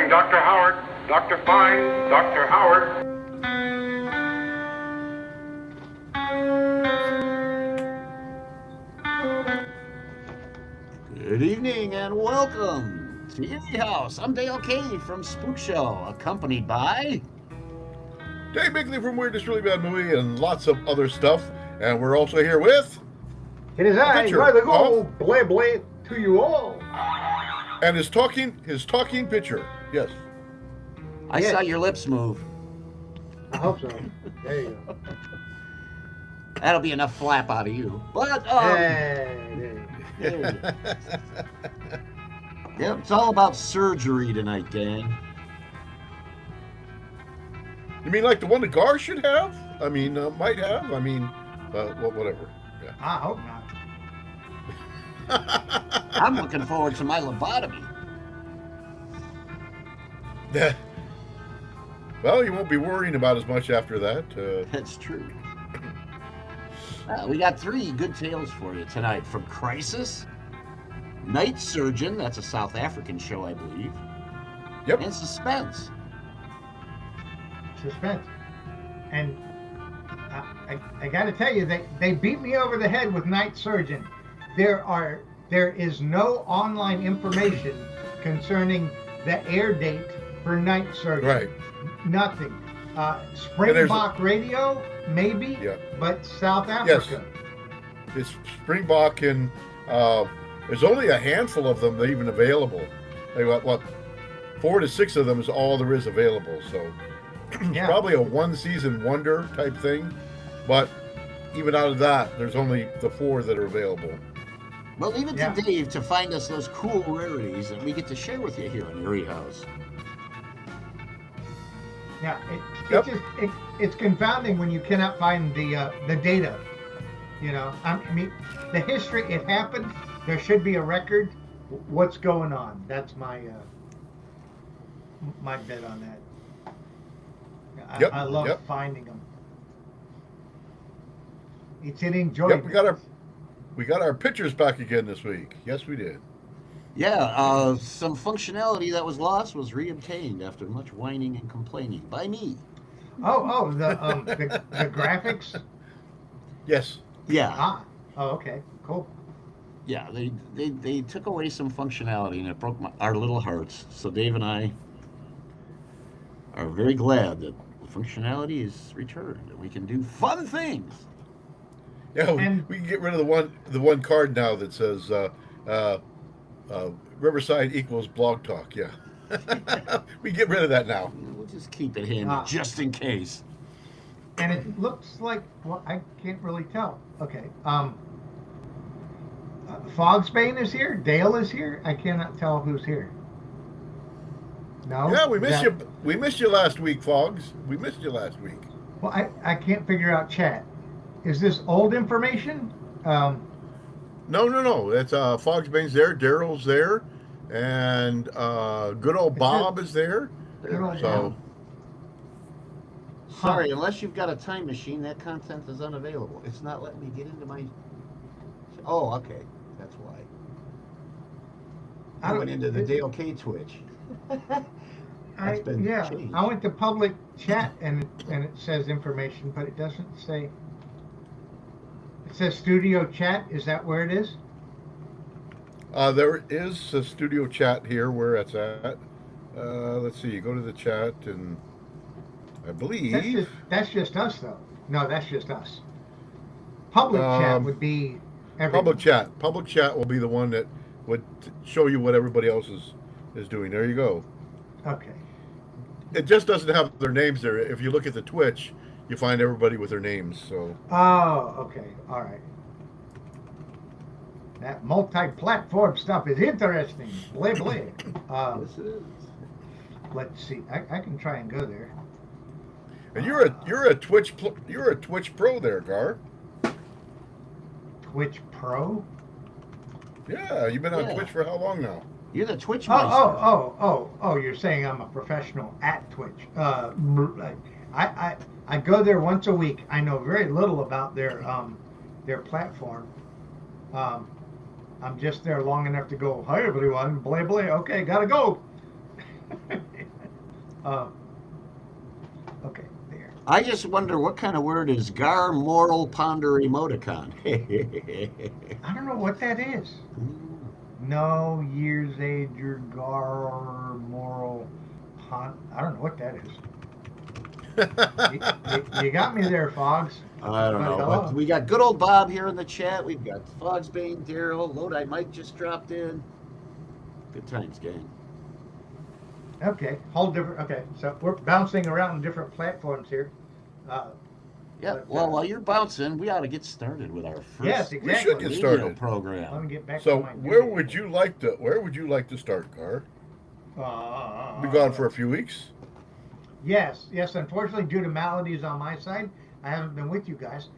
Calling Dr. Howard. Dr. Fine. Dr. Howard. Good evening and welcome to Eerie House. I'm Dale K from Spook Show, accompanied by Dave Bigley from Weirdest Really Bad Movie and lots of other stuff. And we're also here with... It is I, Picture. Brother Go, blay blay to you all. And his talking picture. Yes. I saw your lips move. I hope so. There you go. That'll be enough flap out of you. But Hey, yeah, it's all about surgery tonight, gang. You mean like the one the Gar should have? I mean, might have? I mean, whatever. Yeah. I hope not. I'm looking forward to my lobotomy. Well, you won't be worrying about as much after that. That's true. We got 3 good tales for you tonight from Crisis, Night Surgeon, that's a South African show, I believe. Yep. And Suspense. Suspense. And I got to tell you, they beat me over the head with Night Surgeon. There is no online information concerning the air date for Night Surgeon. Right. Nothing. Springbok Radio, maybe, yeah. but South Africa. Yes. It's Springbok, and there's only a handful of them that are even available. They got, 4 to 6 of them is all there is available. So it's probably a one-season wonder type thing. But even out of that, there's only the 4 that are available. Well, leave it to Dave to find us those cool rarities that we get to share with you here in Eerie House. Yeah, it's confounding when you cannot find the data. You know, I mean, the history, it happened. There should be a record. What's going on? That's my my bet on that. I love finding them. It's an enjoyment. Yep, we got our pictures back again this week. Yes, we did. Yeah, some functionality that was lost was reobtained after much whining and complaining by me. The graphics? Yes. Yeah. Oh, okay, cool. Yeah, they took away some functionality and it broke our little hearts. So Dave and I are very glad that the functionality is returned and we can do fun things. Yeah, we can get rid of the one card now that says Riverside equals Blog Talk. Yeah, we get rid of that now. We'll just keep it handy just in case. And it looks like, well, I can't really tell. Okay, Fogsbane is here. Dale is here. I cannot tell who's here. No. Yeah, we missed you. We missed you last week, Fogs. We missed you last week. Well, I can't figure out chat. Is this old information? No. That's Fogsbane's there, Daryl's there, and good old Bob is there. Good old Bob. Sorry, unless you've got a time machine, that content is unavailable. It's not letting me get into my... Oh, okay. That's why. I went into the Dale K Twitch. That's been changed. I went to public chat and it says information, but it doesn't say... It says studio chat. Is that where it is? There is a studio chat here where it's at. Let's see. You go to the chat, and I believe that's just us, though. No, that's just us. Public chat would be everyone. Public chat will be the one that would show you what everybody else is doing. There you go. Okay. It just doesn't have their names there. If you look at the Twitch, you find everybody with their names. So. Oh, okay. All right. That multi-platform stuff is interesting. Blay. This is. Let's see. I can try and go there. And you're a Twitch pro there, Gar. Twitch pro? Yeah, you've been on Twitch for how long now? You're the Twitch master. Oh! You're saying I'm a professional at Twitch? I go there once a week. I know very little about their platform. I'm just there long enough to go, hi everyone, blay. Okay, gotta go. Okay, there. I just wonder what kind of word is gar moral ponder emoticon. I don't know what that is. No years age or gar moral pond. I don't know what that is. You got me there, Fogs. I don't know. Hello. But we got good old Bob here in the chat. We've got Fogsbane, Daryl, Lodi Mike just dropped in. Good times, gang. Okay, whole different. Okay, so we're bouncing around different platforms here. Yeah. Well, while you're bouncing, we ought to get started with our first Yes, We exactly. should get radio started. program. Let me get back So to my where would you like to start, Gar? Be gone for a few weeks. Yes. Unfortunately, due to maladies on my side, I haven't been with you guys.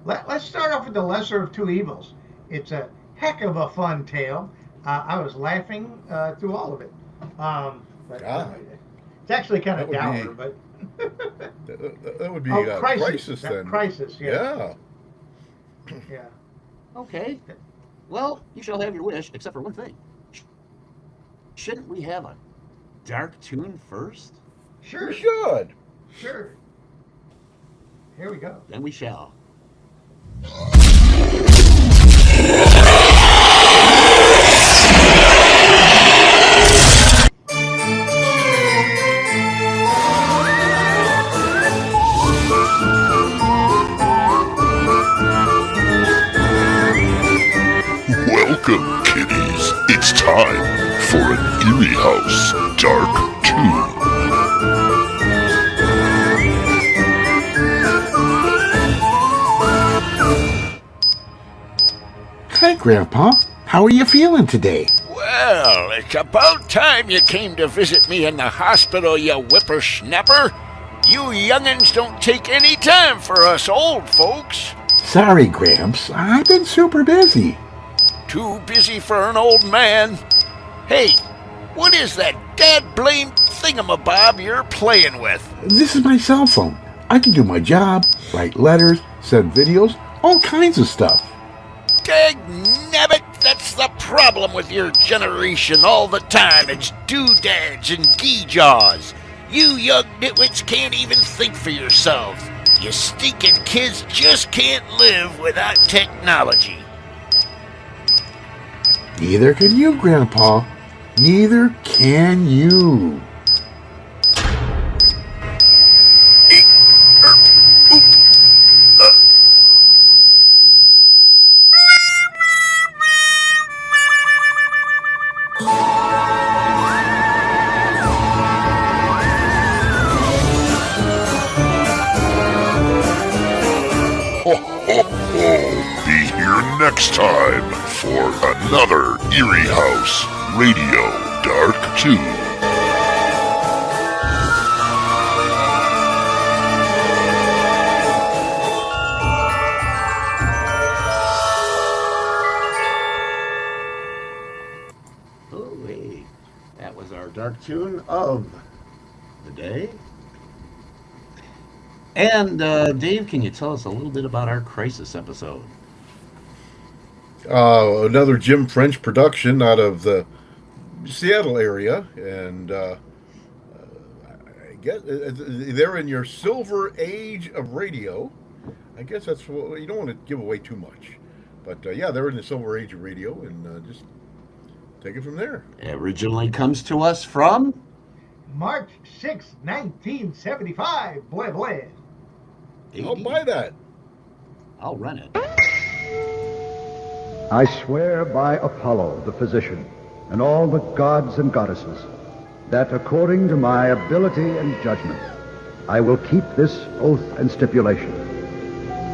Let's start off with the lesser of two evils. It's a heck of a fun tale. I was laughing through all of it. But it's actually kind of dour, but that would be Crisis then. Crisis, yeah. Yeah. Okay. Well, you shall have your wish, except for one thing. Shouldn't we have a Dark Toon first? Sure. We should. Sure. Here we go. Then we shall. Welcome, kiddies. It's time for an Eerie House Dark Toon. Hi, Grandpa. How are you feeling today? Well, it's about time you came to visit me in the hospital, you whippersnapper. You young'uns don't take any time for us old folks. Sorry, Gramps. I've been super busy. Too busy for an old man. Hey, what is that dad-blamed thingamabob you're playing with? This is my cell phone. I can do my job, write letters, send videos, all kinds of stuff. Dagnabbit, that's the problem with your generation all the time. It's doodads and gee-jaws. You young nitwits can't even think for yourselves. You stinking kids just can't live without technology. Neither can you, Grandpa. Neither can you. Be here next time for another Eerie House Radio Dark Toon. Oh, hey. That was our Dark Toon of the day. And, Dave, can you tell us a little bit about our Crisis episode? Another Jim French production out of the Seattle area, and I guess they're in your silver age of radio. I guess that's what you don't want to give away too much, but yeah, they're in the silver age of radio, and just take it from there. It originally comes to us from March 6, 1975. Boy, boy. I'll buy that. I'll run it. I swear by Apollo, the physician, and all the gods and goddesses, that according to my ability and judgment, I will keep this oath and stipulation,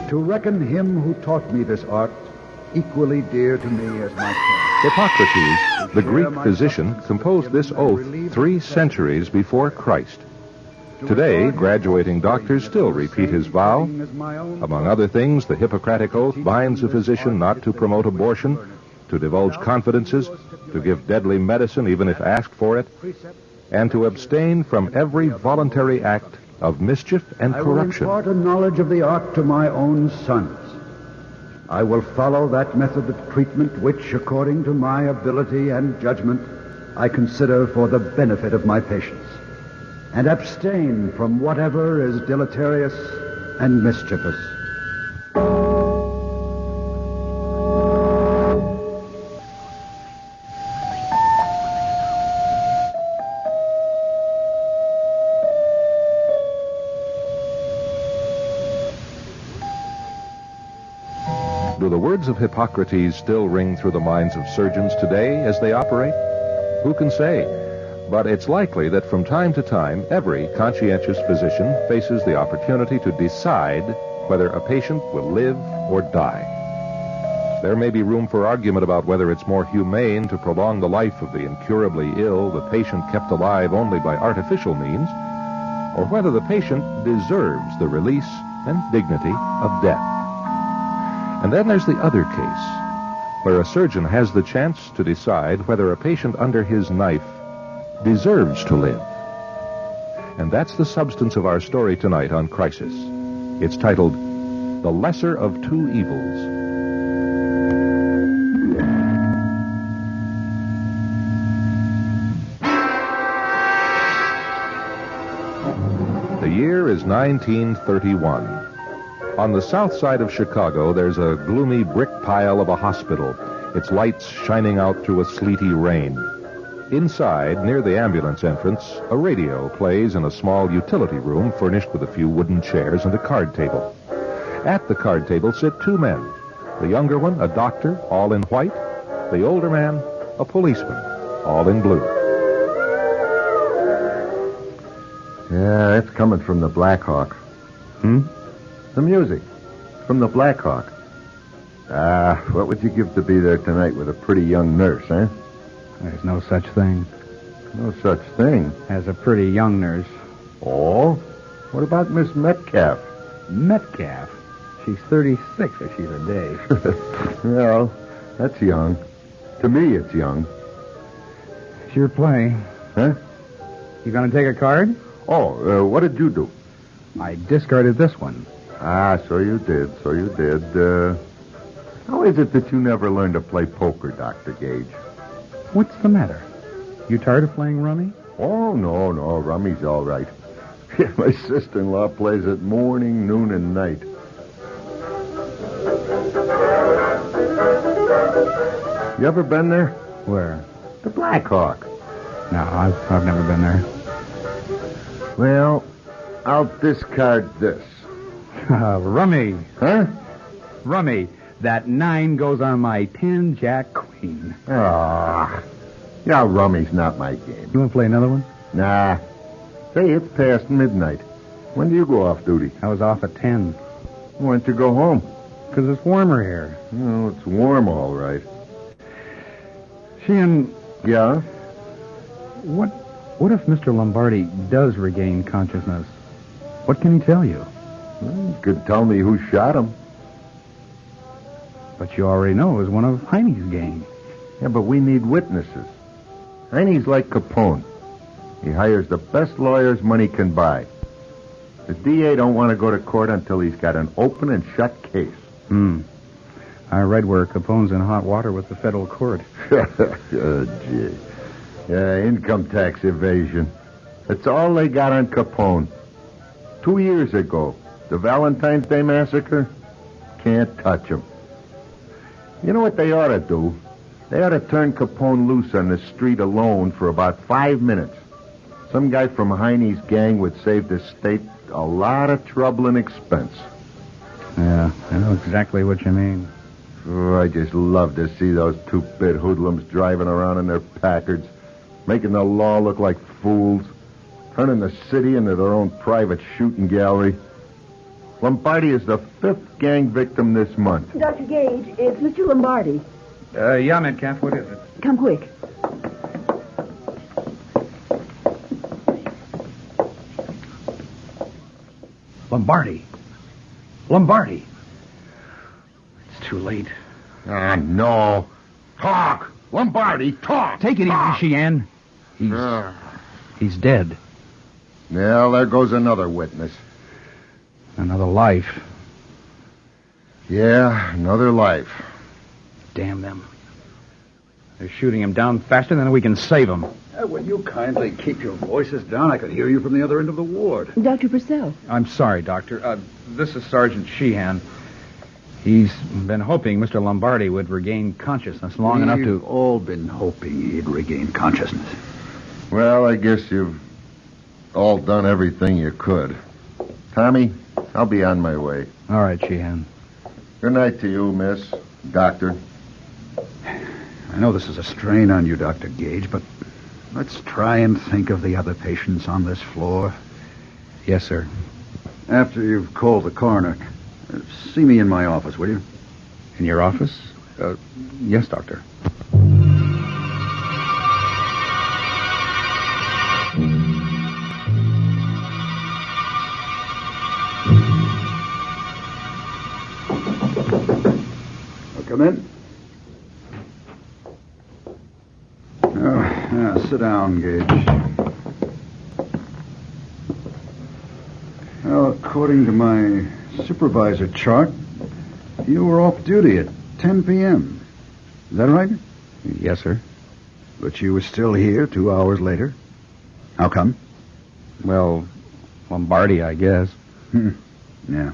to reckon him who taught me this art equally dear to me as my king. Hippocrates, the Greek physician, composed this oath 3 centuries before Christ. Today, graduating doctors still repeat his vow. Among other things, the Hippocratic Oath binds a physician not to promote abortion, to divulge confidences, to give deadly medicine even if asked for it, and to abstain from every voluntary act of mischief and corruption. I will impart a knowledge of the art to my own sons. I will follow that method of treatment which, according to my ability and judgment, I consider for the benefit of my patients. and abstain from whatever is deleterious and mischievous. Do the words of Hippocrates still ring through the minds of surgeons today as they operate? Who can say? But it's likely that from time to time, every conscientious physician faces the opportunity to decide whether a patient will live or die. There may be room for argument about whether it's more humane to prolong the life of the incurably ill, the patient kept alive only by artificial means, or whether the patient deserves the release and dignity of death. And then there's the other case, where a surgeon has the chance to decide whether a patient under his knife deserves to live. And that's the substance of our story tonight on Crisis. It's titled, The Lesser of Two Evils. The year is 1931. On the south side of Chicago, there's a gloomy brick pile of a hospital, its lights shining out through a sleety rain. Inside, near the ambulance entrance, a radio plays in a small utility room furnished with a few wooden chairs and a card table. At the card table sit two men. The younger one, a doctor, all in white. The older man, a policeman, all in blue. Yeah, it's coming from the Black Hawk. The music. From the Black Hawk. What would you give to be there tonight with a pretty young nurse, eh? There's no such thing. No such thing? As a pretty young nurse. Oh? What about Miss Metcalf? Metcalf? She's 36 if she's a day. Well, that's young. To me, it's young. It's your play. Huh? You gonna take a card? Oh, what did you do? I discarded this one. So you did. How is it that you never learned to play poker, Dr. Gage? What's the matter? You tired of playing rummy? Oh, no, rummy's all right. My sister-in-law plays it morning, noon, and night. You ever been there? Where? The Black Hawk. No, I've never been there. Well, I'll discard this. Rummy. Huh? Rummy. That 9 goes on my 10 Jack Queen. Yeah, rummy's not my game. You want to play another one? Nah. Say, it's past midnight. When do you go off duty? I was off at 10. Why don't you go home? Because it's warmer here. Oh, it's warm, all right. Sheehan. Yeah? What if Mr. Lombardi does regain consciousness? What can he tell you? Well, he could tell me who shot him. But you already know it was one of Heine's gang. Yeah, but we need witnesses. Heine's like Capone. He hires the best lawyers money can buy. The DA don't want to go to court until he's got an open and shut case. I read where Capone's in hot water with the federal court. Oh, gee. Yeah, income tax evasion. That's all they got on Capone. 2 years ago, the Valentine's Day massacre, can't touch him. You know what they ought to do? They ought to turn Capone loose on the street alone for about 5 minutes. Some guy from Heine's gang would save the state a lot of trouble and expense. Yeah, I know exactly what you mean. Oh, I just love to see those two-bit hoodlums driving around in their Packards, making the law look like fools, turning the city into their own private shooting gallery. Lombardi is the 5th gang victim this month. Dr. Gage, it's Mr. Lombardi. Yeah, Metcalf, what is it? Come quick. Lombardi. It's too late. No. Talk! Lombardi, talk! Take it easy, Sheehan. He's dead. Well, there goes another witness. Another life. Yeah, another life. Damn them. They're shooting him down faster than we can save him. Will you kindly keep your voices down? I could hear you from the other end of the ward. Dr. Purcell. I'm sorry, Doctor. This is Sergeant Sheehan. He's been hoping Mr. Lombardi would regain consciousness long enough to... We've all been hoping he'd regain consciousness. Well, I guess you've all done everything you could. Tommy, I'll be on my way. All right, Sheehan. Good night to you, miss. Doctor. I know this is a strain on you, Dr. Gage, but let's try and think of the other patients on this floor. Yes, sir. After you've called the coroner, see me in my office, will you? In your office? Yes, Doctor. Come in. Sit down, Gage. Well, according to my supervisor chart, you were off duty at 10 p.m. Is that right? Yes, sir. But you were still here 2 hours later. How come? Well, Lombardi, I guess. Yeah.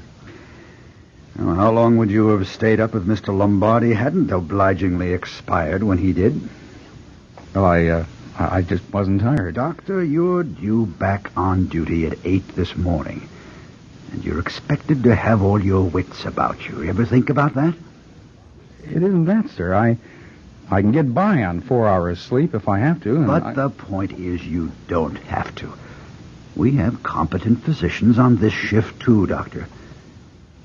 Well, how long would you have stayed up if Mr. Lombardi hadn't obligingly expired when he did? Well, I just wasn't tired. Doctor, you're due back on duty at 8 this morning. And you're expected to have all your wits about you. You ever think about that? It isn't that, sir. I can get by on 4 hours sleep if I have to. But the point is you don't have to. We have competent physicians on this shift, too, Doctor.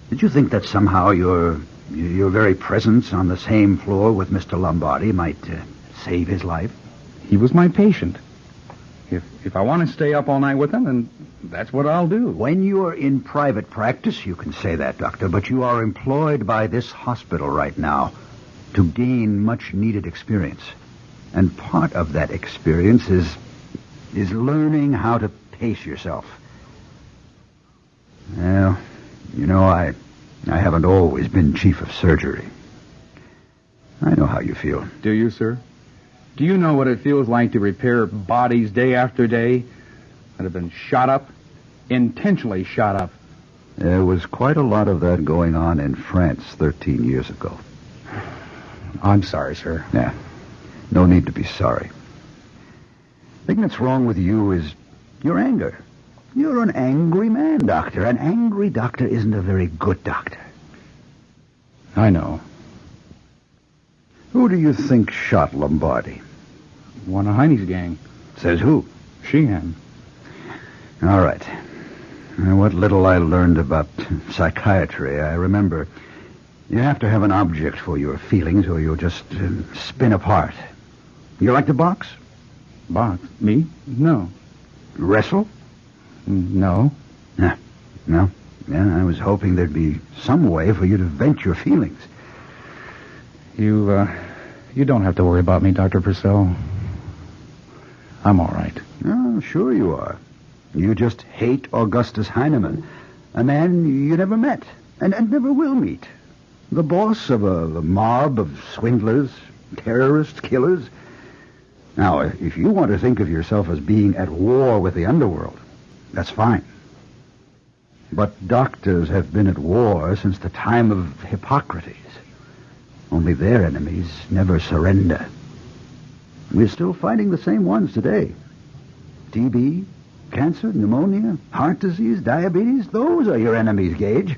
Did you think that somehow your very presence on the same floor with Mr. Lombardi might save his life? He was my patient. If I want to stay up all night with him, then that's what I'll do. When you are in private practice, you can say that, Doctor, but you are employed by this hospital right now to gain much-needed experience. And part of that experience is learning how to pace yourself. Well, you know, I haven't always been chief of surgery. I know how you feel. Do you, sir? Do you know what it feels like to repair bodies day after day that have been shot up, intentionally shot up? There was quite a lot of that going on in France 13 years ago. I'm sorry, sir. Yeah, no need to be sorry. The thing that's wrong with you is your anger. You're an angry man, Doctor. An angry doctor isn't a very good doctor. I know. Who do you think shot Lombardi? One of Heine's gang. Says who? Sheehan. All right. What little I learned about psychiatry, I remember you have to have an object for your feelings or you'll just spin apart. You like to box? Box? Me? No. Wrestle? No. No? Yeah, I was hoping there'd be some way for you to vent your feelings. You don't have to worry about me, Dr. Purcell. I'm all right. Oh, sure you are. You just hate Augustus Heinemann, a man you never met and never will meet. The boss of a mob of swindlers, terrorists, killers. Now, if you want to think of yourself as being at war with the underworld, that's fine. But doctors have been at war since the time of Hippocrates. Only their enemies never surrender. We're still fighting the same ones today. TB, cancer, pneumonia, heart disease, diabetes, those are your enemies, Gage.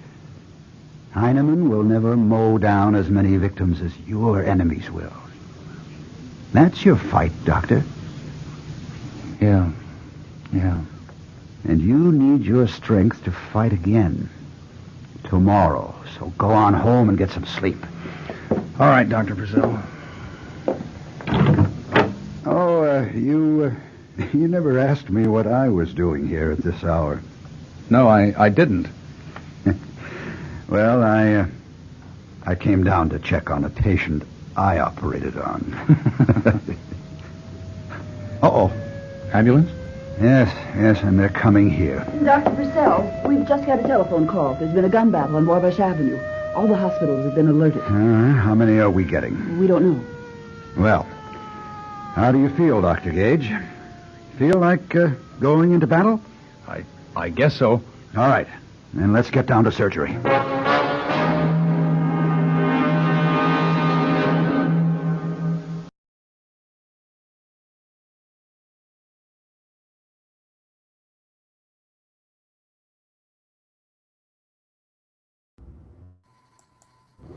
Heinemann will never mow down as many victims as your enemies will. That's your fight, Doctor. Yeah. And you need your strength to fight again. Tomorrow. So go on home and get some sleep. All right, Dr. Purcell. Oh, you never asked me what I was doing here at this hour. No, I didn't. Well, I came down to check on a patient I operated on. Uh-oh. Ambulance? Yes, and they're coming here. Dr. Purcell, we've just got a telephone call. There's been a gun battle on Warbush Avenue. All the hospitals have been alerted. How many are we getting? We don't know. Well, How do you feel, Dr. Gage? Feel like going into battle? I guess so. All right. Then let's get down to surgery.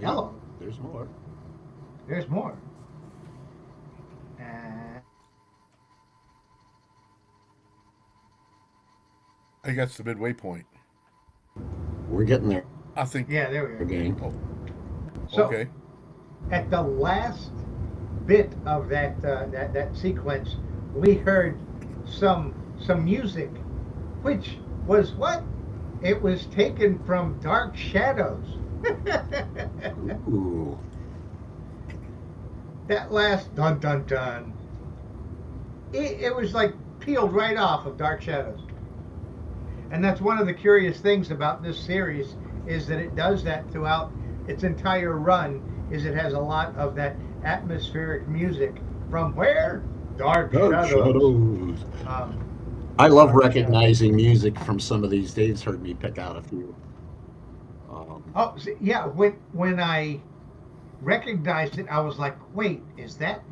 Hello. There's more. There's more. I think that's the midway point. We're getting there. I think. Yeah, there we are. Again. Oh. So, Okay. at the last bit of that sequence, we heard some music, which was what? It was taken from Dark Shadows. Ooh. That last dun dun dun. It was like peeled right off of Dark Shadows. And that's one of the curious things about this series, is that it does that throughout its entire run, is it has a lot of that atmospheric music from where? Dark Shadows. I love recognizing music from some of these. Dave's heard me pick out a few. Yeah, when I recognized it, I was like, wait, is that?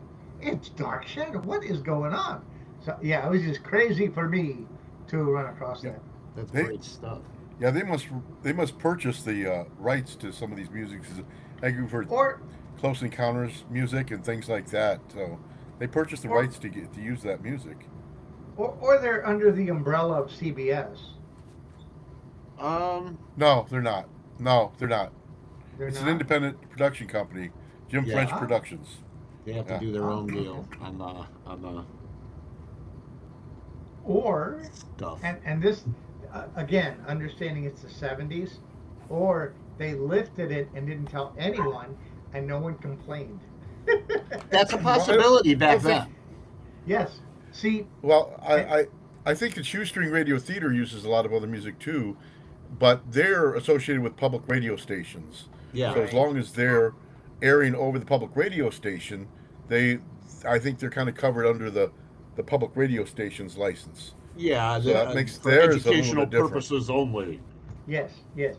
It's Dark Shadow. What is going on? So, yeah, it was just crazy for me to run across that. That's great stuff. Yeah, they must purchase the rights to some of these musics. Like you've heard Close Encounters music and things like that. So they purchase the rights to use that music. Or they're under the umbrella of CBS. No, they're not. No, they're not. It's not? an independent production company, Jim French Productions. They have to do their own deal on the or stuff. And this again, understanding it's the 70s, or they lifted it and didn't tell anyone, and no one complained. That's a possibility back then. Yes. See. Well, I think the Shoestring Radio Theater uses a lot of other music too, but they're associated with public radio stations. Yeah. So as long as they're airing over the public radio station, I think they're kind of covered under the public radio station's license. Yeah, so that makes for theirs educational a little bit purposes only. Yes, yes.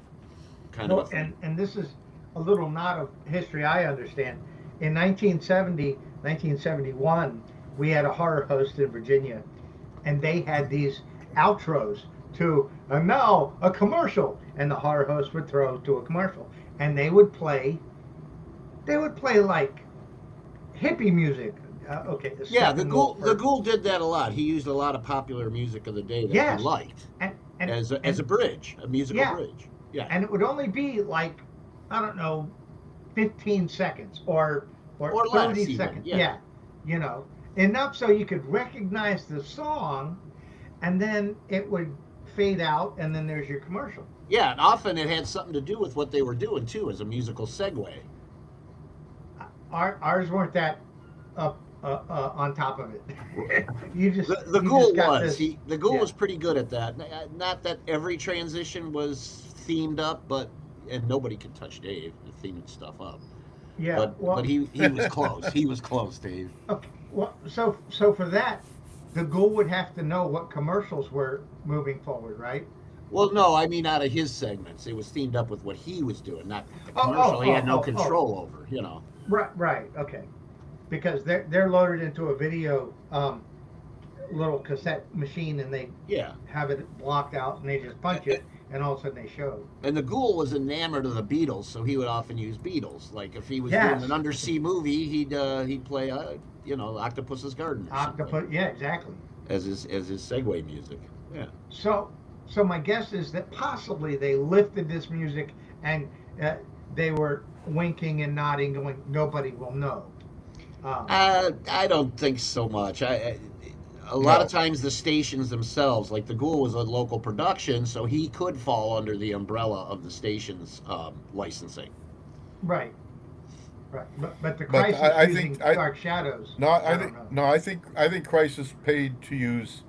Kind of a thing. And this is a little knot of history I understand. In 1970, 1971, we had a horror host in Virginia, and they had these outros to, and now a commercial, and the horror host would throw to a commercial, and they would play like hippie music. The Ghoul did that a lot. He used a lot of popular music of the day that he liked, and as a bridge, a musical bridge. Yeah, and it would only be like, I don't know, 15 seconds or 30 seconds. Yeah, you know, enough so you could recognize the song, and then it would fade out, and then there's your commercial. Yeah, and often it had something to do with what they were doing too, as a musical segue. Ours weren't that up on top of it. The Ghoul was. The Ghoul was pretty good at that. Not that every transition was themed up, and nobody could touch Dave theming stuff up. Yeah, but he was close. He was close, Dave. Okay, well, so for that, the Ghoul would have to know what commercials were moving forward, right? Well, no, I mean out of his segments, it was themed up with what he was doing, not the commercial. He had no control over, you know. Right, okay. Because they're loaded into a video little cassette machine, and they have it blocked out, and they just punch it, and all of a sudden they show. And the Ghoul was enamored of the Beatles, so he would often use Beatles. Like if he was doing an undersea movie, he'd play Octopus's Garden. Octopus, yeah, exactly. As his segue music. Yeah. So my guess is that possibly they lifted this music, and they were winking and nodding, going, nobody will know. I don't think so much. A lot of times the stations themselves, like the Ghoul was a local production, so he could fall under the umbrella of the station's licensing. Right. But the Crisis using Dark Shadows. I think Crisis paid to use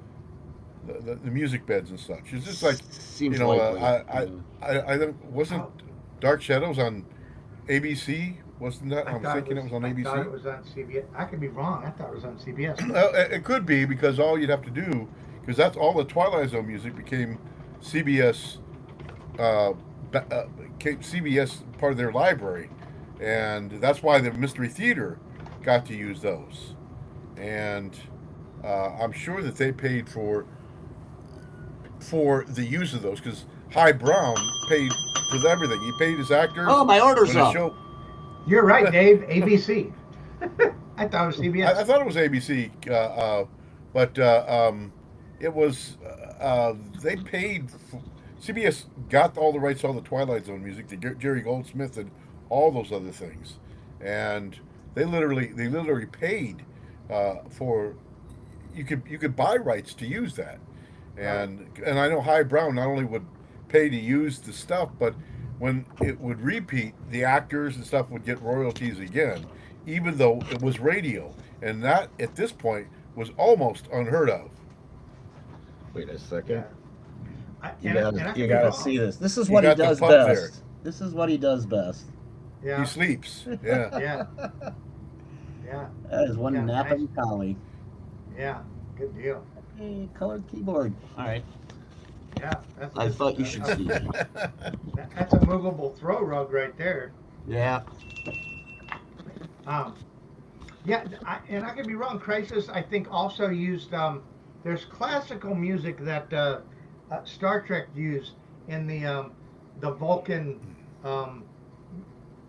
the music beds and such. It's just like seems likely. I wasn't Dark Shadows on ABC Wasn't that? I'm thinking it was on ABC. I thought it was on CBS. I could be wrong. I thought it was on CBS. It could be, because all you'd have to do, because that's all the Twilight Zone music became CBS, CBS part of their library, and that's why the Mystery Theater got to use those. And I'm sure that they paid for the use of those, because High Brown paid for everything. He paid his actors. Oh, my order's up. You're right, Dave. ABC. I thought it was CBS. I thought it was ABC, but it was. They paid. CBS got all the rights to all the Twilight Zone music, to Jerry Goldsmith and all those other things, and they literally paid for. You could buy rights to use that, and I know High Brown not only would pay to use the stuff, but when it would repeat, the actors and stuff would get royalties again, even though it was radio. And that, at this point, was almost unheard of. Wait a second. You And gotta see this. This is what he does best. There. This is what he does best. Yeah. He sleeps. Yeah. Yeah. Yeah. That is one napping collie. Yeah. Good deal. Hey, colored keyboard. All right. Yeah. I thought you should see that. That's a movable throw rug right there. Yeah. Yeah, and I could be wrong. Crisis, I think, also used. There's classical music that Star Trek used in the Vulcan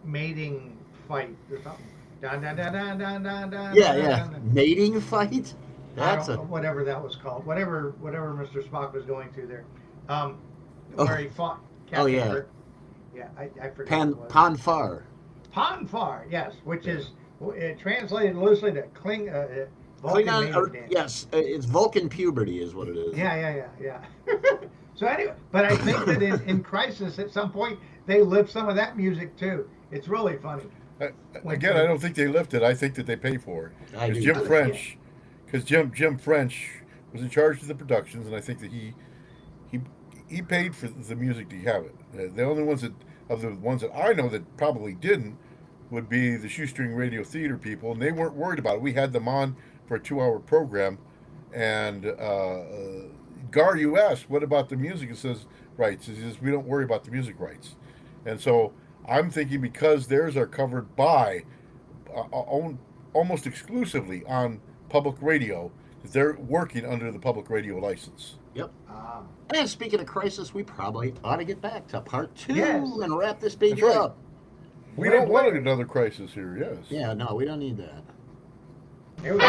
mating fight or something. Dun, dun, dun, dun, dun, dun, dun, Yeah. Mating fight. That's whatever that was called. Whatever Mr. Spock was going through there. Where he fought Captain Kirk. Yeah, I forgot. Ponfar. Ponfar, yes, which is translated loosely to Vulcan. Yes, it's Vulcan puberty is what it is. Yeah. So anyway, but I think that in Crisis at some point they lift some of that music too. It's really funny. Again, I don't think they lift it. I think that they pay for it. Because Jim French was in charge of the productions, and I think that he paid for the music to have it. The only ones that I know that probably didn't would be the Shoestring Radio Theater people, and they weren't worried about it. We had them on for a 2-hour program, and Gar, you asked, what about the music? It says rights. It says we don't worry about the music rights. And so I'm thinking, because theirs are covered by almost exclusively on public radio, that they're working under the public radio license. Yep. And speaking of Crisis, we probably ought to get back to part 2 and wrap this baby That's right. up. We don't want another Crisis here, yes. Yeah, no, we don't need that. Here we go.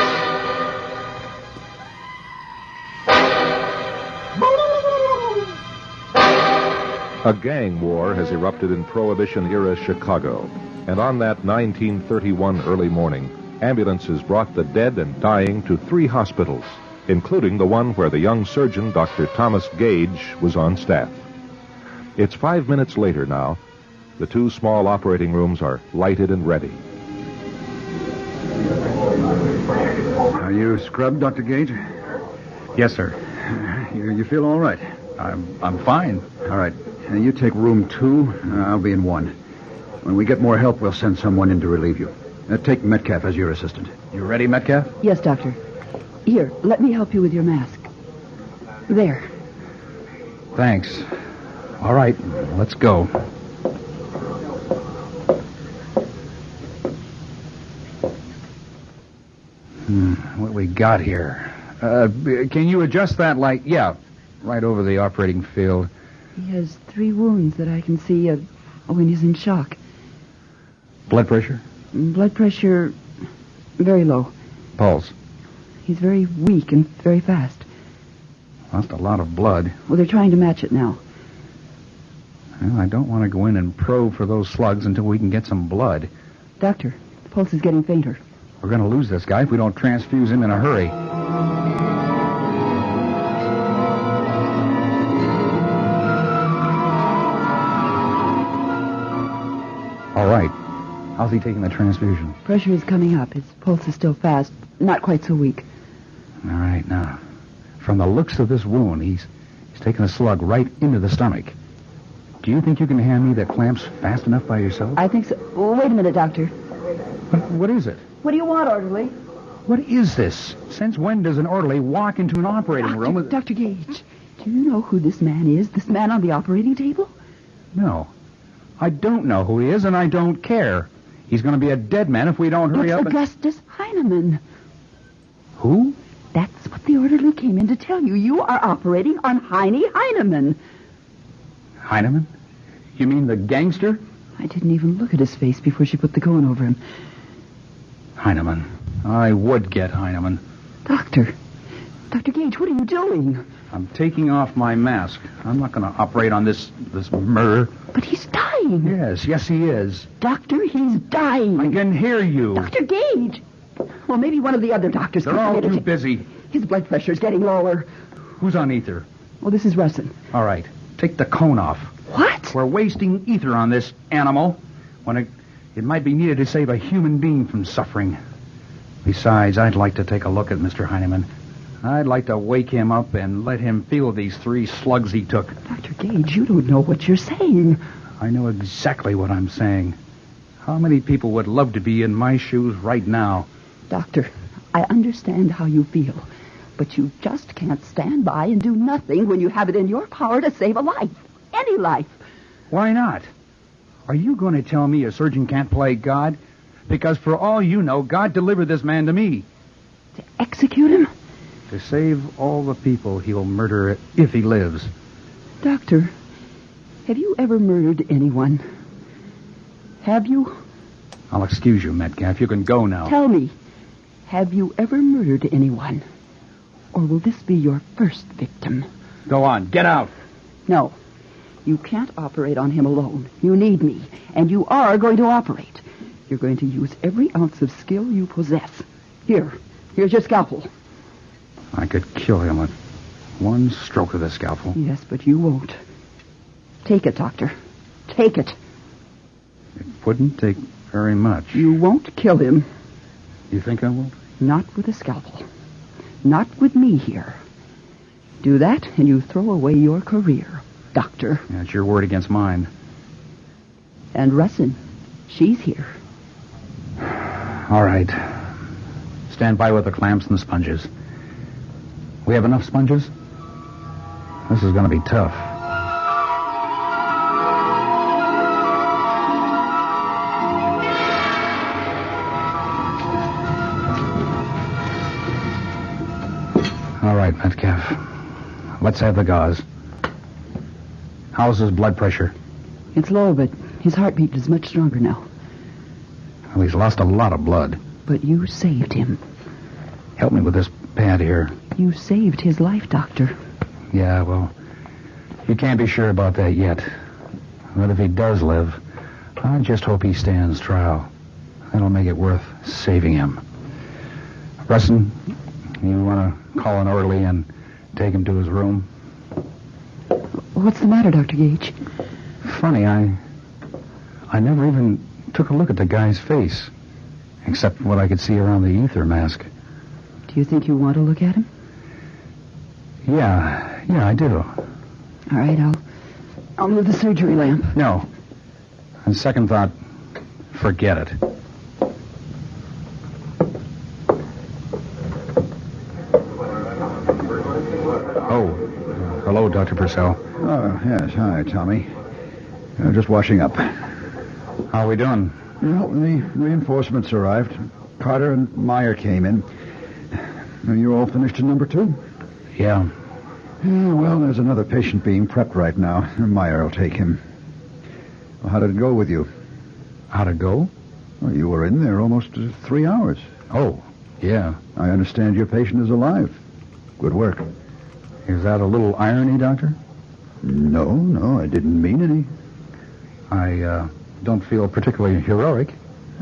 A gang war has erupted in Prohibition-era Chicago, and on that 1931 early morning, ambulances brought the dead and dying to 3 hospitals, including the one where the young surgeon, Dr. Thomas Gage, was on staff. It's 5 minutes later now. The 2 small operating rooms are lighted and ready. Are you scrubbed, Dr. Gage? Yes, sir. You feel all right? I'm fine. All right. You take room 2. I'll be in 1. When we get more help, we'll send someone in to relieve you. Take Metcalf as your assistant. You ready, Metcalf? Yes, Doctor. Here, let me help you with your mask. There. Thanks. All right, let's go. What we got here? Can you adjust that light? Yeah, right over the operating field. He has 3 wounds that I can see when he's in shock. Blood pressure? Blood pressure, very low. Pulse? He's very weak and very fast. Lost a lot of blood. Well, they're trying to match it now. Well, I don't want to go in and probe for those slugs until we can get some blood. Doctor, the pulse is getting fainter. We're going to lose this guy if we don't transfuse him in a hurry. All right. How's he taking the transfusion? Pressure is coming up. His pulse is still fast. Not quite so weak. All right, now, from the looks of this wound, he's taken a slug right into the stomach. Do you think you can hand me the clamps fast enough by yourself? I think so. Oh, wait a minute, Doctor. What is it? What do you want, orderly? What is this? Since when does an orderly walk into an operating room with... Dr. Gage, do you know who this man is? This man on the operating table? No. I don't know who he is, and I don't care. He's going to be a dead man if we don't hurry up It's Augustus Heinemann. Who? That's what the orderly came in to tell you. You are operating on Heine Heinemann. Heinemann? You mean the gangster? I didn't even look at his face before she put the cone over him. Heinemann. I would get Heinemann. Doctor Gage, what are you doing? I'm taking off my mask. I'm not going to operate on this murder. But he's dying. Yes, he is. Doctor, he's dying. I can hear you. Dr. Gage. Well, maybe one of the other doctors They're all too busy. His blood pressure's getting lower. Who's on ether? Well, this is Russin. All right. Take the cone off. What? We're wasting ether on this animal when it might be needed to save a human being from suffering. Besides, I'd like to take a look at Mr. Heinemann. I'd like to wake him up and let him feel these 3 slugs he took. Dr. Gage, you don't know what you're saying. I know exactly what I'm saying. How many people would love to be in my shoes right now? Doctor, I understand how you feel, but you just can't stand by and do nothing when you have it in your power to save a life. Any life. Why not? Are you going to tell me a surgeon can't play God? Because for all you know, God delivered this man to me. To execute him? To save all the people he'll murder if he lives. Doctor, have you ever murdered anyone? Have you? I'll excuse you, Metcalf. You can go now. Tell me, have you ever murdered anyone? Or will this be your first victim? Go on. Get out. No. You can't operate on him alone. You need me. And you are going to operate. You're going to use every ounce of skill you possess. Here's your scalpel. I could kill him with one stroke of the scalpel. Yes, but you won't. Take it, Doctor. Take it. It wouldn't take very much. You won't kill him. You think I will? Not with a scalpel. Not with me here. Do that, and you throw away your career, Doctor. That's your word against mine. And Russin, she's here. All right. Stand by with the clamps and the sponges. We have enough sponges? This is going to be tough. All right, Metcalf. Let's have the gauze. How's his blood pressure? It's low, but his heartbeat is much stronger now. Well, he's lost a lot of blood. But you saved him. Help me with this pad here. You saved his life, Doctor. Yeah, well, you can't be sure about that yet. But if he does live, I just hope he stands trial. That'll make it worth saving him. Russin, you want to call an orderly and take him to his room? What's the matter, Dr. Gage? Funny, I never even took a look at the guy's face, except what I could see around the ether mask. Do you think you want to look at him? Yeah, I do. All right, I'll move the surgery lamp. No. On second thought, forget it. Oh, hello, Dr. Purcell. Oh, yes. Hi, Tommy. Just washing up. How are we doing? Well, the reinforcements arrived. Carter and Meyer came in. Are you all finished in number 2? Yeah. Well, there's another patient being prepped right now. Meyer will take him. Well, how did it go with you? How'd it go? Well, you were in there almost 3 hours. Oh, yeah. I understand your patient is alive. Good work. Is that a little irony, Doctor? No, I didn't mean any. I don't feel particularly heroic.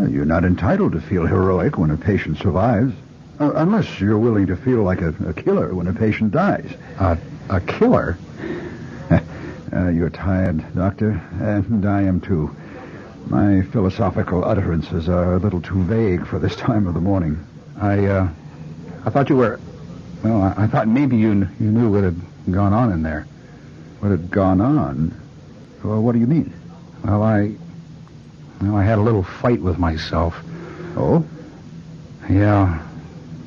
You're not entitled to feel heroic when a patient survives. Unless you're willing to feel like a killer when a patient dies. A killer? You're tired, Doctor, and I am too. My philosophical utterances are a little too vague for this time of the morning. I thought you were... Well, I thought maybe you knew what had gone on in there. What had gone on? Well, what do you mean? Well, I had a little fight with myself. Oh? Yeah.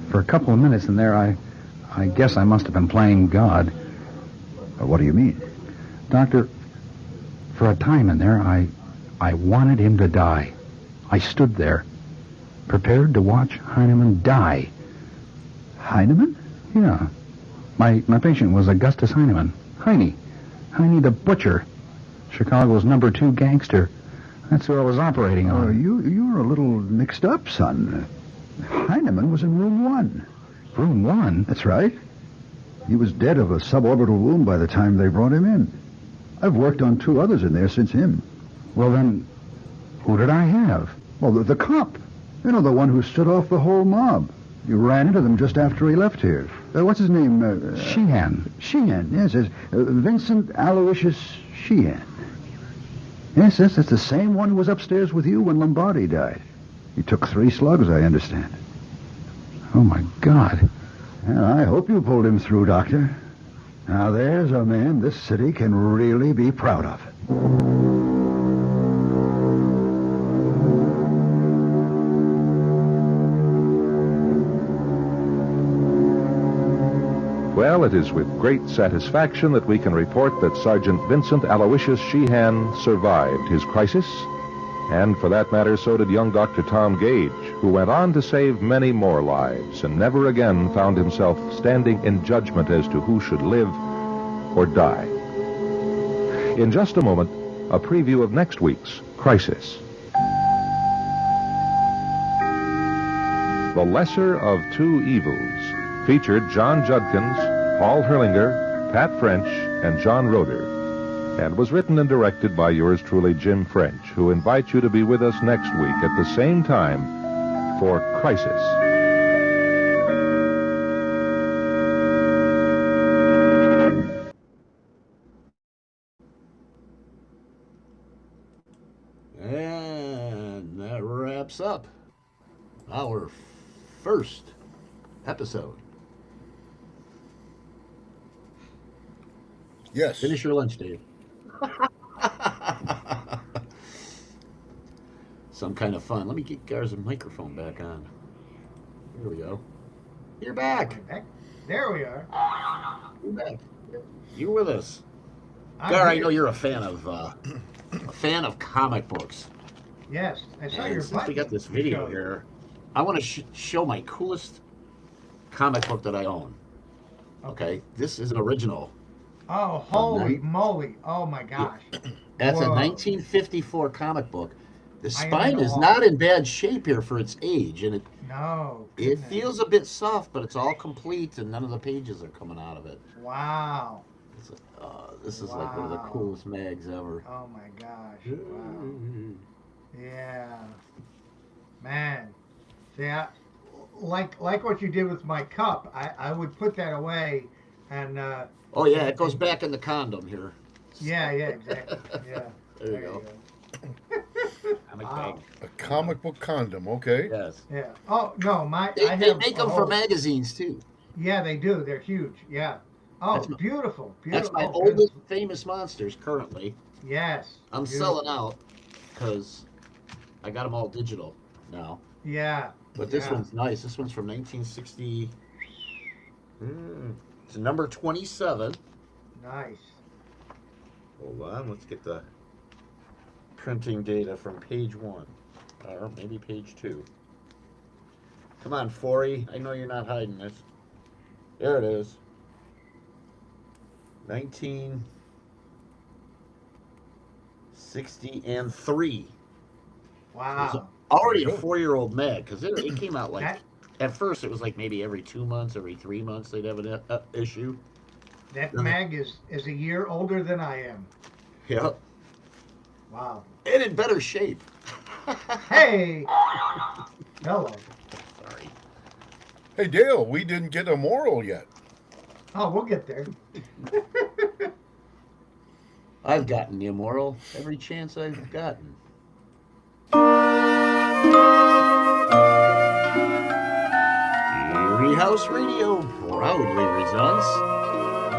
For a couple of minutes in there, I guess I must have been playing God. What do you mean? Doctor, for a time in there, I wanted him to die. I stood there, prepared to watch Heinemann die. Heinemann? Yeah. My patient was Augustus Heinemann. Heine the butcher. Chicago's number 2 gangster. That's who I was operating on. Oh, you were a little mixed up, son. Heinemann was in room 1. Room 1? That's right. He was dead of a suborbital wound by the time they brought him in. I've worked on 2 others in there since him. Well, then, who did I have? Well, the cop. You know, the one who stood off the whole mob. You ran into them just after he left here. What's his name? Sheehan. Sheehan, yes. Vincent Aloysius Sheehan. Yes, that's the same one who was upstairs with you when Lombardi died. He took 3 slugs, I understand. Oh, my God. Well, I hope you pulled him through, Doctor. Now, there's a man this city can really be proud of. Well, it is with great satisfaction that we can report that Sergeant Vincent Aloysius Sheehan survived his crisis. And for that matter, so did young Dr. Tom Gage, who went on to save many more lives and never again found himself standing in judgment as to who should live or die. In just a moment, a preview of next week's Crisis. The Lesser of Two Evils featured John Judkins, Paul Hurlinger, Pat French, and John Roeder, and was written and directed by yours truly, Jim French, who invites you to be with us next week at the same time for Crisis. And that wraps up our first episode. Yes. Finish your lunch, Dave. Some kind of fun. Let me get Gar's microphone back on. Here we go. You're back. There we are. You're back. You're with us. I'm Gar, I here. know you're a fan of comic books. Yes, I saw And your since button. we got this video Show. here, I want to show my coolest comic book that I own. Okay, this is an original. Oh, holy moly. Oh, my gosh. That's a Whoa. 1954 comic book. The I am spine in is awe. not in bad shape here for its age, and it No. feels a bit soft, but it's all complete, and none of the pages are coming out of it. Wow. This is like one of the Wow. coolest mags ever. Oh, my gosh. Wow. Yeah. Man. See, like what you did with my cup, I would put that away and... Oh, yeah, it goes back in the condom here. Yeah, exactly. Yeah. There you go. Comic Wow. bag. A comic book condom, okay. Yes. Yeah. Oh, no, They make them for magazines, too. Yeah, they do. They're huge. Yeah. Oh, That's my- beautiful. That's my Oh, oldest famous monsters currently. Yes. I'm beautiful. selling out because I got them all digital now. Yeah. But this yeah. one's nice. This one's from 1960. It's number 27. Nice. Hold on. Let's get the printing data from page 1. Or maybe page 2. Come on, Forey. I know you're not hiding this. There it is. 1963. Wow. It's already a 4-year-old mag, because it came out like, at first it was like maybe every 2 months, every 3 months they'd have an issue. That mag is a year older than I am. Yep. Wow. And in better shape. Hey. Hello. Sorry. Hey, Dale, we didn't get a moral yet. Oh, we'll get there. I've gotten immoral every chance I've gotten. Eerie House Radio proudly presents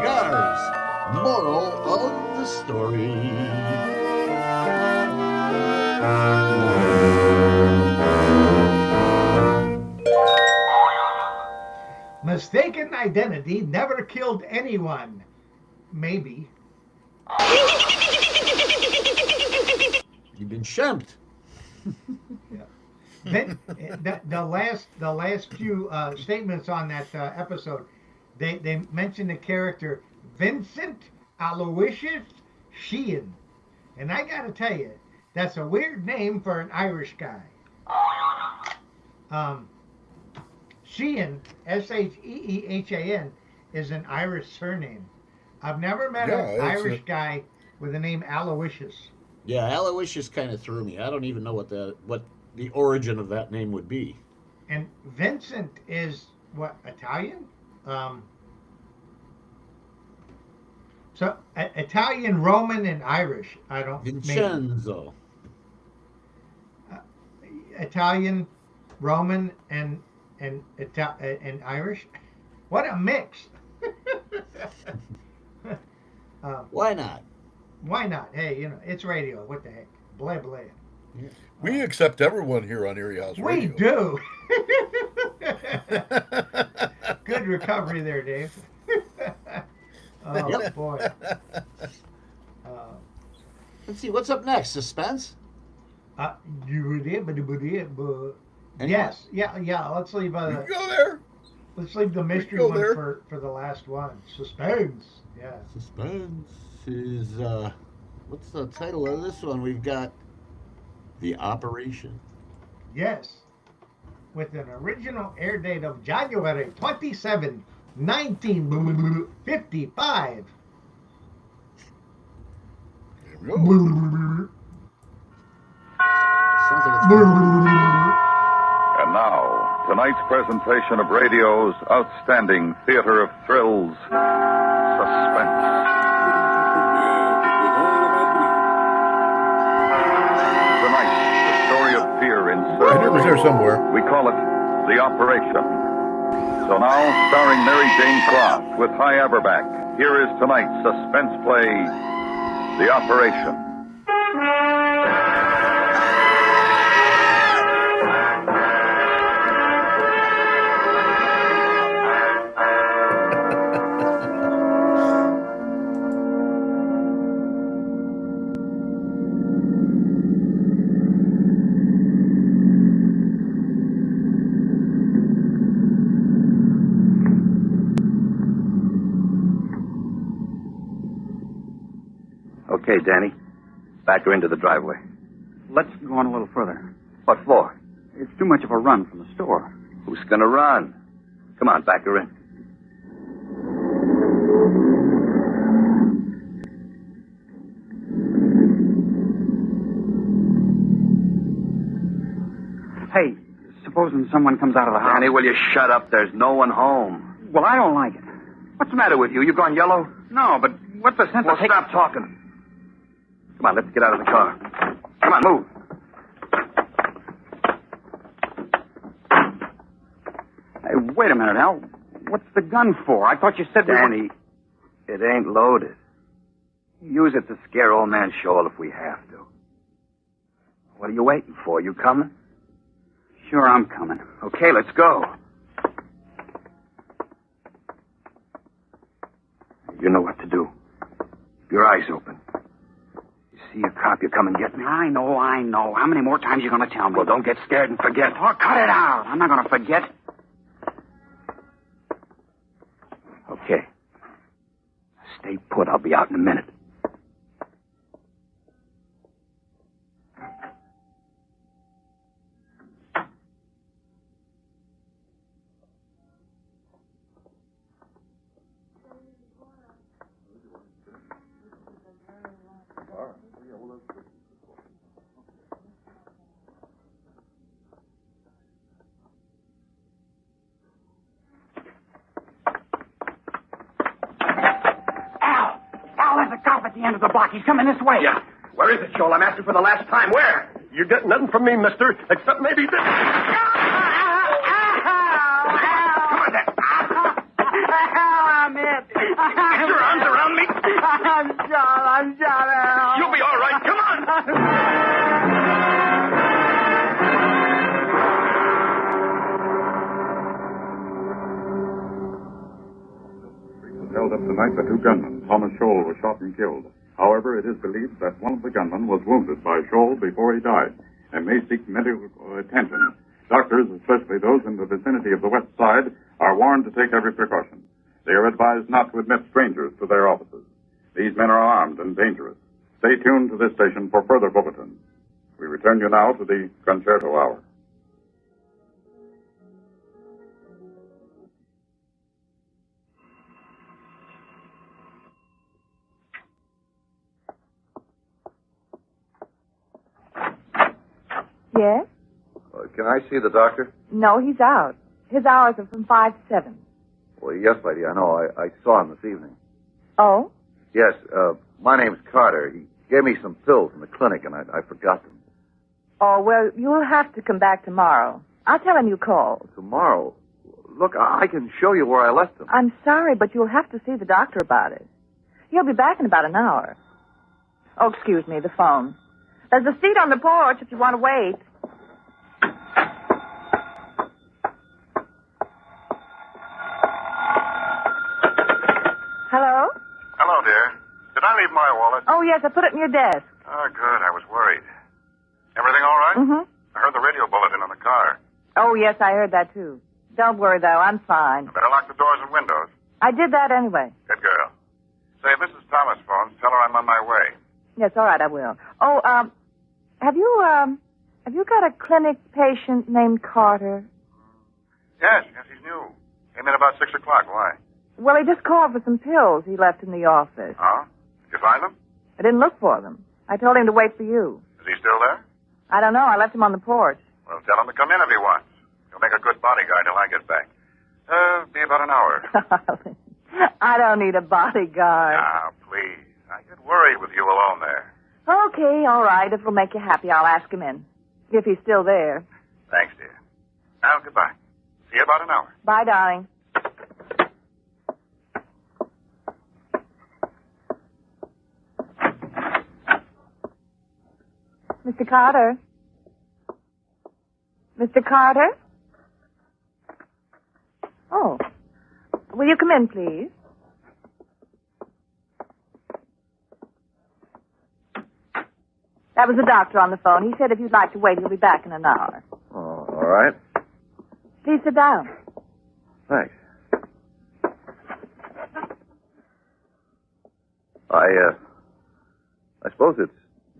Gar's Moral of the story. Mistaken identity never killed anyone. Maybe. You've been shumped. Then the last few statements on that episode, they mentioned the character Vincent Aloysius Sheehan, and I gotta tell you, that's a weird name for an Irish guy. Sheehan, Sheehan, is an Irish surname. I've never met an Irish guy with the name Aloysius. Yeah, Aloysius kind of threw me. I don't even know what the origin of that name would be. And Vincent is what, Italian? So Italian, Roman, and Irish. I don't. Vincenzo. Italian, Roman, and Irish. What a mix! Why not? Why not? Hey, it's radio. What the heck? Blah blah. Yeah. We accept everyone here on Eerie House Radio. We do. Good recovery there, Dave. Oh, boy. Let's see, what's up next? Suspense? Yes. Yeah. Let's leave go there. Let's leave the mystery one for the last one. Suspense. Yeah. Suspense is, what's the title of this one? We've got The Operation. Yes. With an original air date of January 27, 1955. There we go. And now, tonight's presentation of radio's outstanding theater of thrills, Suspense. Tonight, the story of fear in surgery. It was there somewhere. We call it The Operation. So now, starring Mary Jane Croft with Hy Averback, here is tonight's suspense play, The Operation. Okay, Danny. Back her into the driveway. Let's go on a little further. What for? It's too much of a run from the store. Who's gonna run? Come on, back her in. Hey, supposing someone comes out of the house. Danny, will you shut up? There's no one home. Well, I don't like it. What's the matter with you? You gone yellow? No, but what's the sense Well, of taking... stop talking. Come on, let's get out of the car. Come on, move. Hey, wait a minute, Al. What's the gun for? I thought you said Danny, it ain't loaded. Use it to scare old man Scholl if we have to. What are you waiting for? You coming? Sure, I'm coming. Okay, let's go. You know what to do. Keep your eyes open. You see a cop, you come and get me. I know. How many more times are you going to tell me? Well, don't get scared and forget. Oh, cut it out. I'm not going to forget. Okay. Stay put. I'll be out in a minute. The end of the block. He's coming this way. Yeah. Where is it, Joel? I'm asking for the last time. Where? You get nothing from me, mister, except maybe this. Come on, then. I'm it. Get your arms around me. that tonight the two gunmen, Thomas Scholl, was shot and killed. However, it is believed that one of the gunmen was wounded by Scholl before he died and may seek medical attention. Doctors, especially those in the vicinity of the West Side, are warned to take every precaution. They are advised not to admit strangers to their offices. These men are armed and dangerous. Stay tuned to this station for further bulletins. We return you now to the Concerto Hour. Yes? Can I see the doctor? No, he's out. His hours are from 5 to 7. Well, yes, lady, I know. I saw him this evening. Oh? Yes, my name's Carter. He gave me some pills in the clinic, and I forgot them. Oh, well, you'll have to come back tomorrow. I'll tell him you called. Tomorrow? Look, I can show you where I left them. I'm sorry, but you'll have to see the doctor about it. He'll be back in about an hour. Oh, excuse me, the phone. There's a seat on the porch if you want to wait. Hello? Hello, dear. Did I leave my wallet? Oh, yes, I put it in your desk. Oh, good. I was worried. Everything all right? Mm-hmm. I heard the radio bulletin on the car. Oh, yes, I heard that, too. Don't worry, though. I'm fine. Better lock the doors and windows. I did that anyway. Good girl. Say, if Mrs. Thomas phones, tell her I'm on my way. Yes, all right, I will. Oh, have you got a clinic patient named Carter? Yes, he's new. Came in about 6 o'clock. Why? Well, he just called for some pills he left in the office. Oh? Did you find them? I didn't look for them. I told him to wait for you. Is he still there? I don't know. I left him on the porch. Well, tell him to come in if he wants. He'll make a good bodyguard till I get back. Be about an hour. I don't need a bodyguard. Now, please. I get worried with you alone there. Okay, all right. If it'll make you happy, I'll ask him in. If he's still there. Thanks, dear. Now, goodbye. See you about an hour. Bye, darling. Mr. Carter? Mr. Carter? Oh. Will you come in, please? That was the doctor on the phone. He said if you'd like to wait, he'll be back in an hour. Oh, all right. Please sit down. Thanks. I suppose it's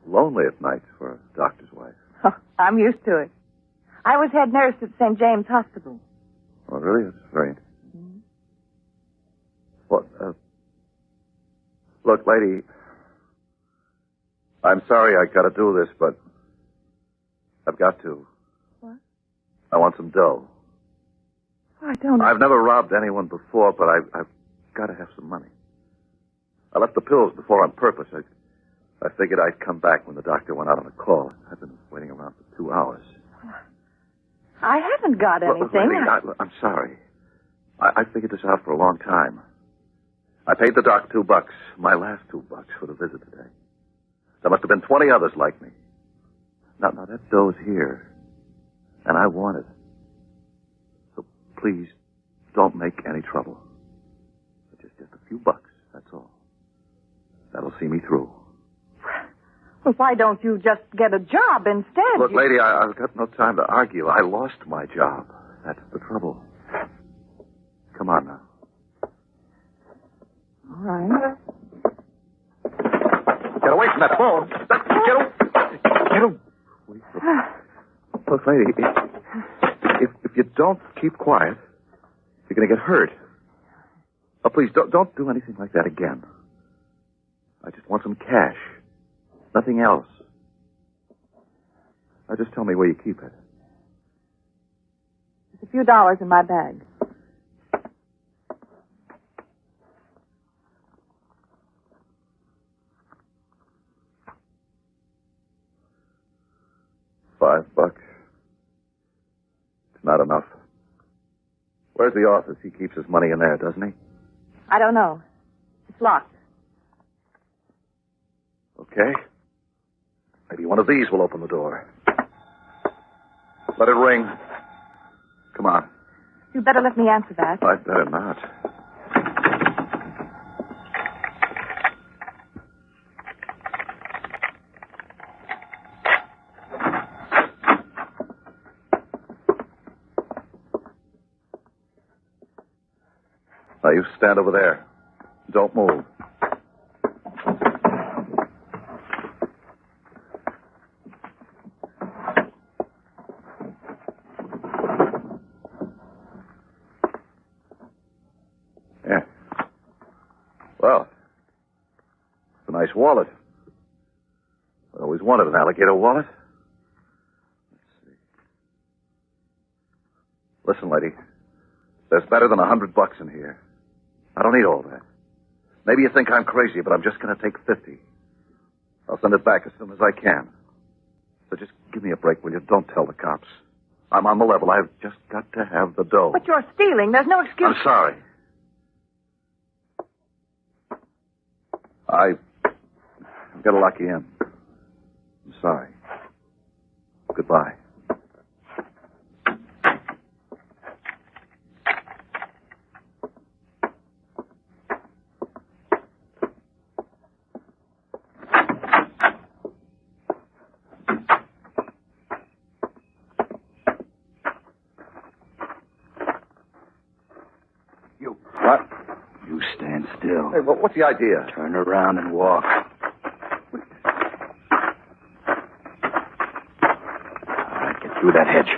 lonely at night for a doctor's wife. Oh, I'm used to it. I was head nurse at St. James Hospital. Oh, really? That's very interesting. Mm-hmm. What, look, lady, I'm sorry I gotta do this, but I've got to. What? I want some dough. Oh, I don't know. I've never robbed anyone before, but I've got to have some money. I left the pills before on purpose. I figured I'd come back when the doctor went out on a call. I've been waiting around for 2 hours. I haven't got anything. Look, lady, I'm sorry. I figured this out for a long time. I paid the doc $2, my last $2 for the visit today. There must have been 20 others like me. Now that dough's here, and I want it. So please, don't make any trouble. Just a few bucks, that's all. That'll see me through. Well, why don't you just get a job instead? Look, lady, I've got no time to argue. I lost my job. That's the trouble. Come on now. All right. Get away from that phone. Get away. Look, lady, if you don't keep quiet, you're going to get hurt. Oh, please, don't do anything like that again. I just want some cash. Nothing else. Now, just tell me where you keep it. There's a few dollars in my bag. $5. It's not enough. Where's the office? He keeps his money in there, doesn't he? I don't know. It's locked. Okay. Maybe one of these will open the door. Let it ring. Come on. You better let me answer that. I'd better not. Now, you stand over there. Don't move. Yeah. Well, it's a nice wallet. I always wanted an alligator wallet. Let's see. Listen, lady. There's better than $100 in here. I don't need all that. Maybe you think I'm crazy, but I'm just going to take 50. I'll send it back as soon as I can. So just give me a break, will you? Don't tell the cops. I'm on the level. I've just got to have the dough. But you're stealing. There's no excuse. I'm sorry. I've got to lock you in. I'm sorry. Goodbye. What? You stand still. Hey, what's the idea? Turn around and walk. All right, get through that hedge.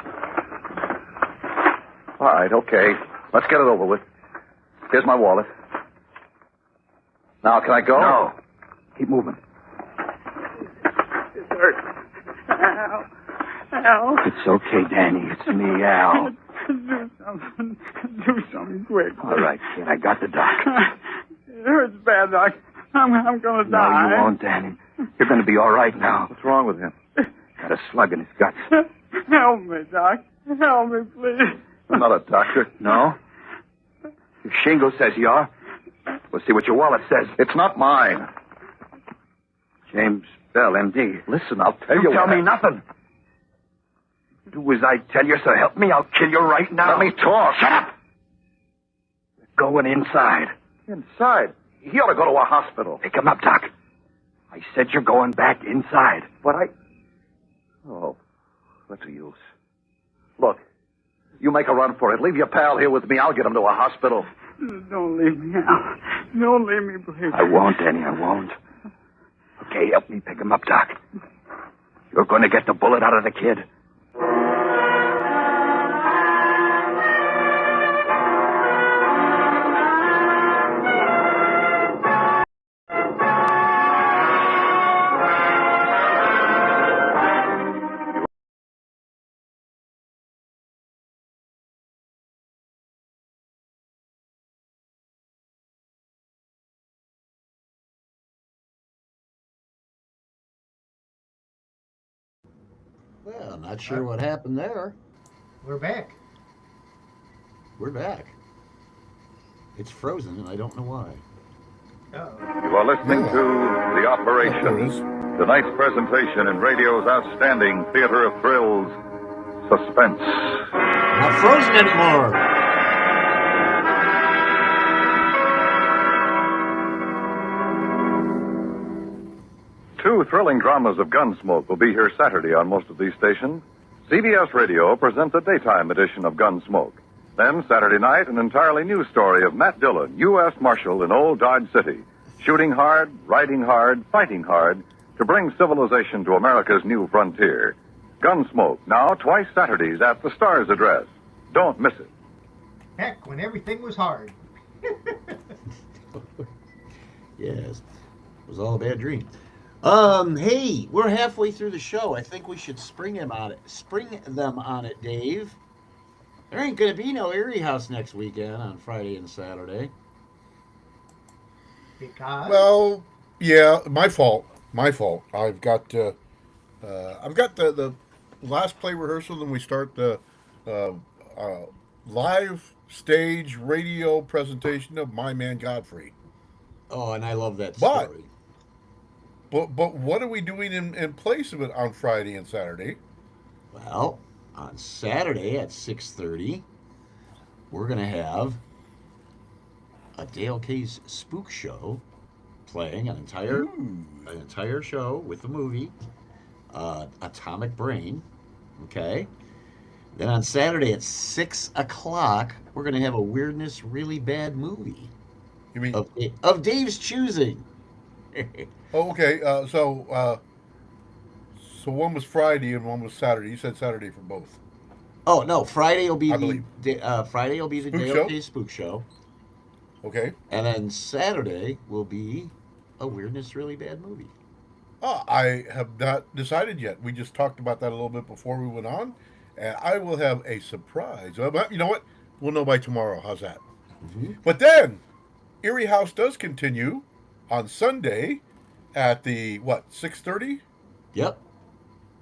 All right, okay. Let's get it over with. Here's my wallet. Now, can I go? No. Keep moving. It hurts. Al. It's okay, Danny. It's me, Al. Do something. Do something quick. All right, kid. I got the doc. It hurts bad, Doc. I'm going to die. No, you won't, Danny. You're going to be all right now. What's wrong with him? Got a slug in his guts. Help me, Doc. Help me, please. I'm not a doctor. No? Your shingle says you are. We'll see what your wallet says. It's not mine. James Bell, M.D. Listen, I'll tell you You tell what me nothing. Do as I tell you, so help me. I'll kill you right now. Let me talk. Shut up. You're going inside. Inside? He ought to go to a hospital. Pick him up, Doc. I said you're going back inside. But Oh, what's the use? Look, you make a run for it. Leave your pal here with me. I'll get him to a hospital. Don't leave me, Al. Don't leave me, please. I won't, Danny. I won't. Okay, help me pick him up, Doc. You're going to get the bullet out of the kid. Well, not sure what happened there. We're back. We're back. It's frozen, and I don't know why. You are listening to The Operation, tonight's presentation in radio's outstanding theater of thrills, Suspense. Not frozen anymore. Two thrilling dramas of Gunsmoke will be here Saturday on most of these stations. CBS Radio presents a daytime edition of Gunsmoke. Then, Saturday night, an entirely new story of Matt Dillon, U.S. Marshal in Old Dodge City, shooting hard, riding hard, fighting hard to bring civilization to America's new frontier. Gunsmoke, now twice Saturdays at the Star's address. Don't miss it. Heck, when everything was hard. Yes, it was all a bad dream. Hey, we're halfway through the show. I think we should spring them on it, Dave. There ain't gonna be no Eerie House next weekend on Friday and Saturday. Because? Well, yeah, my fault. I've got the last play rehearsal, then we start the live stage radio presentation of My Man Godfrey. Oh, and I love that story. But what are we doing in place of it on Friday and Saturday? Well, on Saturday at 6:30, we're going to have a Dale K's Spook Show playing an entire show with the movie Atomic Brain. Okay. Then on Saturday at 6 o'clock, we're going to have a weirdness really bad movie. You mean of Dave's choosing? Oh, okay. So one was Friday and one was Saturday. You said Saturday for both. Oh no, Friday will be Friday will be the Spook Dale show? K Spook Show. Okay. And then Saturday will be a weirdness really bad movie. I have not decided yet. We just talked about that a little bit before we went on, and I will have a surprise. But you know what? We'll know by tomorrow. How's that? Mm-hmm. But then, Eerie House does continue on Sunday at the 6:30. Yep.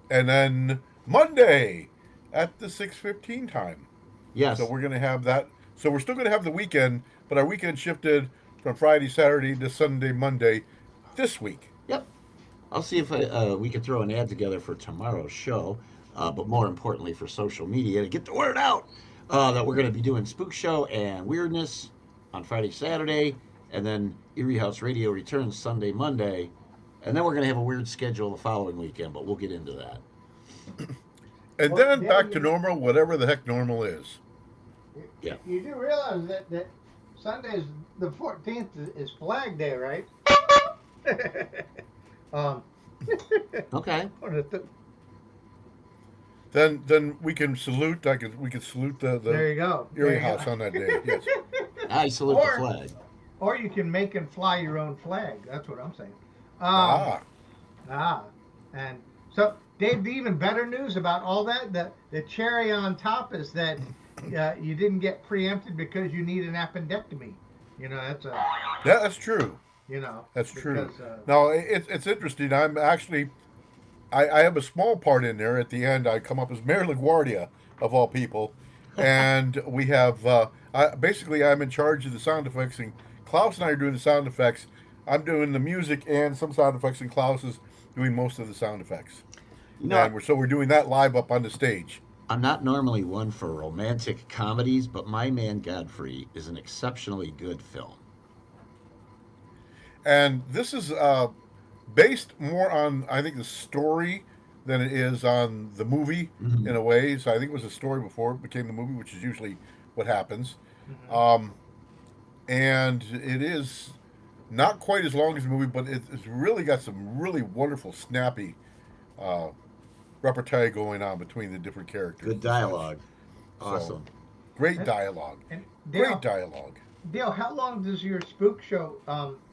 And then Monday at the 6:15 time. Yes. So we're going to have that. So we're still going to have the weekend, but our weekend shifted from Friday, Saturday to Sunday, Monday this week. Yep. I'll see if we can throw an ad together for tomorrow's show, but more importantly for social media to get the word out that we're going to be doing Spook Show and Weirdness on Friday, Saturday, and then Eerie House Radio returns Sunday, Monday, and then we're going to have a weird schedule the following weekend, but we'll get into that. And then back to normal, whatever the heck normal is. Yeah. You do realize that Sunday, the 14th, is Flag Day, right? Okay. Then we can salute. We can salute the There you go. Eerie There you House go. on that day. Yes. I salute the flag. Or you can make and fly your own flag. That's what I'm saying. And so, Dave, the even better news about all that, the cherry on top is that you didn't get preempted because you need an appendectomy. You know, that's true. You know, that's true. Because, no, it's interesting. I'm actually, I have a small part in there at the end. I come up as Mayor LaGuardia of all people, and we have basically I'm in charge of the sound effects, and Klaus and I are doing the sound effects. I'm doing the music and some sound effects, and Klaus is doing most of the sound effects. You know, and we're doing that live up on the stage. I'm not normally one for romantic comedies, but My Man Godfrey is an exceptionally good film. And this is based more on, I think, the story than it is on the movie in a way. So I think it was a story before it became the movie, which is usually what happens. And it is not quite as long as the movie, but it's really got some really wonderful, snappy repartee going on between the different characters. Good dialogue. Awesome. Great dialogue. Great dialogue. Dale, how long does your spook show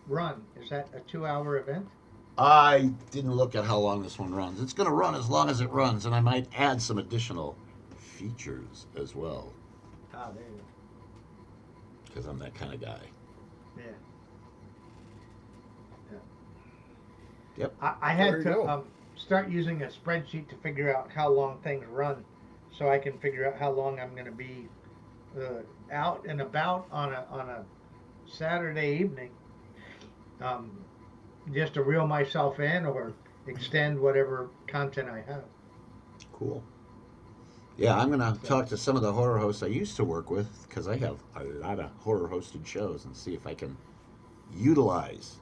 run? Is that a 2-hour event? I didn't look at how long this one runs. It's going to run as long as it runs, and I might add some additional features as well. Ah, there you go. Because I'm that kind of guy. Yeah. Yep. I had to start using a spreadsheet to figure out how long things run, so I can figure out how long I'm going to be out and about on a Saturday evening, just to reel myself in or extend whatever content I have. Cool. Yeah, I'm going to talk to some of the horror hosts I used to work with, because I have a lot of horror hosted shows, and see if I can utilize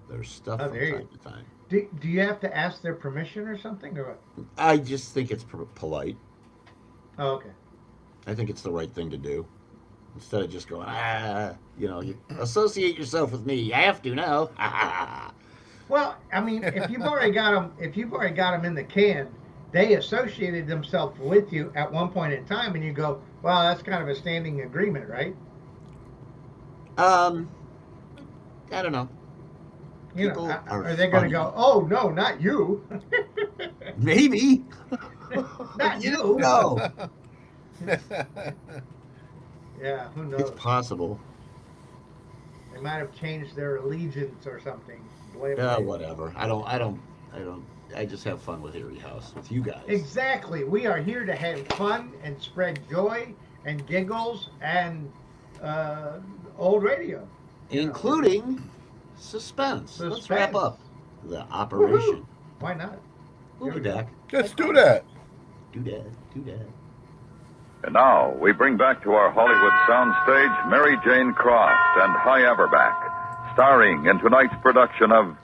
their stuff from time to time. Do you have to ask their permission or something, or what? I just think it's polite. Oh, okay. I think it's the right thing to do. Instead of just going, you associate yourself with me. You have to now. Well, I mean, if you've already got them in the can, they associated themselves with you at one point in time, and you go, well, that's kind of a standing agreement, right? I don't know. People are they going to go, oh, no, not you? Maybe. Not you. No. Yeah, who knows? It's possible. They might have changed their allegiance or something. Yeah, whatever. I just have fun with Eerie House, with you guys. Exactly. We are here to have fun and spread joy and giggles and old radio. Including suspense. Let's wrap up the operation. Woo-hoo. Why not? We'll be back. Let's do that. Do that. And now we bring back to our Hollywood soundstage Mary Jane Croft and High Averback, starring in tonight's production of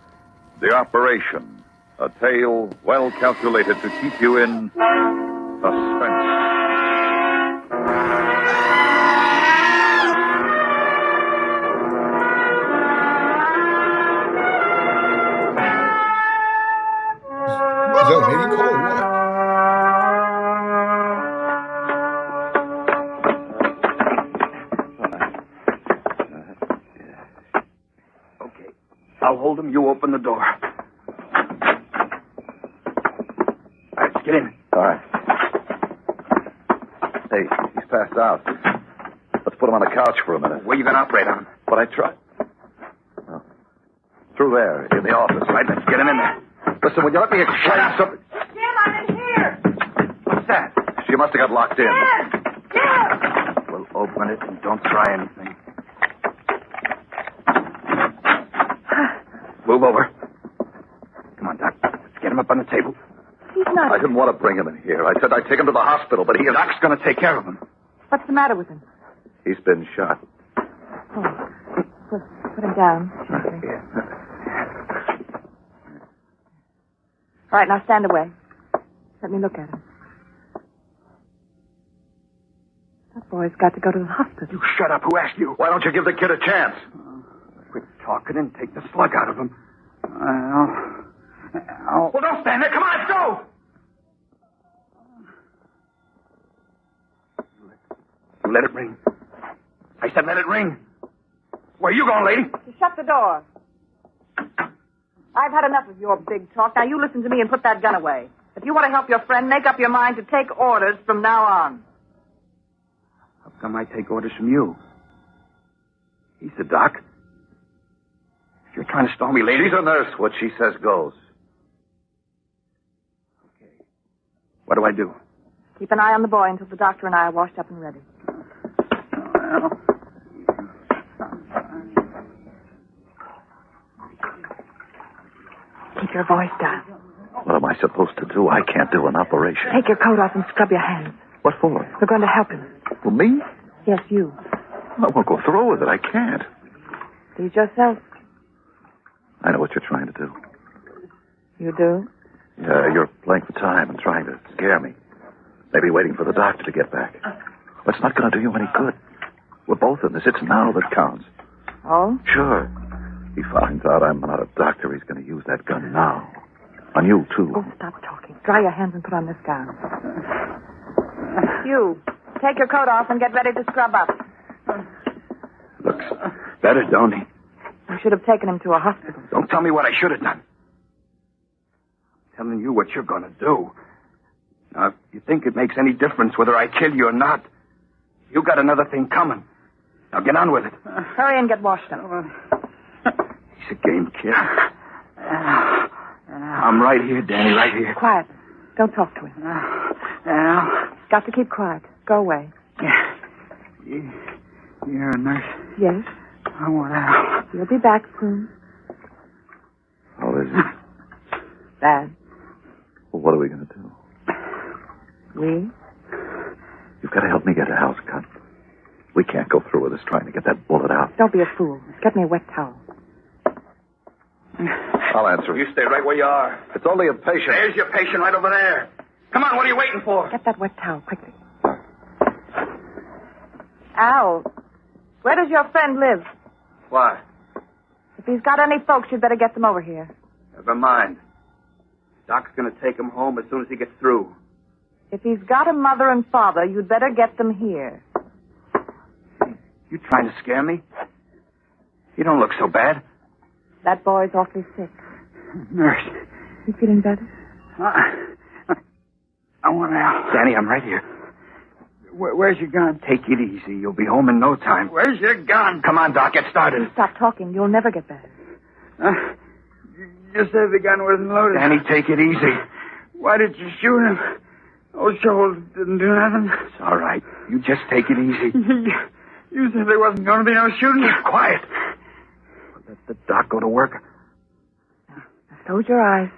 The Operation, a tale well calculated to keep you in suspense. I'll hold him. You open the door. All right, let's get in. All right. Hey, he's passed out. Let's put him on the couch for a minute. Where you going to operate on him? But I tried. Oh. Through there, in the office. Right, let's get him in there. Listen, will you let me explain something? Jim, I'm in here. What's that? She must have got locked in. Jim! We'll open it and don't try anything. Move over. Come on, Doc. Let's get him up on the table. He's not. I didn't want to bring him in here. I said I'd take him to the hospital, but he is... Doc's going to take care of him. What's the matter with him? He's been shot. Oh. Put him down. All right, now stand away. Let me look at him. That boy's got to go to the hospital. You shut up. Who asked you? Why don't you give the kid a chance? Quit talking and take the slug out of him. Well, don't stand there. Come on, let's go. Let it ring. I said let it ring. Where are you going, lady? You shut the door. I've had enough of your big talk. Now you listen to me and put that gun away. If you want to help your friend, make up your mind to take orders from now on. How come I take orders from you? He's the doc. If you're trying to stall me, lady... She's a nurse. What she says goes. Okay. What do I do? Keep an eye on the boy until the doctor and I are washed up and ready. Keep your voice down. What am I supposed to do? I can't do an operation. Take your coat off and scrub your hands. What for? We're going to help him. For me? Yes, you. I won't go through with it. I can't. Please yourself. I know what you're trying to do. You do? Yeah, you're playing for time and trying to scare me. Maybe waiting for the doctor to get back. But it's not going to do you any good. We're both in this. It's now that counts. Oh? Sure. He finds out I'm not a doctor. He's going to use that gun now. On you, too. Oh, stop talking. Dry your hands and put on this gown. You, take your coat off and get ready to scrub up. Looks better, don't he? You should have taken him to a hospital. Don't tell me what I should have done. I'm telling you what you're going to do. Now, if you think it makes any difference whether I kill you or not, you got another thing coming. Now get on with it. Hurry and get washed up. He's a game kid. I'm right here, Danny, right here. Quiet. Don't talk to him. Got to keep quiet. Go away. You're a nurse? Yes. I want out. You'll be back soon. How is it? Bad. Well, what are we going to do? We? You've got to help me get a house cut. We can't go through with this trying to get that bullet out. Don't be a fool. Get me a wet towel. I'll answer. You stay right where you are. It's only a patient. There's your patient right over there. Come on, what are you waiting for? Get that wet towel, quickly. Al, where does your friend live? Why? If he's got any folks, you'd better get them over here. Never mind. Doc's going to take him home as soon as he gets through. If he's got a mother and father, you'd better get them here. You trying to scare me? You don't look so bad. That boy's awfully sick. Nurse. You feeling better? I want out. Danny, I'm right here. Where's your gun? Take it easy. You'll be home in no time. Where's your gun? Come on, Doc. Get started. You stop talking. You'll never get better. You said the gun wasn't loaded. Danny, take it easy. Why did you shoot him? Old Shoals didn't do nothing. It's all right. You just take it easy. You said there wasn't going to be no shooting. Keep quiet. Let the doc go to work. Now, close your eyes.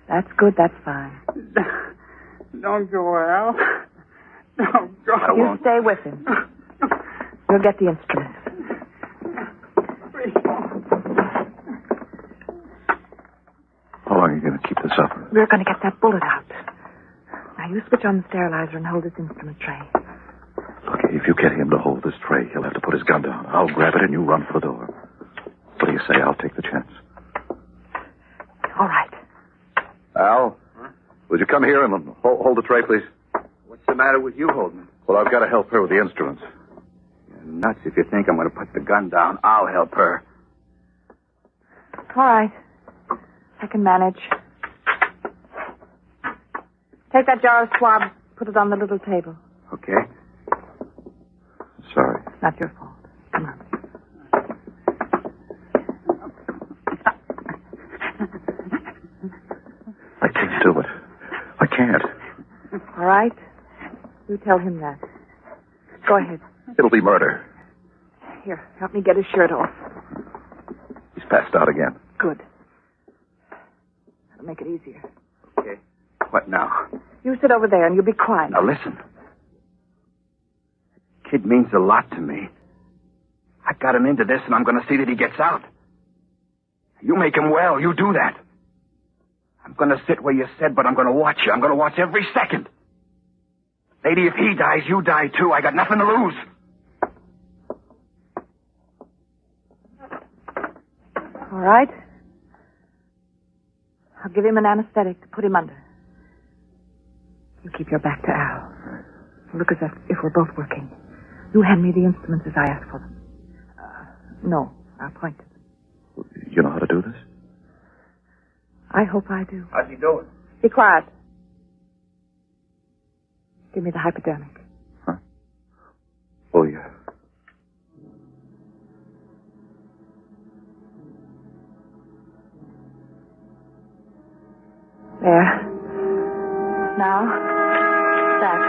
That's good. That's fine. Don't go, Al. Don't go. I You won't. stay with him. You'll get the instruments. How long are you going to keep this up? We're going to get that bullet out. Now, you switch on the sterilizer and hold this instrument tray. Look, if you get him to hold this tray, he'll have to put his gun down. I'll grab it and you run for the door. What do you say? I'll take the chance. All right. Al, would you come here and hold the tray, please? What's the matter with you, Holden? Well, I've got to help her with the instruments. You're nuts if you think I'm going to put the gun down. I'll help her. All right. I can manage. Take that jar of swabs, put it on the little table. Okay. Sorry. It's not your fault. Come on. I can't do it. I can't. All right. You tell him that. Go ahead. It'll be murder. Here, help me get his shirt off. He's passed out again. Good. That'll make it easier. Okay. What now? You sit over there and you be quiet. Now listen. The kid means a lot to me. I got him into this and I'm going to see that he gets out. You make him well. You do that. I'm going to sit where you said, but I'm going to watch you. I'm going to watch every second. Lady, if he dies, you die too. I got nothing to lose. All right. I'll give him an anesthetic to put him under. You keep your back to Al. Look as if we're both working. You hand me the instruments as I ask for them. No, I'll point to them. You know how to do this? I hope I do. How's he doing? Be quiet. Give me the hypodermic. Oh, yeah. There. Now, that.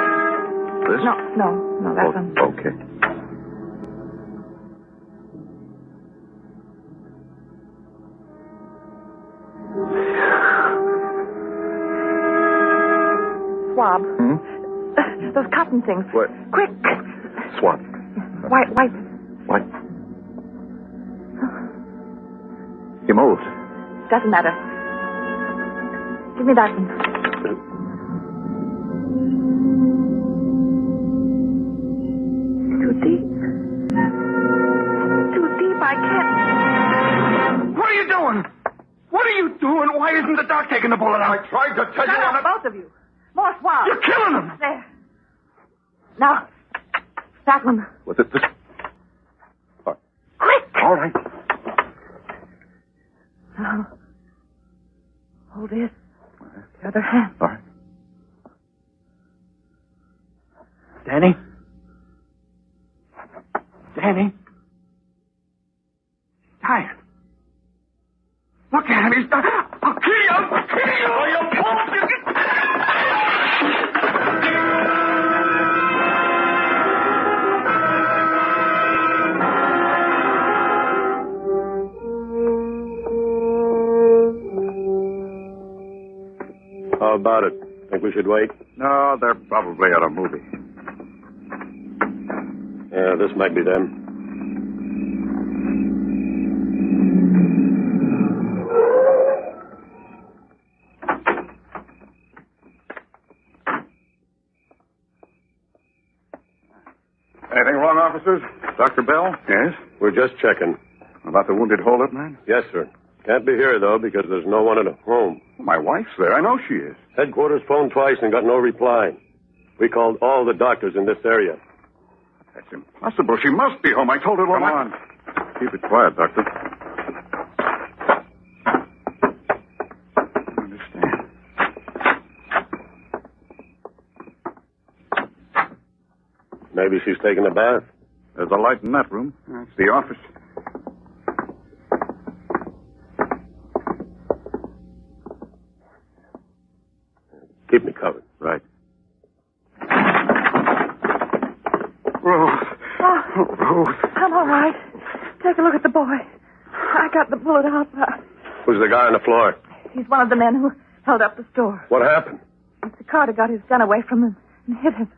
This? No, that one. Okay. Swab. Those cotton things. What? Quick. Swab. Wipe. What? He moved. Doesn't matter. Give me that one. Too deep. Too deep. I can't. What are you doing? What are you doing? Why isn't the doc taking the bullet out? I tried to tell you Shut on up, both of you. More swab. You're killing him. There. Now, that one. Was it this? Quick. All right. Now, hold this. The other hand. All right. Danny? Danny? He's tired. Look at him. He's tired. I'll kill you. I'll kill you. Oh, you won't. How about it? Think we should wait? No, they're probably at a movie. Yeah, this might be them. Anything wrong, officers? Dr. Bell? Yes? We're just checking. About the wounded hold-up man? Yes, sir. Can't be here, though, because there's no one at home. My wife's there. I know she is. Headquarters phoned twice and got no reply. We called all the doctors in this area. That's impossible. She must be home. I told her... Come on. Keep it quiet, Doctor. I understand. Maybe she's taking a bath. There's a light in that room. That's the office. Keep me covered. Right. Rose. Oh, Rose. I'm all right. Take a look at the boy. I got the bullet out. Who's the guy on the floor? He's one of the men who held up the store. What happened? Mr. Carter got his gun away from him and hit him.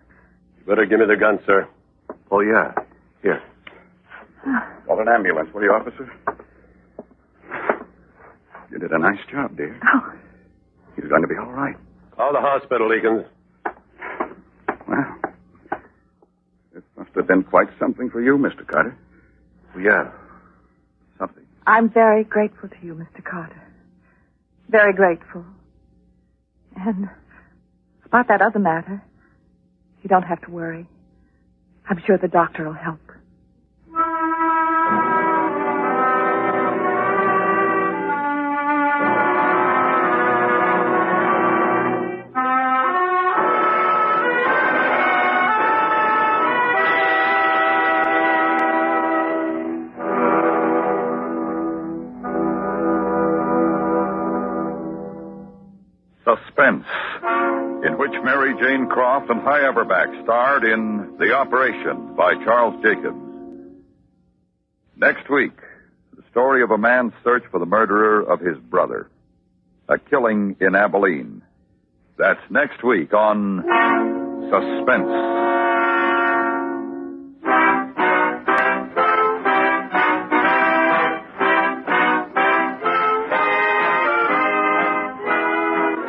You better give me the gun, sir. Oh, yeah. Here. Call an ambulance, will you, officer? You did a nice job, dear. Oh. He's going to be all right. Call the hospital, Eakins. Well, this must have been quite something for you, Mr. Carter. Yeah. Something. I'm very grateful to you, Mr. Carter. Very grateful. And about that other matter, you don't have to worry. I'm sure the doctor will help. Jane Croft and Hy Averback starred in The Operation by Charles Jacobs. Next week, the story of a man's search for the murderer of his brother. A killing in Abilene. That's next week on Suspense.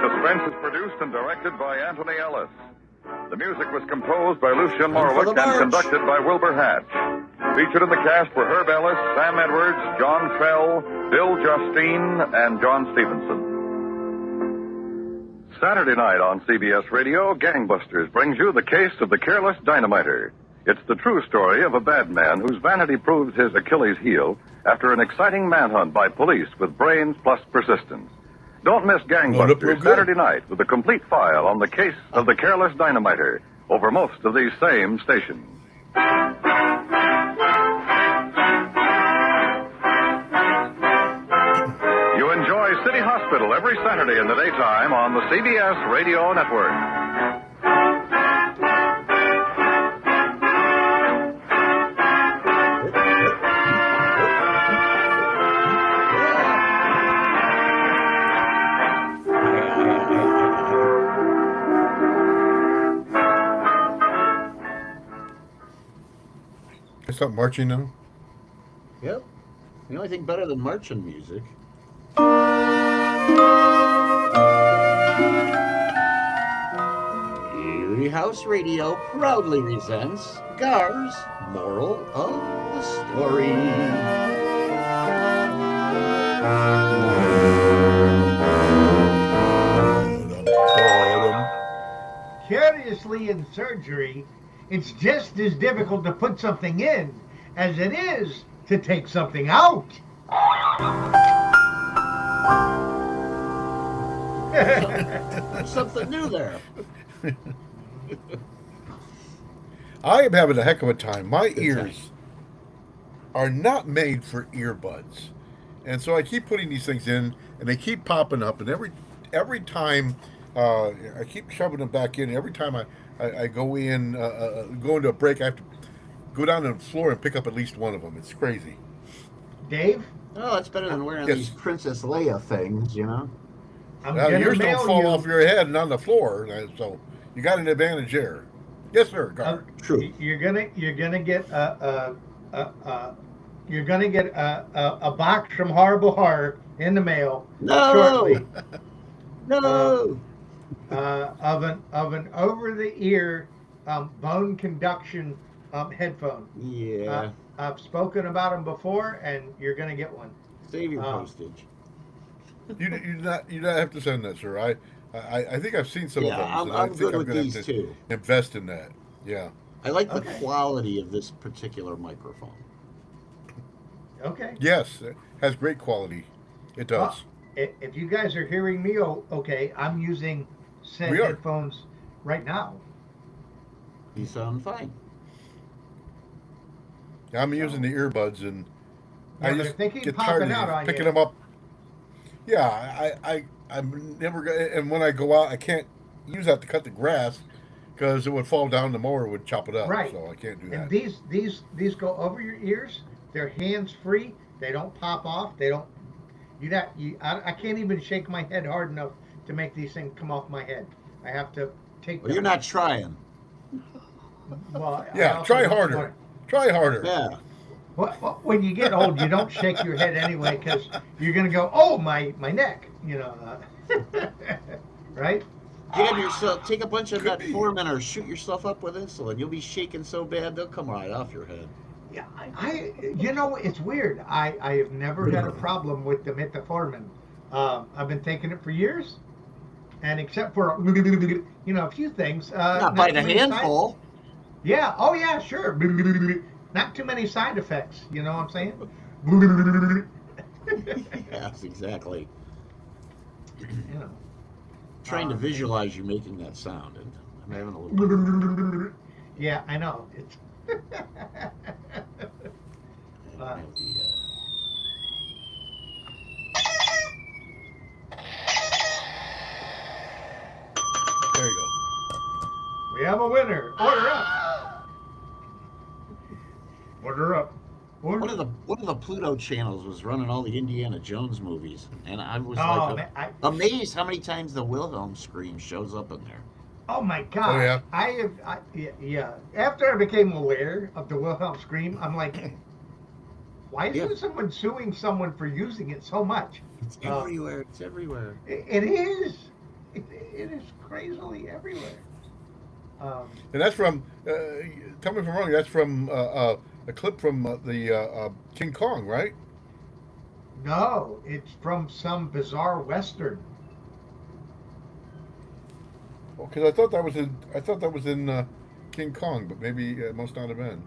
Suspense is produced and directed by Anthony Ellis. The music was composed by Lucien Morwick and conducted by Wilbur Hatch. Featured in the cast were Herb Ellis, Sam Edwards, John Fell, Bill Justine, and John Stevenson. Saturday night on CBS Radio, Gangbusters brings you the case of the careless dynamiter. It's the true story of a bad man whose vanity proves his Achilles heel after an exciting manhunt by police with brains plus persistence. Don't miss Gangbusters Saturday night with a complete file on the case of the careless dynamiter over most of these same stations. You enjoy City Hospital every Saturday in the daytime on the CBS Radio Network. Stop marching now? Yep. The only thing better than marching music. Eerie House Radio proudly presents Gar's Moral of the Story. Curiously, in surgery, it's just as difficult to put something in as it is to take something out. Something new there. I am having a heck of a time. My ears are not made for earbuds. And so I keep putting these things in, and they keep popping up. And every time I keep shoving them back in. Every time I go in, go into a break, I have to go down to the floor and pick up at least one of them. It's crazy. Dave? Oh, it's better than wearing these Princess Leia things, you know? Yours don't fall off your head and on the floor, so you got an advantage there. Yes, sir. Gar. True. You're gonna get a box from Horrible Horror in the mail shortly. No. Of an over the ear bone conduction headphone. Yeah. I've spoken about them before, and you're gonna get one. Save your postage. You not have to send that, sir. I think I've seen some of those. I'm good with these too. Invest in that. Yeah. I like the quality of this particular microphone. Okay. Yes, it has great quality. It does. If you guys are hearing me okay, I'm using said headphones right now. You sound fine. I'm using the earbuds, and I just get popping tired out of on picking you. them up. Yeah, I'm never gonna, and when I go out, I can't use that to cut the grass because it would fall down. The mower would chop it up. Right. So I can't do that. And these go over your ears. They're hands free. They don't pop off. They don't. I can't even shake my head hard enough to make these things come off my head. I have to take. Well, you're not trying. Well, yeah, try harder. Try harder. Yeah. Well, when you get old, you don't shake your head anyway because you're going to go, oh, my neck, you know. Right? Jab yourself. Take a bunch of metformin or shoot yourself up with insulin. You'll be shaking so bad they'll come right off your head. Yeah, it's weird. I have never had a problem with the metformin. I've been taking it for years, and except for a few things. Not by the handful. Yeah. Oh yeah. Sure. Not too many side effects. You know what I'm saying? Yes, exactly. You know. Trying to visualize you making that sound, and I'm having a little. Yeah, I know. It's. There you go. We have a winner. Order up. Order up. One of the Pluto channels was running all the Indiana Jones movies, and I was amazed how many times the Wilhelm scream shows up in there. Oh my God! Oh, yeah. Yeah. After I became aware of the Wilhelm scream, I'm like, why isn't someone suing someone for using it so much? It's everywhere. It's everywhere. It is. It is crazily everywhere. And that's from. Tell me if I'm wrong. That's from a clip from the King Kong, right? No, it's from some bizarre Western. Because I thought that was in King Kong, but maybe it must not have been.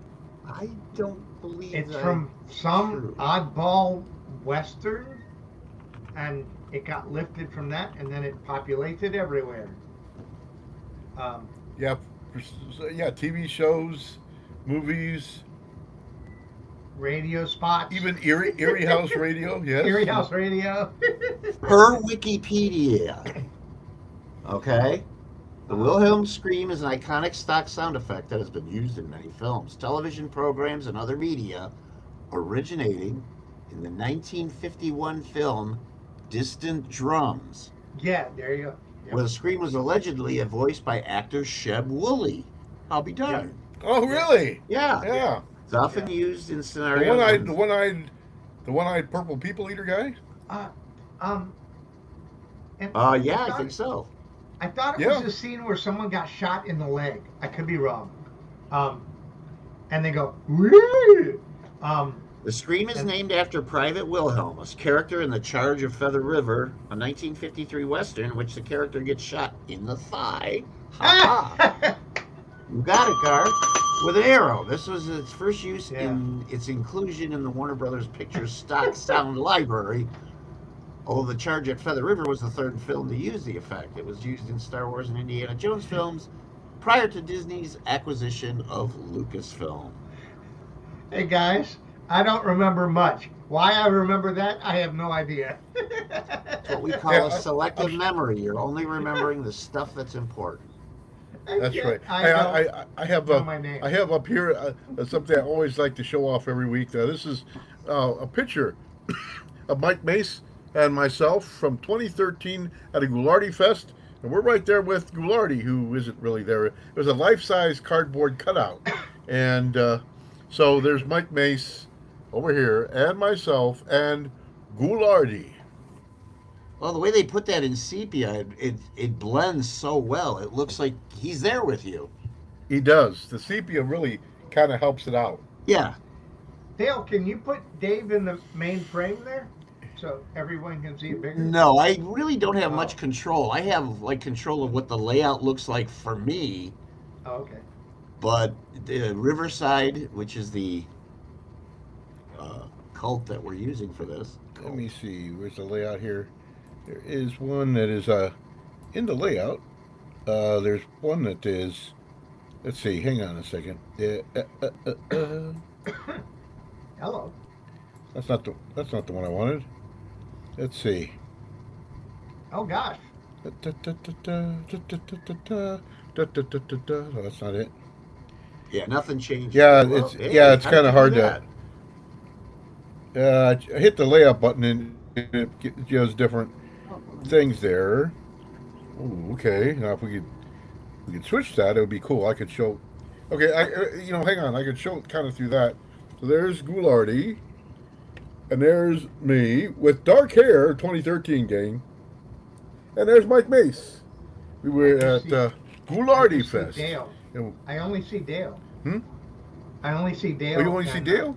I don't believe it's from some oddball Western, and it got lifted from that, and then it populated everywhere. Yeah, TV shows, movies, radio spots, even Eerie House Radio. Yes, Eerie House Radio. Per Wikipedia. Okay. The Wilhelm scream is an iconic stock sound effect that has been used in many films, television programs, and other media, originating in the 1951 film Distant Drums. Yeah, there you go. Yep. Where the scream was allegedly voiced by actor Sheb Woolley. I'll be darned. Oh, really? Yeah. Yeah. It's often used in scenarios. The one-eyed purple people eater guy. Yeah, I think so. I thought it was a scene where someone got shot in the leg. I could be wrong. And they go, woo! The scream is named after Private Wilhelm, a character in The Charge of Feather River, a 1953 Western in which the character gets shot in the thigh. Ha-ha. You got it, Gar. With an arrow. This was its first use in its inclusion in the Warner Brothers Pictures stock sound library. Although The Charge at Feather River was the third film to use the effect. It was used in Star Wars and Indiana Jones films prior to Disney's acquisition of Lucasfilm. Hey guys, I don't remember much. Why I remember that, I have no idea. That's what we call a selective memory. You're only remembering the stuff that's important. That's right. I have up here something I always like to show off every week. This is a picture of Mike Mace and myself from 2013 at a Ghoulardi Fest, and we're right there with Ghoulardi, who isn't really there. It was a life-size cardboard cutout, and so there's Mike Mace over here, and myself, and Ghoulardi. Well, the way they put that in sepia, it blends so well. It looks like he's there with you. He does. The sepia really kind of helps it out. Yeah. Dale, can you put Dave in the main frame there? So everyone can see it bigger? No, I really don't have much control. I have control of what the layout looks like for me. Oh, okay. But the Riverside, which is the cult that we're using for this. Let me see. Where's the layout here? There is one that is in the layout. There's one that is. Let's see. Hang on a second. Hello. That's not the one I wanted. Let's see. Oh gosh. No, that's not it. Yeah, nothing changed. Yeah, well, it's kind of hard to. I hit the layout button and it gives different things there. Ooh, okay. Now if we could switch that, it would be cool. I could show. Okay, hang on. I could show it kind of through that. So there's Ghoulardi. And there's me with dark hair, 2013 gang. And there's Mike Mace. We were at Ghoulardi Fest. Dale. I only see Dale. I only see Dale. Oh, you only see Dale?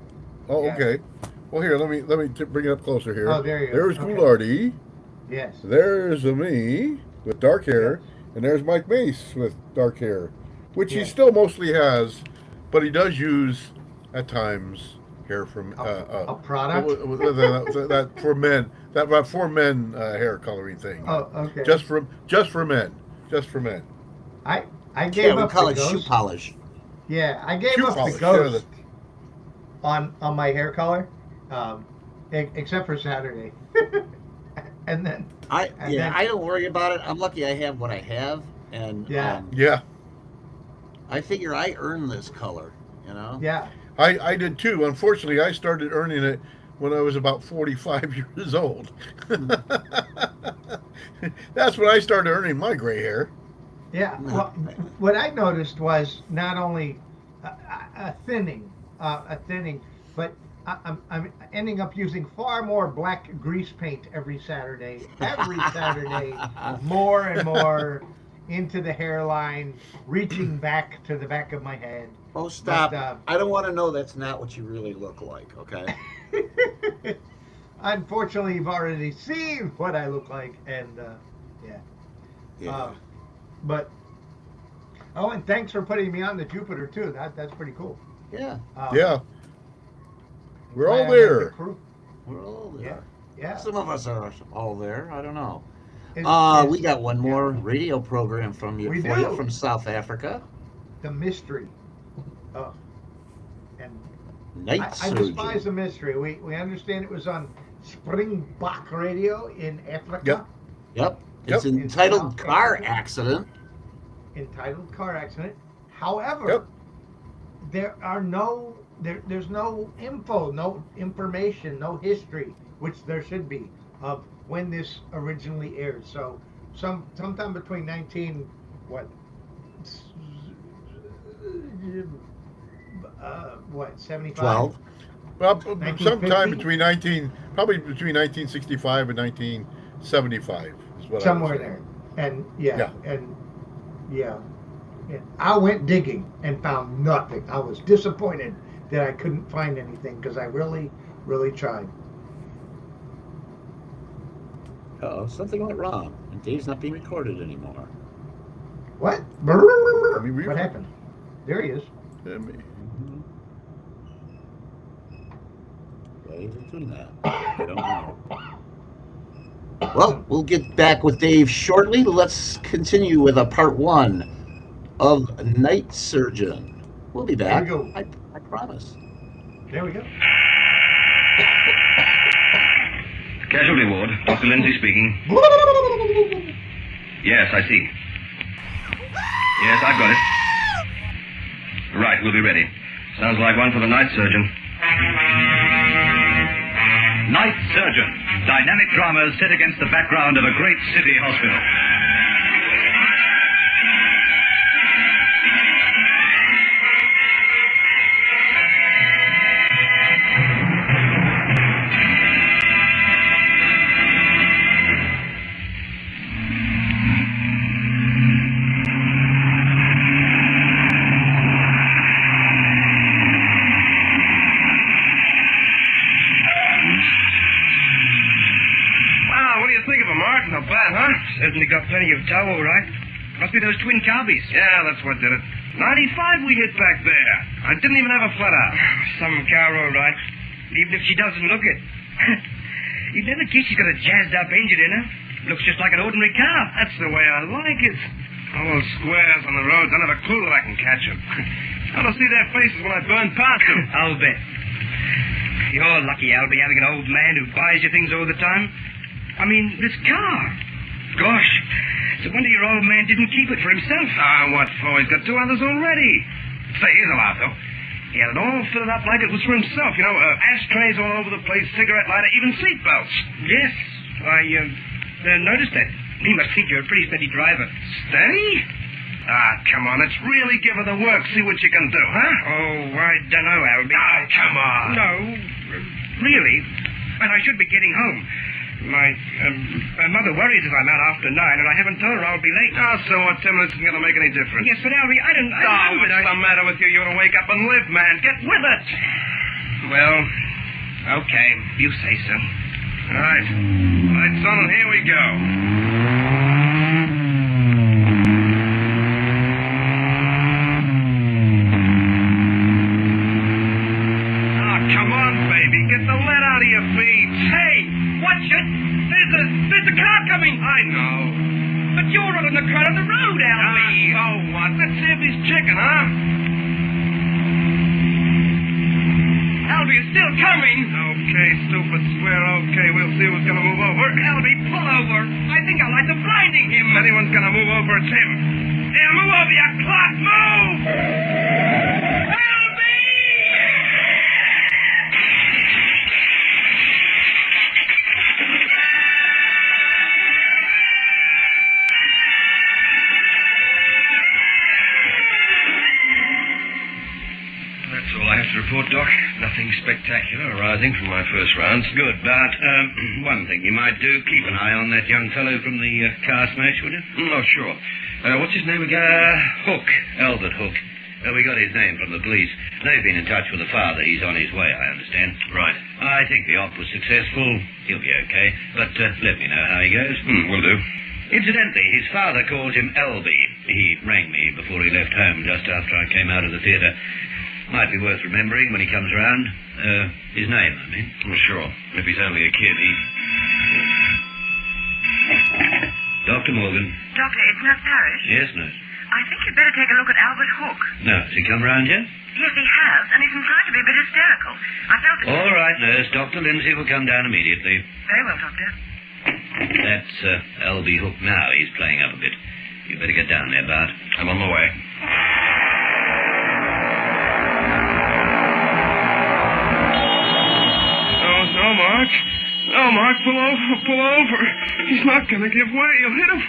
Oh, yeah. Okay. Well, here, let me bring it up closer here. Oh, there you go. There's Ghoulardi. Yes. There's me with dark hair. And there's Mike Mace with dark hair. Which he still mostly has, but he does use, at times, hair from a product that for men, that for men hair coloring thing. Oh, okay. Just for men. I gave up call the it ghost. shoe polish. Yeah, I gave shoe up polish, the ghost on my hair color, except for Saturday. and then I don't worry about it. I'm lucky I have what I have, and yeah. I figure I earned this color, you know? Yeah. I did too. Unfortunately, I started earning it when I was about 45 years old. That's when I started earning my gray hair. Yeah. Well, what I noticed was not only a thinning, but I'm ending up using far more black grease paint every Saturday. Every Saturday, more and more into the hairline, reaching back to the back of my head. Oh, stop. But, I don't want to know that's not what you really look like, okay? Unfortunately, you've already seen what I look like, and yeah. But and thanks for putting me on the Jupiter too. That's pretty cool. Yeah. Yeah. We're all there. We're all there. Yeah. Some of us are all there. I don't know. We got one more radio program from you from South Africa. The mystery. And Night I Surgeon. despise the mystery. We understand it was on Springbok Radio in Africa. Yep. It's entitled Car Accident. Entitled Car Accident. However, there's no info, no information, no history, which there should be, of when this originally aired. So sometime between 75? 12. Well, sometime between 1965 and 1975 is what somewhere I would say. there. And I went digging and found nothing. I was disappointed that I couldn't find anything because I really, really tried. Something went wrong, and Dave's not being recorded anymore. What? What happened? There he is. Why is it doing that? I don't know. Well, we'll get back with Dave shortly. Let's continue with a part 1 of Night Surgeon. We'll be back. There we go. I promise. There we go. Casualty ward, Dr. Lindsay speaking. Yes, I see. Yes, I've got it. Right, we'll be ready. Sounds like one for the night surgeon. Night Surgeon. Dynamic dramas set against the background of a great city hospital. Certainly got plenty of tow, all right. Must be those twin carbies. Yeah, that's what did it. 95 we hit back there. I didn't even have a flat out. Some car, all right. Even if she doesn't look it. You'd never guess she's got a jazzed up engine in her. Looks just like an ordinary car. That's the way I like it. All those squares on the roads, I never clue that I can catch them. I don't see their faces when I burn past them. I'll bet. You're lucky, Albie, having an old man who buys you things all the time. I mean, this car. Gosh, it's a wonder your old man didn't keep it for himself. Ah, what for? He's got 2 others already. Say, here's a lot, though. He had it all fitted up like it was for himself. You know, ashtrays all over the place, cigarette lighter, even seatbelts. Yes, I noticed that. He must think you're a pretty steady driver. Steady? Ah, come on, it's really give her the work. See what you can do, huh? Oh, I don't know, Albie. Ah, come on. No, really. And I should be getting home. My mother worries if I'm out after 9, and I haven't told her I'll be late. Oh, so what? 10 minutes isn't going to make any difference. Yes, but Albie, I don't... what's the matter with you? You ought to wake up and live, man. Get with it. Well, okay. You say so. All right. Lights on, and here we go. Ah, come on, baby. Get the lead out of your feet. Hey! Watch it! There's a car coming! I know. But you're not in the car on the road, Albie. So what? Let's see if he's chicken, huh? Albie, it's still coming. Okay, stupid square. Okay, we'll see who's gonna move over. Albie, pull over. I think I'll like the blinding him. If anyone's gonna move over, it's him. Yeah, move over, you clock, move! Report, Doc. Nothing spectacular arising from my first rounds. Good, but one thing you might do, keep an eye on that young fellow from the car smash, would you? Oh, sure. What's his name again? Hook. Albert Hook. We got his name from the police. They've been in touch with the father. He's on his way, I understand. Right. I think the op was successful. He'll be okay. But let me know how he goes. Will do. Incidentally, his father calls him Albie. He rang me before he left home just after I came out of the theatre. Might be worth remembering when he comes around. His name, I mean. Sure. If he's only a kid, Dr. Morgan. Doctor, it's Nurse Parrish. Yes, nurse. I think you'd better take a look at Albert Hook. No, has he come round yet? Yes, he has, and he's inclined to be a bit hysterical. I felt that... All right, nurse. Dr. Lindsay will come down immediately. Very well, Doctor. That's Albie Hook now. He's playing up a bit. You better get down there, Bart. I'm on my way. No, Mark. No, Mark, pull over. He's not going to give way. You'll hit him.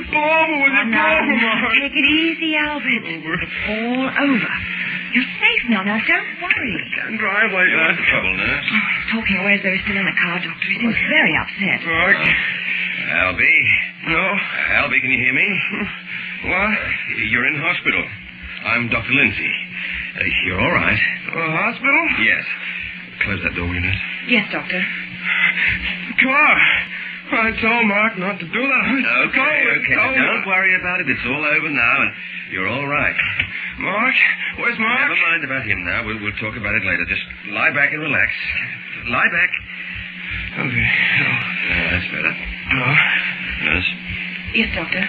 Pull over with your pull over, Mark. Take it easy, Albert. It's all over. You're safe now. Now, don't worry. Can't drive like that. What's the trouble, nurse? Oh, he's talking away as though he's still in the car, Doctor. He seems very upset. Mark. Albie? No. Albie, can you hear me? What? You're in hospital. I'm Dr. Lindsay. You're all right. Hospital? Yes. Close that door, will you, nurse? Yes, Doctor. Come on. I told Mark not to do that. Okay. Don't worry about it. It's all over now, and you're all right. Mark? Where's Mark? Never mind about him now. We'll talk about it later. Just lie back and relax. Lie back. Okay. That's better. Nurse? Yes, Doctor.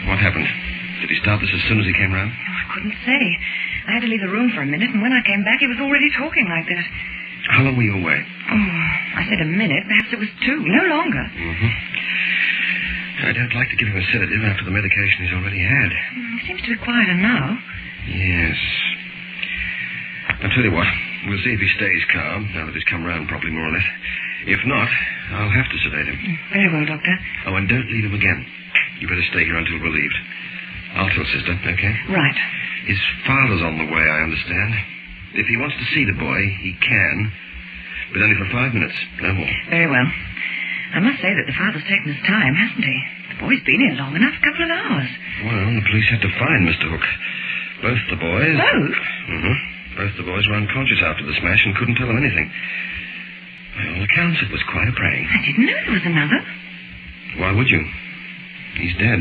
What happened? Did he start this as soon as he came round? Oh, I couldn't say. I had to leave the room for a minute, and when I came back, he was already talking like that. How long were you away? Oh, I said a minute. Perhaps it was 2. No longer. Mm-hmm. I don't like to give him a sedative after the medication he's already had. He seems to be quieter now. Yes. I'll tell you what. We'll see if he stays calm, now that he's come round properly, more or less. If not, I'll have to sedate him. Very well, Doctor. Oh, and don't leave him again. You better stay here until relieved. I'll tell Sister, okay? Right. His father's on the way, I understand. If he wants to see the boy, he can. But only for 5 minutes, no more. Very well. I must say that the father's taken his time, hasn't he? The boy's been here long enough, a couple of hours. Well, the police had to find Mr. Hook. Both the boys... Both? Mm-hmm. Both the boys were unconscious after the smash and couldn't tell him anything. By all accounts, it was quite a prank. I didn't know there was another. Why would you? He's dead.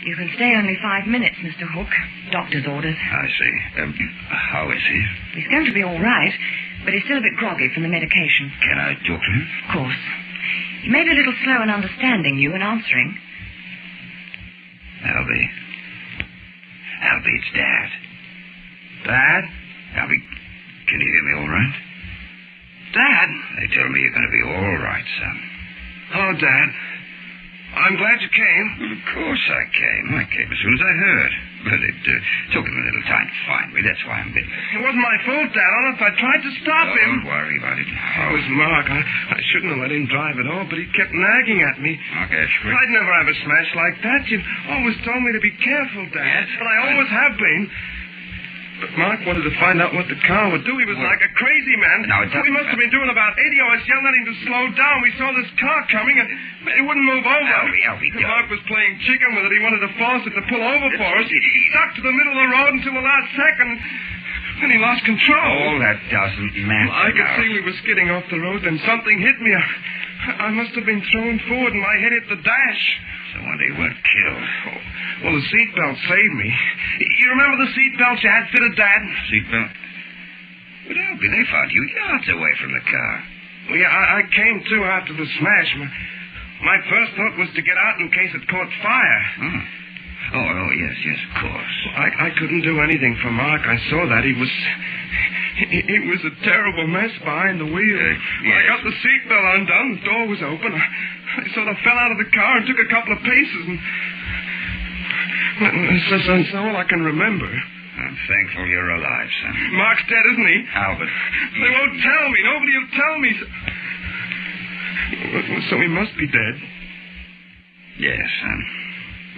You can stay only 5 minutes, Mr. Hook. Doctor's orders. I see. How is he? He's going to be all right, but he's still a bit groggy from the medication. Can I talk to him? Of course. He may be a little slow in understanding you and answering. Albie, it's Dad. Dad? Albie, can you hear me all right? Dad? They tell me you're going to be all right, son. Hello, Dad. I'm glad you came. Well, of course I came. I came as soon as I heard. But it took him a little time to find me. That's why I'm a bit late. It wasn't my fault, Dad. Honest, I tried to stop him. Don't worry about it It now. was Mark. I shouldn't have let him drive at all, but he kept nagging at me. Mark Ashford? I'd never have a smash like that. You've always told me to be careful, Dad. Yes, but I always have been. But Mark wanted to find out what the car would do. He was like a crazy man. Now, it's we must have been doing about 80. I was yelling at him to slow down. We saw this car coming, and it wouldn't move over. Albie, Mark was playing chicken with it. He wanted to force it to pull over for us. He stuck to the middle of the road until the last second. Then he lost control. Oh, that doesn't matter. I could see we were skidding off the road, then something hit me. I must have been thrown forward, and my head hit the dash. So when they weren't killed. Oh, well, the seatbelt saved me. You remember the seatbelt you had fitted, Dad? Seatbelt? But Albie, they found you yards away from the car. Well, yeah, I came to after the smash. My first thought was to get out in case it caught fire. Oh, yes, of course. I couldn't do anything for Mark. I saw that. He was a terrible mess behind the wheel. Yes. I got the seatbelt undone. The door was open. I sort of fell out of the car and took a couple of paces. And that's all I can remember. I'm thankful you're alive, son. Mark's dead, isn't he? Albert. They won't tell me. Nobody will tell me. So he must be dead. Yes, son.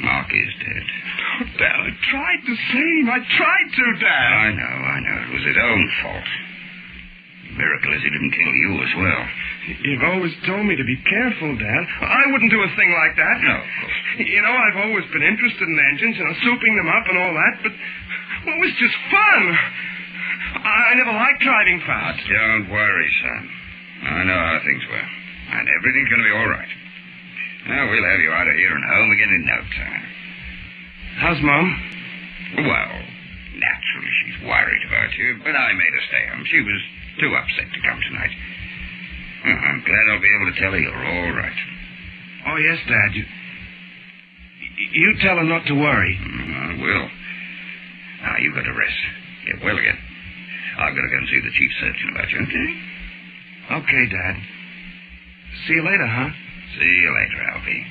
Mark is dead. Oh, Dad, I tried to save him. I tried to, Dad. I know. It was his own fault. Miracle is he didn't kill you as well. You've always told me to be careful, Dad. I wouldn't do a thing like that. No, of course. You know, I've always been interested in engines, souping them up and all that, but it was just fun. I never liked driving fast. Don't worry, son. I know how things were. And everything's going to be all right. Now, we'll have you out of here and home again in no time. How's Mom? Well, naturally she's worried about you, but I made her stay home. She was too upset to come tonight. Well, I'm glad I'll be able to tell her you're all right. Oh, yes, Dad. You tell her not to worry. I will. Now, you got to rest. Get well again. I've got to go and see the chief surgeon about you, okay? Okay, Dad. See you later, huh? See you later, Alfie.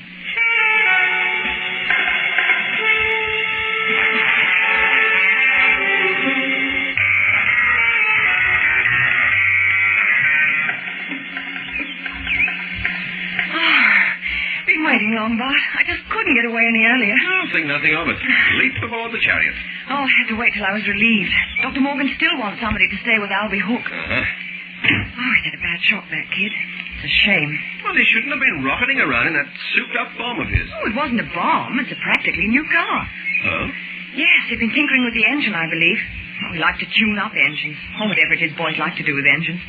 Been waiting long, Bart. I just couldn't get away any earlier. Oh, think nothing of it. Leap aboard the chariot. Oh, I had to wait till I was relieved. Dr. Morgan still wants somebody to stay with Albie Hook. Oh, he's had a bad shock, that kid. It's a shame. Well, he shouldn't have been rocketing around in that souped-up bomb of his. Oh, it wasn't a bomb. It's a practically new car. Oh? Yes, he'd been tinkering with the engine, I believe. Oh, he liked to tune up engines. Oh, whatever it is boys like to do with engines.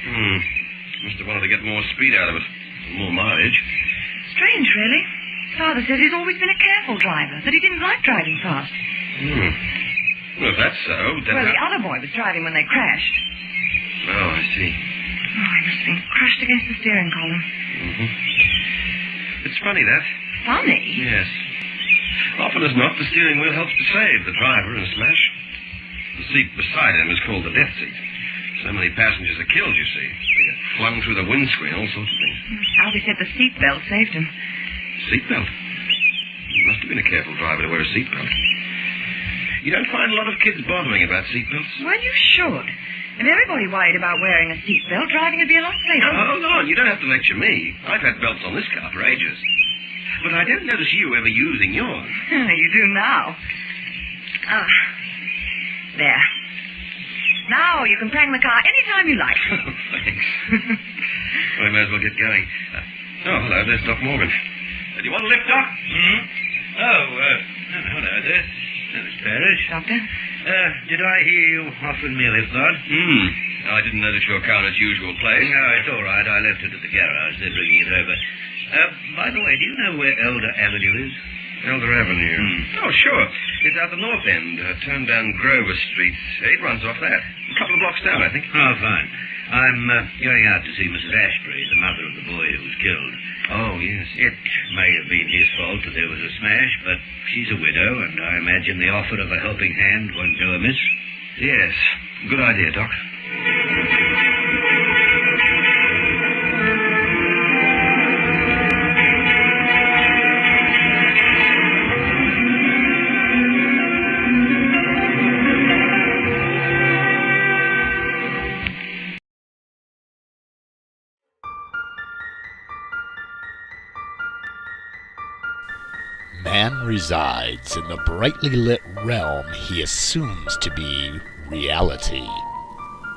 Must have wanted to get more speed out of it. More mileage. Strange, really. Father says he's always been a careful driver, that he didn't like driving fast. Well, if that's so, then... Well, the other boy was driving when they crashed. Oh, I see. Oh, he must have been crushed against the steering column. It's funny, that. Funny? Yes. Often as not, the steering wheel helps to save the driver in a smash. The seat beside him is called the death seat. So many passengers are killed, you see. They get flung through the windscreen, all sorts of things. Albie said the seatbelt saved him. Seatbelt? He must have been a careful driver to wear a seatbelt. You don't find a lot of kids bothering about seatbelts? Well, you should. If everybody worried about wearing a seatbelt, driving would be a lot safer. Now, hold on. You don't have to lecture me. I've had belts on this car for ages. But I don't notice you ever using yours. You do now. Ah. There. Now you can prang the car anytime you like. Thanks. Well, we may as well get going. Oh, hello. There's Doc Morgan. Do you want a lift, Doc? Hello there. Miss Parrish. Doctor? Did I hear you offering me a lift, Lord? I didn't notice your car in its usual place. No, it's all right. I left it at the garage. They're bringing it over. By the way, do you know where Elder Avenue is? Elder Avenue? Oh, sure. It's at the north end. Turn down Grover Street. It runs off that. A couple of blocks down, I think. Oh, fine. I'm going out to see Mrs. Ashbury, the mother of the boy who was killed. Oh, yes. It may have been his fault that there was a smash, but she's a widow, and I imagine the offer of a helping hand won't go amiss. Yes. Good idea, Doc. Man resides in the brightly lit realm he assumes to be reality.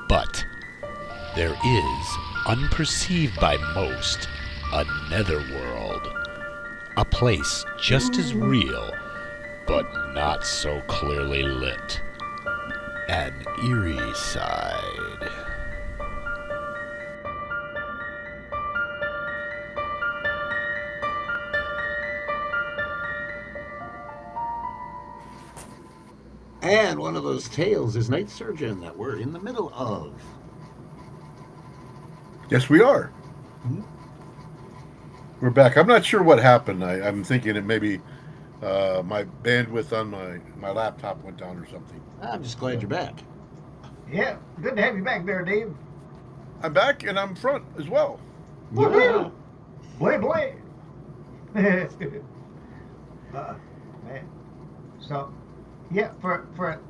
But there is, unperceived by most, a netherworld. A place just as real, but not so clearly lit. An eerie side. And one of those tales is Night Surgeon that we're in the middle of. Yes, we are. We're back. I'm not sure what happened. I'm thinking it maybe my bandwidth on my laptop went down or something. I'm just glad you're back. Yeah, good to have you back there, Dave. I'm back and I'm front as well. Woohoo! Blay blay. Man. So, yeah, for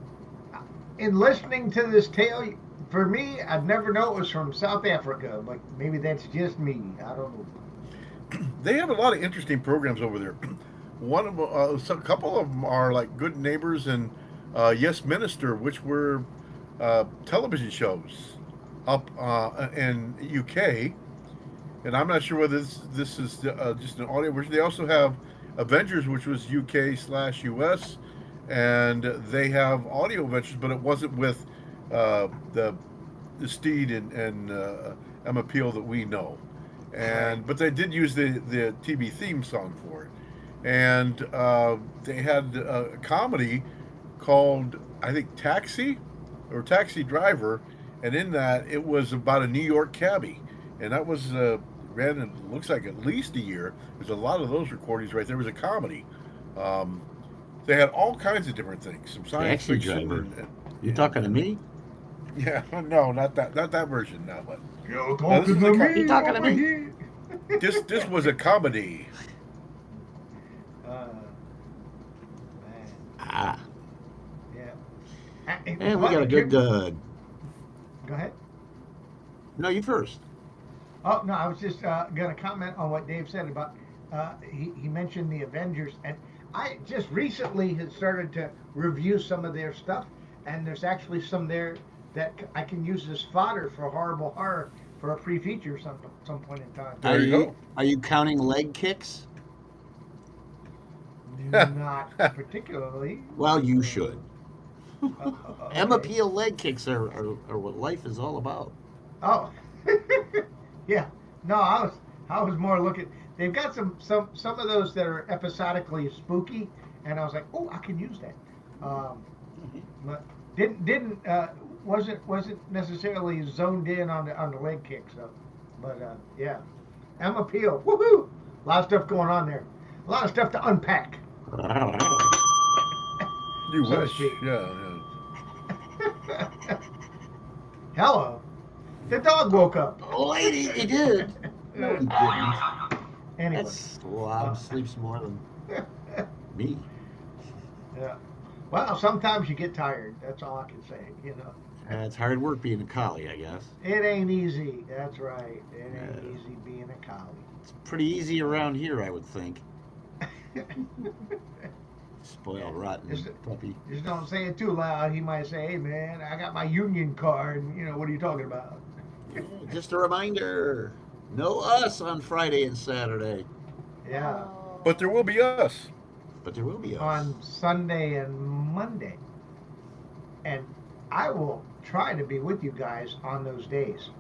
in listening to this tale, for me, I'd never know it was from South Africa, but maybe that's just me. I don't know. They have a lot of interesting programs over there. One of a couple of them are like Good Neighbors and Yes Minister, which were television shows up in UK, and I'm not sure whether this is just an audio version. They also have Avengers, which was UK/US, and they have audio adventures, but it wasn't with the Steed and Emma Peel that we know. But they did use the TV theme song for it, and they had a comedy called, I think, Taxi or Taxi Driver, and in that it was about a New York cabbie, and that was ran, it looks like, at least a year. There's a lot of those recordings right there. Was a comedy. They had all kinds of different things, some science Taxi fiction. Driver. You talking to me? Yeah, no, not that version. No, but you're talking to me. You talking to me? This was a comedy. Yeah. And we got a good. Go ahead. No, you first. Oh no, I was just going to comment on what Dave said about. He mentioned the Avengers, and I just recently had started to review some of their stuff, and there's actually some there that I can use as fodder for Horrible Horror for a free feature some point in time. There you go. Are you counting leg kicks? Not particularly. Well, you should. Okay. Emma Peel leg kicks are what life is all about. Oh, yeah. No, I was more looking. They've got some of those that are episodically spooky, and I was like, oh, I can use that. But wasn't necessarily zoned in on the leg kicks though. But yeah, Emma Peel, woohoo! A lot of stuff going on there. A lot of stuff to unpack. You so wish, yeah. Hello. The dog woke up. Oh, he did. No, he didn't. Anyway. That slob sleeps more than me. Yeah. Well, sometimes you get tired. That's all I can say, you know. It's hard work being a collie, I guess. It ain't easy. That's right. It ain't easy being a collie. It's pretty easy around here, I would think. Spoiled, rotten puppy. Just don't say it too loud. He might say, hey, man, I got my union card. You know, what are you talking about? Just a reminder. No us on Friday and Saturday. Yeah. But there will be us. But there will be us. On Sunday and Monday. And I will try to be with you guys on those days.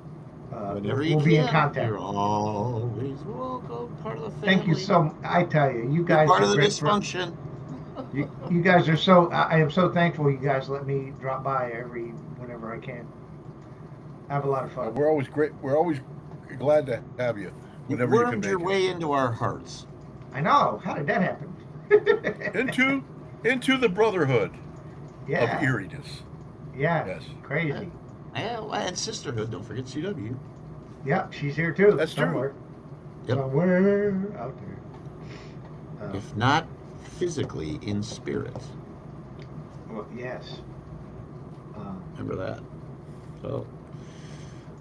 Whenever you we'll can. Be in contact. You're always welcome. Part of the family. Thank you so. I tell you, you guys part are of the great dysfunction. You guys are so. I am so thankful. You guys let me drop by whenever I can. I have a lot of fun. We're always great. We're always glad to have you. Whenever You you can wormed make your it. way into our hearts. I know. How did that happen? into the brotherhood of eeriness. Yeah. Yes. Crazy. And sisterhood. Don't forget CW. Yeah, she's here too. That's somewhere. True. Yep. Somewhere out there. If not physically, in spirit. Well, yes. Remember that. So,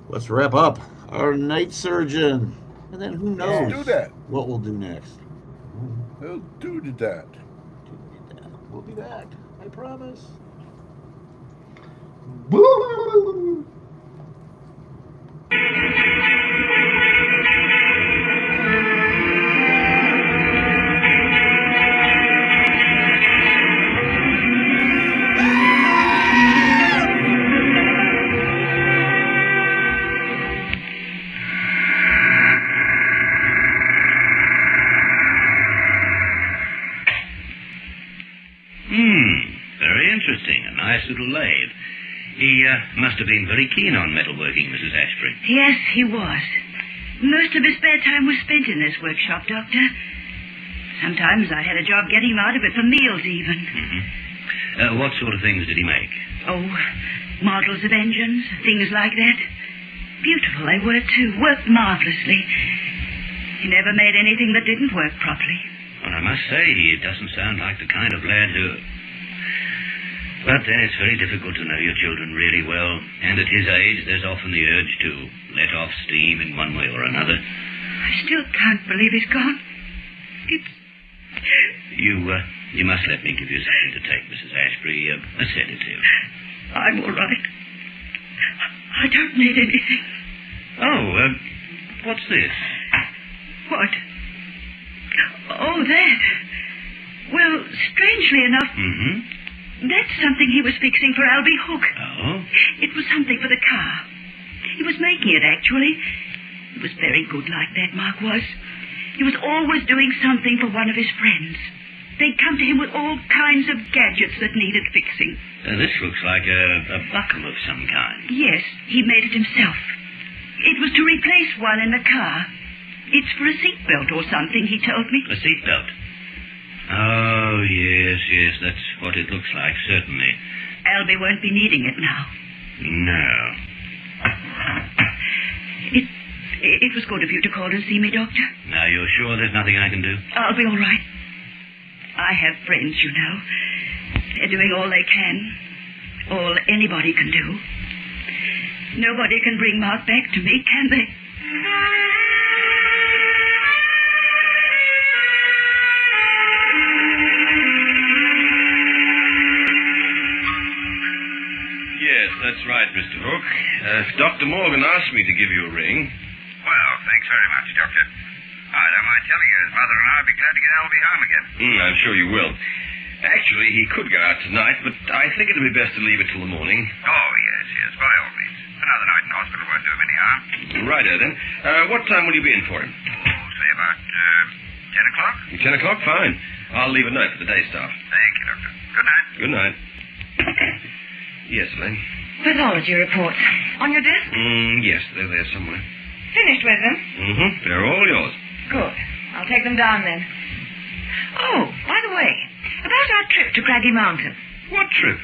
let's wrap up our Night Surgeon. And then who knows do that. what we'll do next. We'll do that. We'll be back. I promise. Woo! Very interesting. A nice little lathe. He must have been very keen on metalworking, Mrs. Ashbury. Yes, he was. Most of his spare time was spent in this workshop, Doctor. Sometimes I had a job getting him out of it for meals, even. Mm-hmm. What sort of things did he make? Oh, models of engines, things like that. Beautiful they were, too. Worked marvelously. He never made anything that didn't work properly. Well, I must say, he doesn't sound like the kind of lad who... But then it's very difficult to know your children really well. And at his age, there's often the urge to let off steam in one way or another. I still can't believe he's gone. It's... You must let me give you something to take, Mrs. Ashbury. A sedative. I'm all right. I don't need anything. Oh, what's this? What? Oh, that. Well, strangely enough, that's something he was fixing for Albie Hook. Oh? It was something for the car. He was making it, actually. He was very good like that, Mark was. He was always doing something for one of his friends. They'd come to him with all kinds of gadgets that needed fixing. This looks like a buckle of some kind. Yes, he made it himself. It was to replace one in the car. It's for a seatbelt or something, he told me. A seatbelt? Oh, yes, that's what it looks like, certainly. Albie won't be needing it now. No. It was good of you to call and see me, Doctor. Now, you're sure there's nothing I can do? I'll be all right. I have friends, you know. They're doing all they can. All anybody can do. Nobody can bring Mark back to me, can they? Yes, that's right, Mr. Hook. Dr. Morgan asked me to give you a ring. Well, thanks very much, Doctor. I don't mind telling you, his mother and I will be glad to get Albie home again. I'm sure you will. Actually, he could go out tonight, but I think it'll be best to leave it till the morning. Oh, yes, by all means. Another night in hospital won't do him any harm. Righto, then. What time will you be in for him? Oh, say about 10 o'clock? 10 o'clock? Fine. I'll leave a note for the day staff. Thank you, Doctor. Good night. Good night. Yes, Elaine? Pathology reports. On your desk? Yes, they're there somewhere. Finished with them? They're all yours. Good. I'll take them down then. Oh, by the way, about our trip to Craggy Mountain. What trip?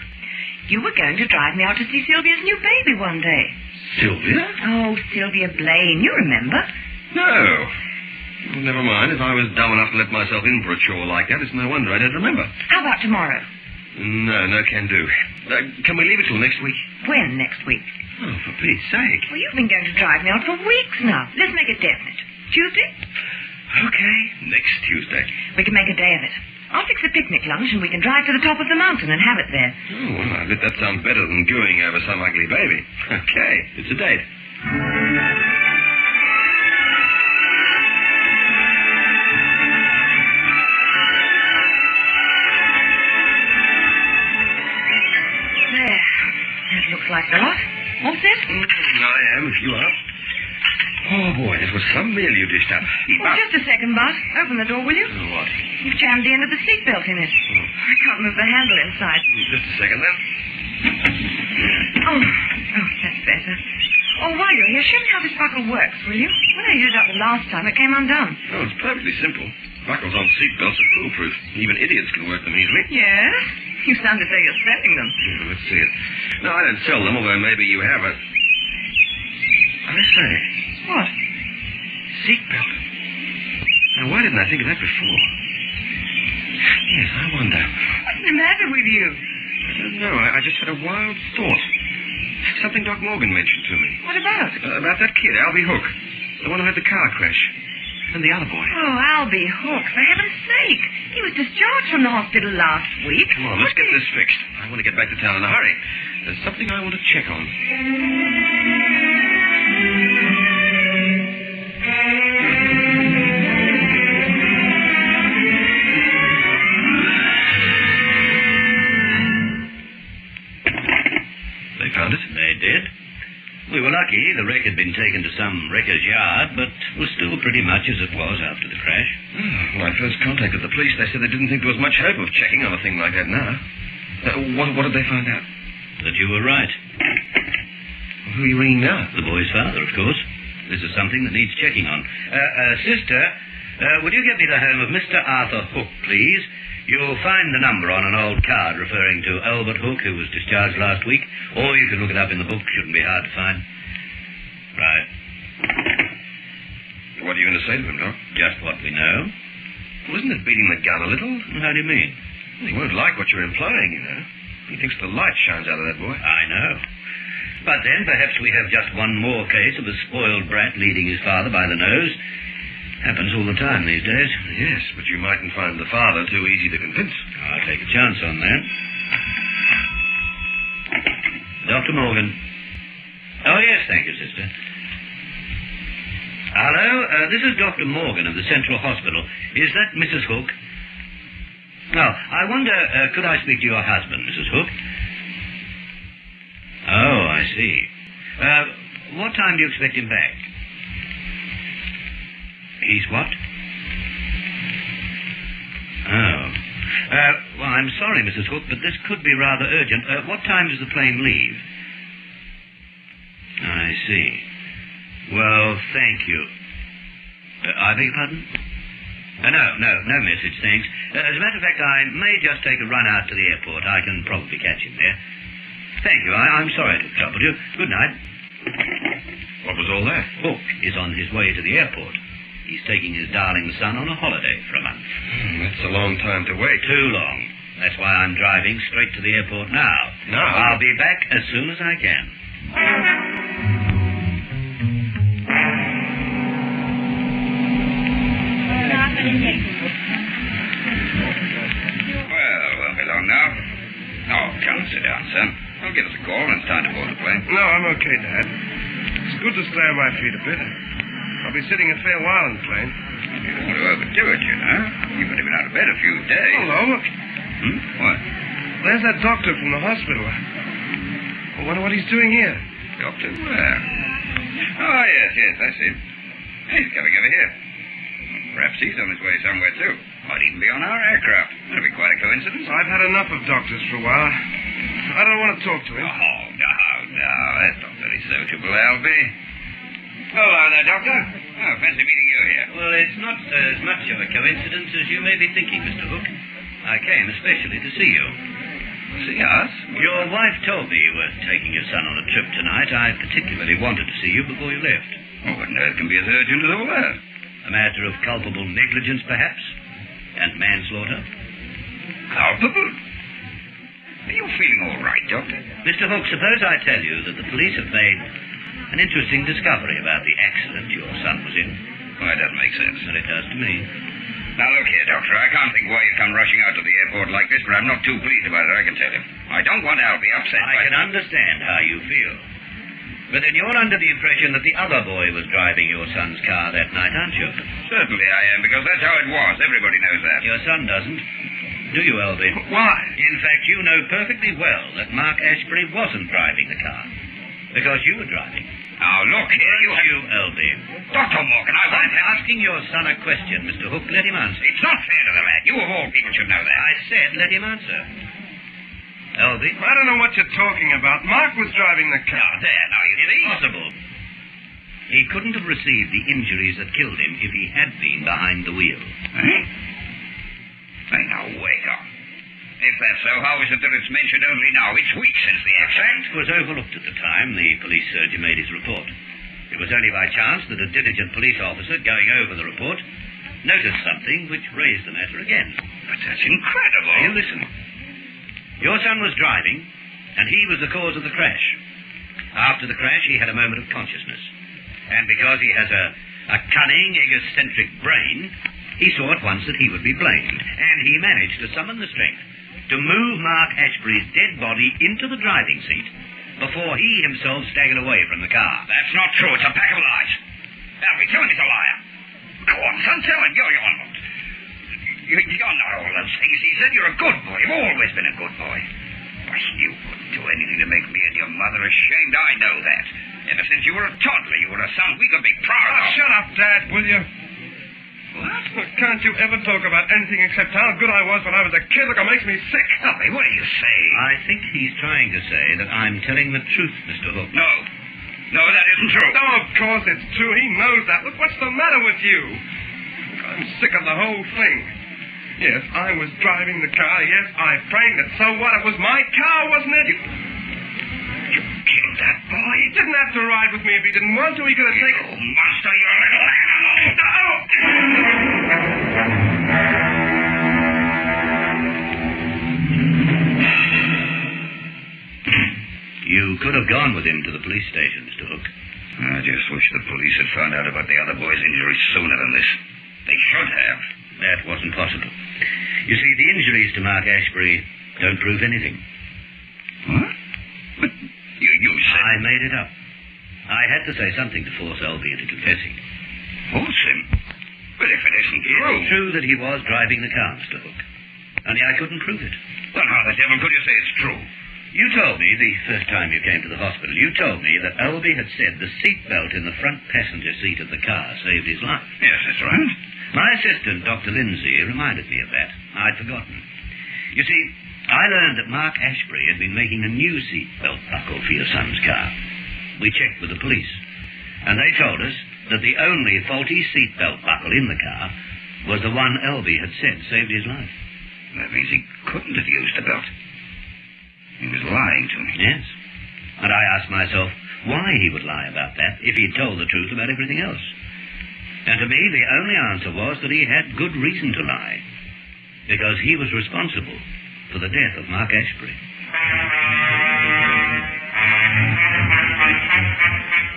You were going to drive me out to see Sylvia's new baby one day. Sylvia? Oh, Sylvia Blaine, you remember? No. Well, never mind. If I was dumb enough to let myself in for a chore like that, it's no wonder I don't remember. How about tomorrow? No can do. Can we leave it till next week? When next week? Oh, for Pete's sake. Well, you've been going to drive me out for weeks now. Let's make it definite. Tuesday? Okay, next Tuesday. We can make a day of it. I'll fix a picnic lunch and we can drive to the top of the mountain and have it there. Oh, well, I bet that sounds better than gooing over some ugly baby. Okay, it's a date. There. That looks like the lot. All set? I am, if you are. Oh, boy, this was some meal you dished up. Just a second, Bart. Open the door, will you? What? You've jammed the end of the seatbelt in it. I can't move the handle inside. Just a second, then. Oh, that's better. Oh, while you're here, show me how this buckle works, will you? When I used it up the last time, it came undone. Oh, it's perfectly simple. Buckles on seatbelts are foolproof. Even idiots can work them easily. Yes? You sound as though you're selling them. Let's see it. No, I don't sell them, although maybe you have a... I say... What? Seatbelt. Now, why didn't I think of that before? Yes, I wonder. What's the matter with you? I don't know. I just had a wild thought. Something Doc Morgan mentioned to me. What about? About that kid, Albie Hook. The one who had the car crash. And the other boy. Oh, Albie Hook, for heaven's sake. He was discharged from the hospital last week. Come on, let's get this fixed. I want to get back to town in a hurry. There's something I want to check on. They found it? They did. We were lucky the wreck had been taken to some wrecker's yard, but was still pretty much as it was after the crash. When I first contacted the police, they said they didn't think there was much hope of checking on a thing like that now. What did they find out? That you were right. Who are you ringing now? The boy's father, of course. This is something that needs checking on. Sister, would you get me the home of Mr. Arthur Hook, please? You'll find the number on an old card referring to Albert Hook, who was discharged last week, or you can look it up in the book. Shouldn't be hard to find. Right. What are you going to say to him, Doc? Just what we know. Wasn't it beating the gun a little? How do you mean? Well, he won't like what you're implying, you know. He thinks the light shines out of that boy. I know. But then perhaps we have just one more case of a spoiled brat leading his father by the nose. Happens all the time these days. Yes, but you mightn't find the father too easy to convince. I'll take a chance on that. Dr. Morgan. Oh, yes, thank you, sister. Hello, this is Dr. Morgan of the Central Hospital. Is that Mrs. Hook? Oh, I wonder, could I speak to your husband, Mrs. Hook? Oh, I see. What time do you expect him back? He's what? Oh. Well, I'm sorry, Mrs. Hook, but this could be rather urgent. What time does the plane leave? I see. Well, thank you. I beg your pardon? No message, thanks. As a matter of fact, I may just take a run out to the airport. I can probably catch him there. Thank you. I'm sorry to have troubled you. Good night. What was all that? Hook is on his way to the airport. He's taking his darling son on a holiday for a month. That's a long time to wait. Too long. That's why I'm driving straight to the airport now. Now? I'll be back as soon as I can. Well, won't be long now. Oh, come and sit down, son. I'll give us a call when it's time to board the plane. No, I'm okay, Dad. It's good to stay on my feet a bit. I'll be sitting a fair while in the plane. You don't want to overdo it, you know. You've only been out of bed a few days. Hello, look. What? There's that doctor from the hospital. I wonder what he's doing here. Doctor? Where? Oh, yes, I see him. He's coming over here. Perhaps he's on his way somewhere, too. Might even be on our aircraft. That'll be quite a coincidence. I've had enough of doctors for a while. I don't want to talk to him. Oh, no. That's not very sociable, Albie. Hello there, Doctor. Oh, fancy meeting you here. Well, it's not as much of a coincidence as you may be thinking, Mr. Hook. I came especially to see you. See us? Your wife told me you were taking your son on a trip tonight. I particularly wanted to see you before you left. Oh, what on earth can be as urgent as all that? A matter of culpable negligence, perhaps? And manslaughter? Culpable? Are you feeling all right, Doctor? Mr. Hook, suppose I tell you that the police have made an interesting discovery about the accident your son was in. Why, that makes sense. And it does to me. Now, look here, Doctor. I can't think why you come rushing out to the airport like this, but I'm not too pleased about it, I can tell you. I don't want Albie upset. I can understand how you feel. But then you're under the impression that the other boy was driving your son's car that night, aren't you? Certainly I am, because that's how it was. Everybody knows that. Your son doesn't. Do you, Albie? Why? In fact, you know perfectly well that Mark Ashbury wasn't driving the car. Because you were driving. Now, look here, you, Albie. Dr. Morgan, I'm asking your son a question, Mr. Hook. Let him answer. It's not fair to the lad. You of all people should know that. I said let him answer. Albie? I don't know what you're talking about. Mark was driving the car. Now you see. Impossible. He couldn't have received the injuries that killed him if he had been behind the wheel. Eh? Hey, now, wait up. If that's so, how is it that it's mentioned only now? It's weeks since the accident. It was overlooked at the time the police surgeon made his report. It was only by chance that a diligent police officer going over the report noticed something which raised the matter again. But that's incredible. Now, you listen. Your son was driving, and he was the cause of the crash. After the crash, he had a moment of consciousness. And because he has a cunning, egocentric brain, he saw at once that he would be blamed. And he managed to summon the strength to move Mark Ashbury's dead body into the driving seat before he himself staggered away from the car. That's not true. It's a pack of lies. Albie, tell him he's a liar. Go on, son, tell him. You're not. You're not all those things he said. You're a good boy. You've always been a good boy. Why, you wouldn't do anything to make me and your mother ashamed. I know that. Ever since you were a toddler, you were a son we could be proud of. Shut up, Dad, will you? What? Can't you ever talk about anything except how good I was when I was a kid? Look, it makes me sick. Albie, what are you saying? I think he's trying to say that I'm telling the truth, Mr. Hook. No. No, that isn't true. No, of course it's true. He knows that. Look, what's the matter with you? I'm sick of the whole thing. Yes, I was driving the car. Yes, I framed it. So what? It was my car, wasn't it? You killed that boy. He didn't have to ride with me if he didn't want to. He could have taken... You monster, you little animal. No! You could have gone with him to the police station, Mr. Hook. I just wish the police had found out about the other boy's injuries sooner than this. They should have. That wasn't possible. You see, the injuries to Mark Ashbury don't prove anything. What? But you said... I made it up. I had to say something to force Albie into confessing. Force him? But if it isn't true... It's true that he was driving the car, Mr. Hook. Only I couldn't prove it. Then how the devil could you say it's true? You told me, the first time you came to the hospital, you told me that Albie had said the seatbelt in the front passenger seat of the car saved his life. Yes, that's right. My assistant, Dr. Lindsay, reminded me of that. I'd forgotten. You see, I learned that Mark Ashbury had been making a new seatbelt buckle for your son's car. We checked with the police, and they told us that the only faulty seatbelt buckle in the car was the one Albie had said saved his life. That means he couldn't have used the belt. He was lying to me. Yes. And I asked myself why he would lie about that if he'd told the truth about everything else. And to me, the only answer was that he had good reason to lie, because he was responsible for the death of Mark Ashbury.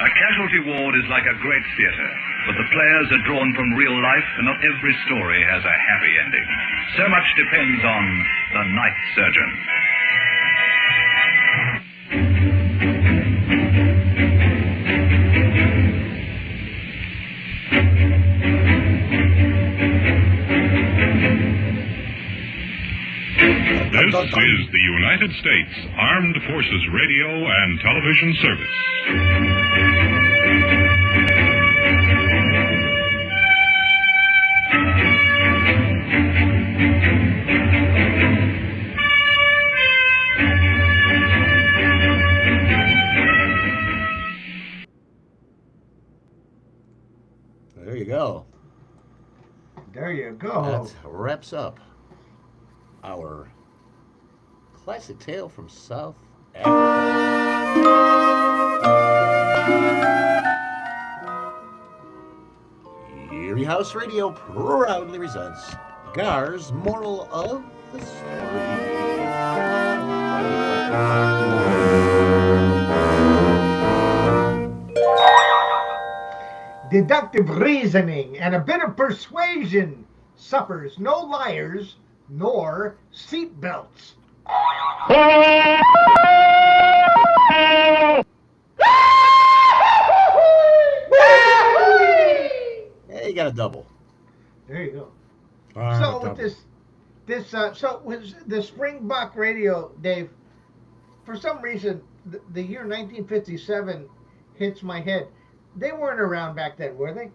A casualty ward is like a great theater, but the players are drawn from real life, and not every story has a happy ending. So much depends on the Night Surgeon. This is the United States Armed Forces Radio and Television Service. There you go. There you go. That wraps up our classic tale from South Africa. Eerie House Radio proudly presents Gar's Moral of the Story. Deductive reasoning and a bit of persuasion suffers no liars nor seatbelts. Yeah, you got a double. There you go. Right, so with the Springbok radio, Dave, for some reason, the year 1957 hits my head. They weren't around back then, were they?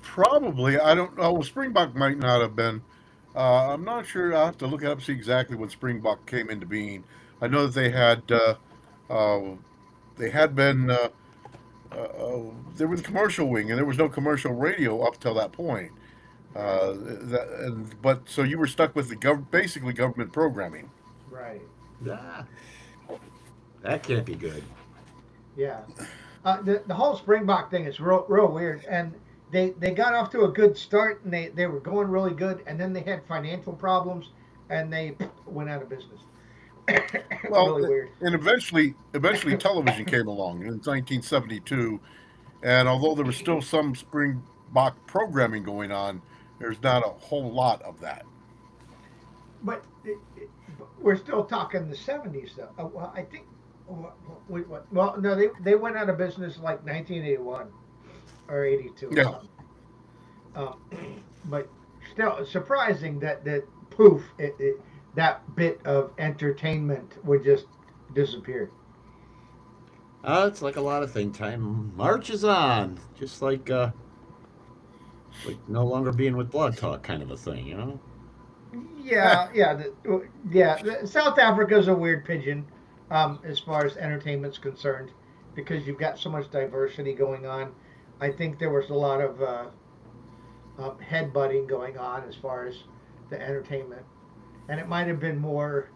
Probably. I don't know. Springbok might not have been. I'm not sure. I'll have to look it up, see exactly when Springbok came into being. I know that they had been. They were the commercial wing, and there was no commercial radio up till that point. But so you were stuck with the basically government programming. Right. Yeah. That can't be good. Yeah. The whole Springbok thing is real weird, and they got off to a good start, and they were going really good, and then they had financial problems, and they went out of business. Well, really weird. And eventually television came along in 1972, and although there was still some Springbok programming going on, there's not a whole lot of that. But we're still talking the 70s, though. Well, I think. Well, no, they went out of business like 1981 or 82. Yeah. Or something. But still, surprising that poof, that bit of entertainment would just disappear. It's like a lot of things. Time marches on, just like no longer being with Blog Talk kind of a thing, you know? Yeah, South Africa's a weird pigeon. as far as entertainment's concerned, because you've got so much diversity going on. I think there was a lot of headbutting going on as far as the entertainment, and it might have been more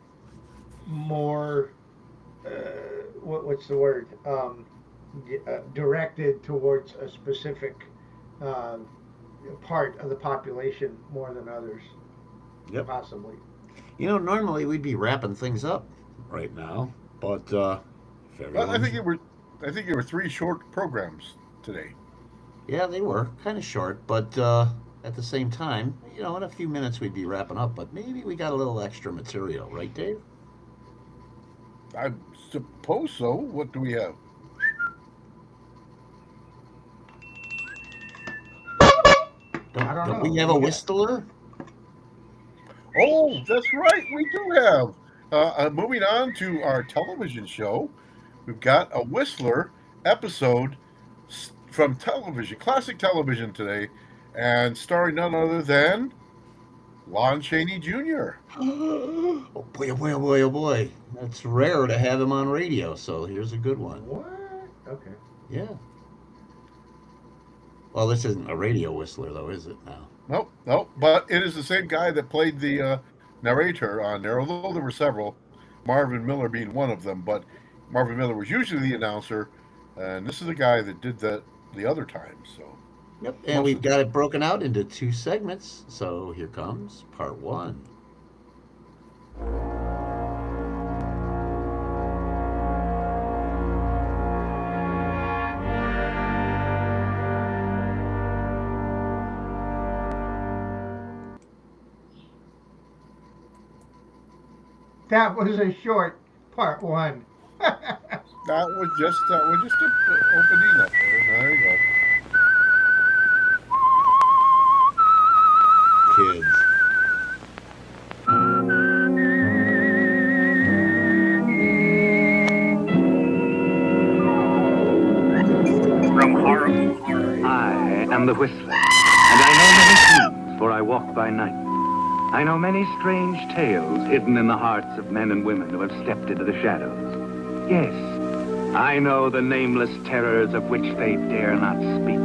what's the word, directed towards a specific part of the population more than others. Yep. Possibly. You know, normally we'd be wrapping things up right now, but if Well, I everyone's... think there were 3 short programs today. Yeah, they were kind of short, but at the same time, you know, in a few minutes we'd be wrapping up, but maybe we got a little extra material, right, Dave? I suppose so. What do we have? Don't we have a whistler? Oh, that's right. We do have. Moving on to our television show, we've got a Whistler episode from television, classic television today, and starring none other than Lon Chaney Jr. Oh boy, oh boy, oh boy, oh boy. That's rare to have him on radio, so here's a good one. What? Okay. Yeah. Well, this isn't a radio whistler, though, is it now? Nope. But it is the same guy that played the narrator on there, although there were several, Marvin Miller being one of them. But Marvin Miller was usually the announcer, and this is the guy that did that the other time. So. Yep, and we've got it broken out into 2 segments. So here comes part 1. That was a short part 1. That was just a opening up there. There you go. Kids. From horror. I am the Whistler, and I know many tunes, for I walk by night. I know many strange tales hidden in the hearts of men and women who have stepped into the shadows. Yes, I know the nameless terrors of which they dare not speak.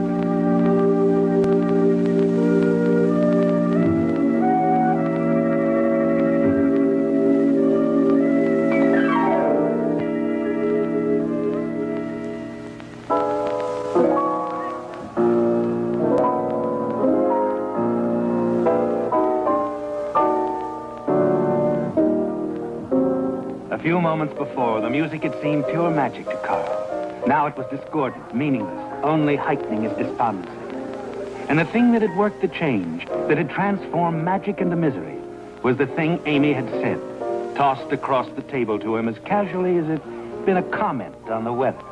A few moments before, the music had seemed pure magic to Carl. Now it was discordant, meaningless, only heightening his despondency. And the thing that had worked the change, that had transformed magic into misery, was the thing Amy had said, tossed across the table to him as casually as it'd been a comment on the weather.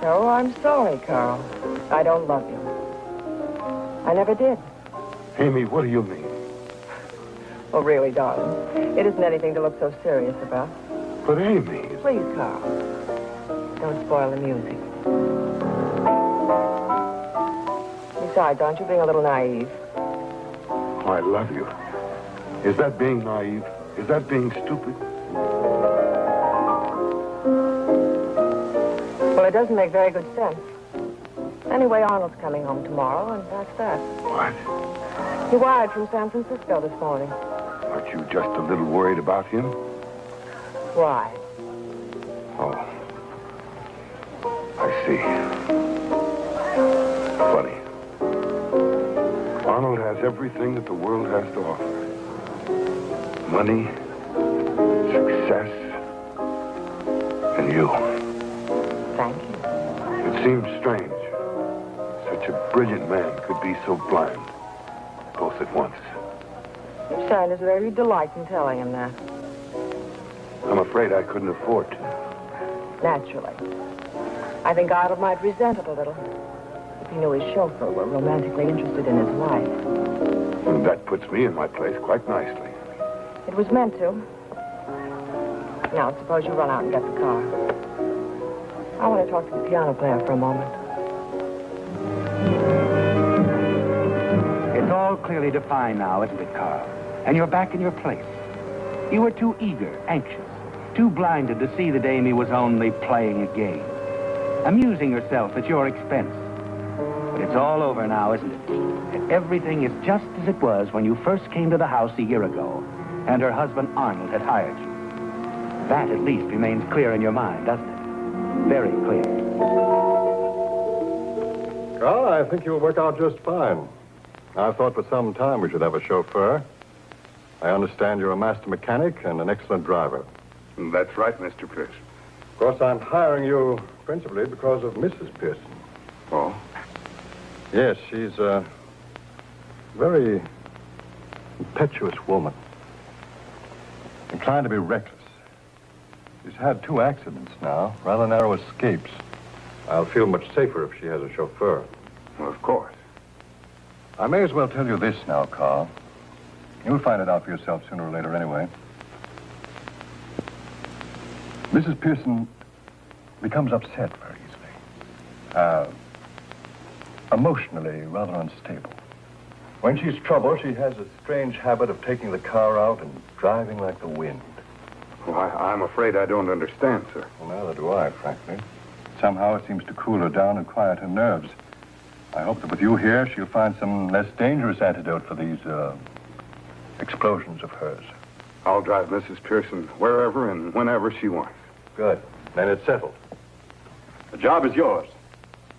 No, I'm sorry, Carl. I don't love you. I never did. Amy, what do you mean? Oh, really, darling. It isn't anything to look so serious about. But Amy... Please, Carl. Don't spoil the music. Besides, aren't you being a little naive? I love you. Is that being naive? Is that being stupid? Well, it doesn't make very good sense. Anyway, Arnold's coming home tomorrow, and that's that. What? He wired from San Francisco this morning. Aren't you just a little worried about him? Why? Oh. I see. Funny. Arnold has everything that the world has to offer. Money, success, and you. Thank you. It seems strange. Such a brilliant man could be so blind, both at once. You sound as though you delight in telling him that. I'm afraid I couldn't afford to. Naturally. I think Arnold might resent it a little if he knew his chauffeur were romantically interested in his wife. And that puts me in my place quite nicely. It was meant to. Now, suppose you run out and get the car. I want to talk to the piano player for a moment. It's all clearly defined now, isn't it, Carl? And you're back in your place. You were too eager, anxious. too blinded to see that Amy was only playing a game, amusing herself at your expense. But it's all over now, isn't it? And everything is just as it was when you first came to the house a year ago, and her husband Arnold had hired you. That at least remains clear in your mind, doesn't it? Very clear. Carl, I think you'll work out just fine. I've thought for some time we should have a chauffeur. I understand you're a master mechanic and an excellent driver. That's right, Mr. Pearson. Of course, I'm hiring you principally because of Mrs. Pearson. Oh? Yes, she's a very impetuous woman. Inclined to be reckless. She's had 2 accidents now, rather narrow escapes. I'll feel much safer if she has a chauffeur. Well, of course. I may as well tell you this now, Carl. You'll find it out for yourself sooner or later anyway. Mrs. Pearson becomes upset very easily. Emotionally rather unstable. When she's troubled, she has a strange habit of taking the car out and driving like the wind. Well, I'm afraid I don't understand, sir. Well, neither do I, frankly. Somehow it seems to cool her down and quiet her nerves. I hope that with you here, she'll find some less dangerous antidote for these, explosions of hers. I'll drive Mrs. Pearson wherever and whenever she wants. Good. Then it's settled. The job is yours.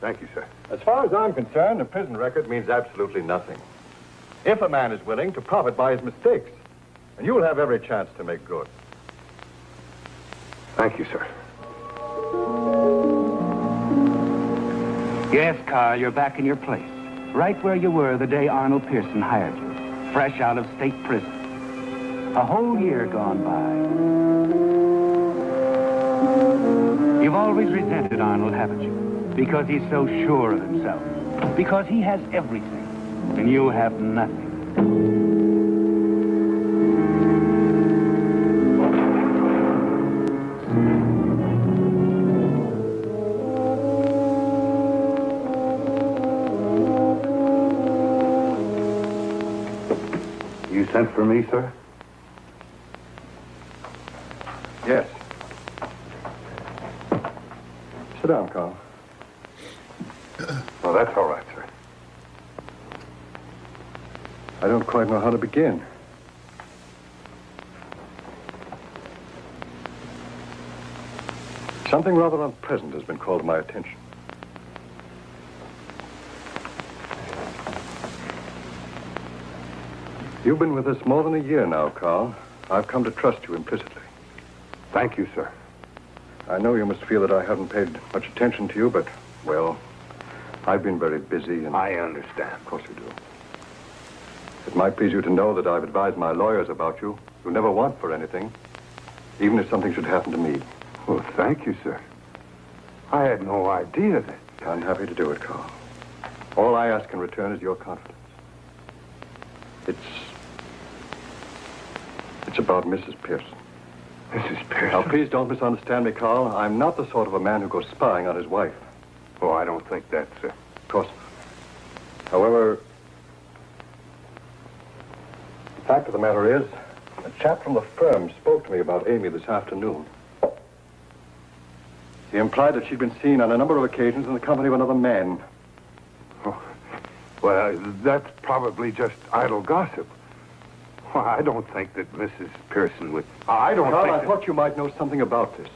Thank you, sir. As far as I'm concerned, a prison record means absolutely nothing. If a man is willing to profit by his mistakes, and you'll have every chance to make good. Thank you, sir. Yes, Carl, you're back in your place. Right where you were the day Arnold Pearson hired you. Fresh out of state prison. A whole year gone by. You've always resented Arnold, haven't you? Because he's so sure of himself. Because he has everything, and you have nothing. You sent for me, sir? Yes. Sit down, Carl. Well, that's all right, sir. I don't quite know how to begin. Something rather unpleasant has been called to my attention. You've been with us more than a year now, Carl. I've come to trust you implicitly. Thank you, sir. I know you must feel that I haven't paid much attention to you, but, well, I've been very busy and... I understand. Of course you do. It might please you to know that I've advised my lawyers about you. You'll never want for anything, even if something should happen to me. Well, thank you, sir. I had no idea that... I'm happy to do it, Carl. All I ask in return is your confidence. It's about Mrs. Pearson. Mrs. Pearson? Now, please don't misunderstand me, Carl. I'm not the sort of a man who goes spying on his wife. Oh, I don't think that, sir. Of course not. However, the fact of the matter is, a chap from the firm spoke to me about Amy this afternoon. He implied that she'd been seen on a number of occasions in the company of another man. Oh, well, that's probably just idle gossip. Well, I don't think that Mrs. Pearson would... I don't Carl, think I thought you might know something about this.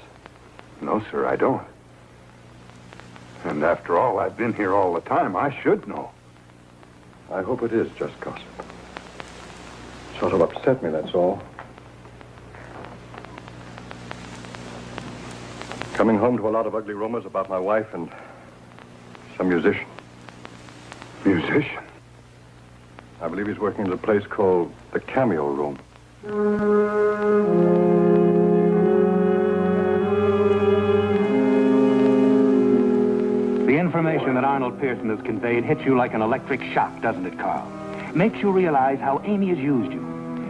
No, sir, I don't. And after all, I've been here all the time. I should know. I hope it is just gossip. Sort of upset me, that's all. Coming home to a lot of ugly rumors about my wife and some musician. Musician? I believe he's working at a place called the Cameo Room. The information that Arnold Pearson has conveyed hits you like an electric shock, doesn't it, Carl? Makes you realize how Amy has used you.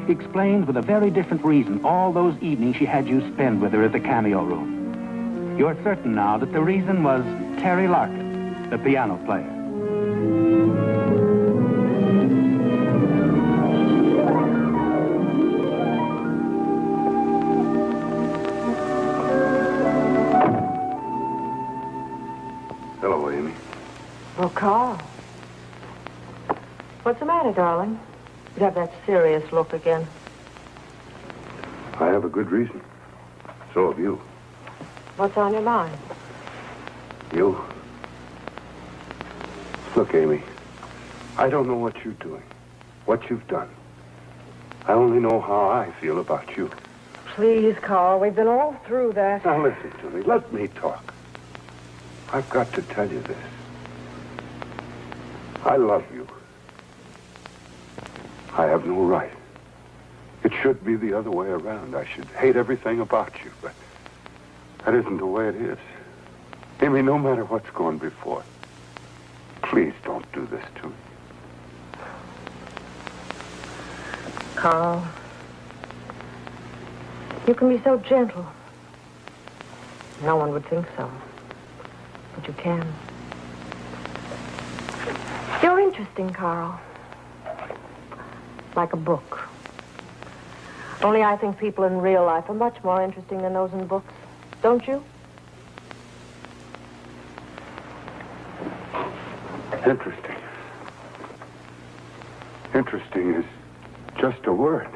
Explains with a very different reason all those evenings she had you spend with her at the Cameo Room. You're certain now that the reason was Terry Larkin, the piano player. Oh, Carl. What's the matter, darling? You have that serious look again. I have a good reason. So have you. What's on your mind? You? Look, Amy, I don't know what you're doing, what you've done. I only know how I feel about you. Please, Carl, we've been all through that. Now listen to me. Let me talk. I've got to tell you this. I love you. I have no right. It should be the other way around. I should hate everything about you, but that isn't the way it is. Amy, no matter what's gone before, please don't do this to me. Carl, you can be so gentle. No one would think so, but you can. You're interesting, Carl. Like a book. Only I think people in real life are much more interesting than those in books. Don't you? Interesting. Interesting is just a word.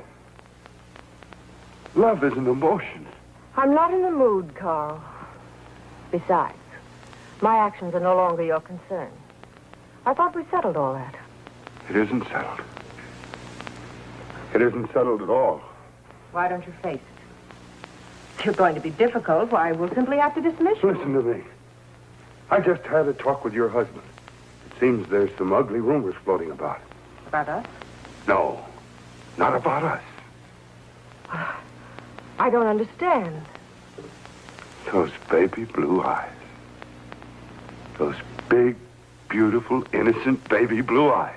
Love is an emotion. I'm not in the mood, Carl. Besides, my actions are no longer your concern. I thought we settled all that. It isn't settled. It isn't settled at all. Why don't you face it? If you're going to be difficult, why, we'll simply have to dismiss you. Listen to me. I just had a talk with your husband. It seems there's some ugly rumors floating about. About us? No, not about us. I don't understand. Those baby blue eyes. Those big, beautiful, innocent baby blue eyes.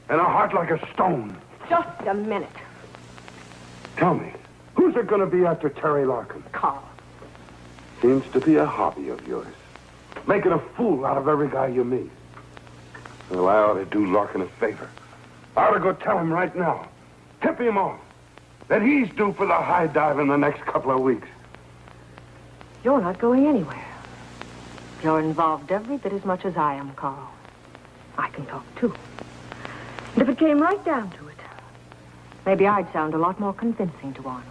And a heart like a stone. Just a minute. Tell me, who's it going to be after Terry Larkin? Carl. Seems to be a hobby of yours. Making a fool out of every guy you meet. Well, I ought to do Larkin a favor. I ought to go tell him right now. Tip him off. That he's due for the high dive in the next couple of weeks. You're not going anywhere. You're involved every bit as much as I am, Carl. I can talk, too. And if it came right down to it, maybe I'd sound a lot more convincing to Arnold.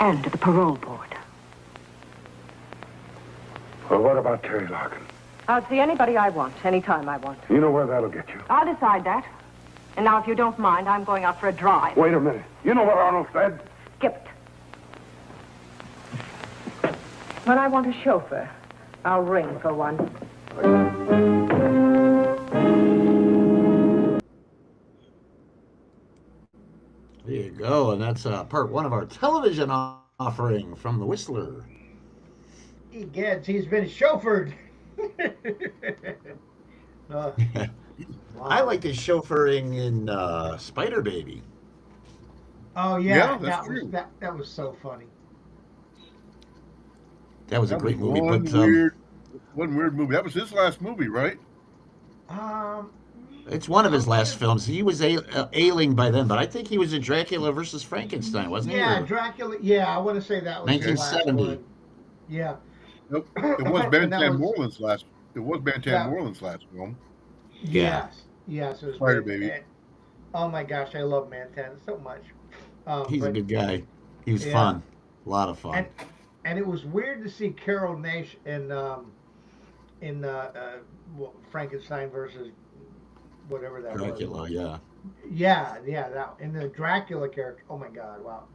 And to the parole board. Well, what about Terry Larkin? I'll see anybody I want, anytime I want. You know where that'll get you. I'll decide that. And now, if you don't mind, I'm going out for a drive. Wait a minute. You know what Arnold said? Skip it. When I want a chauffeur, I'll ring for one. There you go, and that's part one of our television offering from The Whistler. Egads, he's been chauffeured. I like his chauffeuring in Spider Baby. Oh yeah, that was so funny. That was a great movie. One weird movie. That was his last movie, right? It's one of his last films. He was ailing by then, but I think he was in Dracula versus Frankenstein, wasn't he? Yeah, Dracula. Yeah, I want to say that was 1970. Yeah. Nope. It was Bantan Moreland's last. It was Bantan Moreland's last film. Yes. Yes. It was Spider Baby. Oh my gosh, I love Mantan so much. He's a good guy. He was fun. A lot of fun. And it was weird to see Carol Nash in Frankenstein versus whatever that Dracula, was. yeah. Yeah, that in the Dracula character. Oh my God, wow.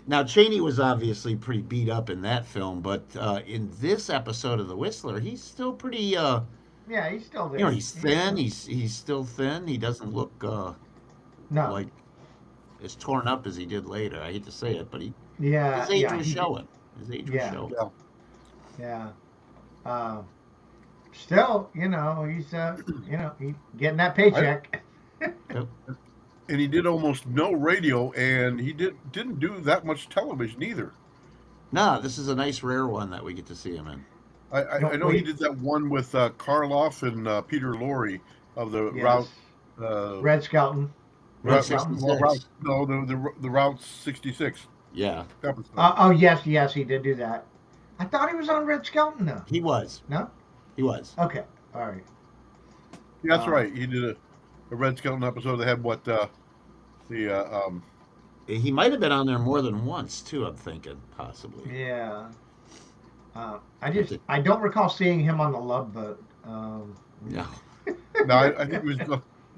Now Chaney was obviously pretty beat up in that film, but in this episode of The Whistler, he's still pretty. Yeah, he's still there. You know, he's thin. He's still thin. He doesn't look like as torn up as he did later. I hate to say it, but his age was showing. His age was showing. Yeah. Still, he's he's getting that paycheck. And he did almost no radio, and he didn't do that much television either. No, this is a nice rare one that we get to see him in. I know he did that one with Karloff and Peter Lorre of the Route. Red Skelton. Route 66. The Route 66. Yeah. Yes, he did do that. I thought he was on Red Skelton, though. He was. No? He was. Okay. All right. Yeah, that's right. He did a Red Skeleton episode that had what He might have been on there more than once too. I'm thinking possibly. Yeah. I don't recall seeing him on the Love Boat. No. No, I think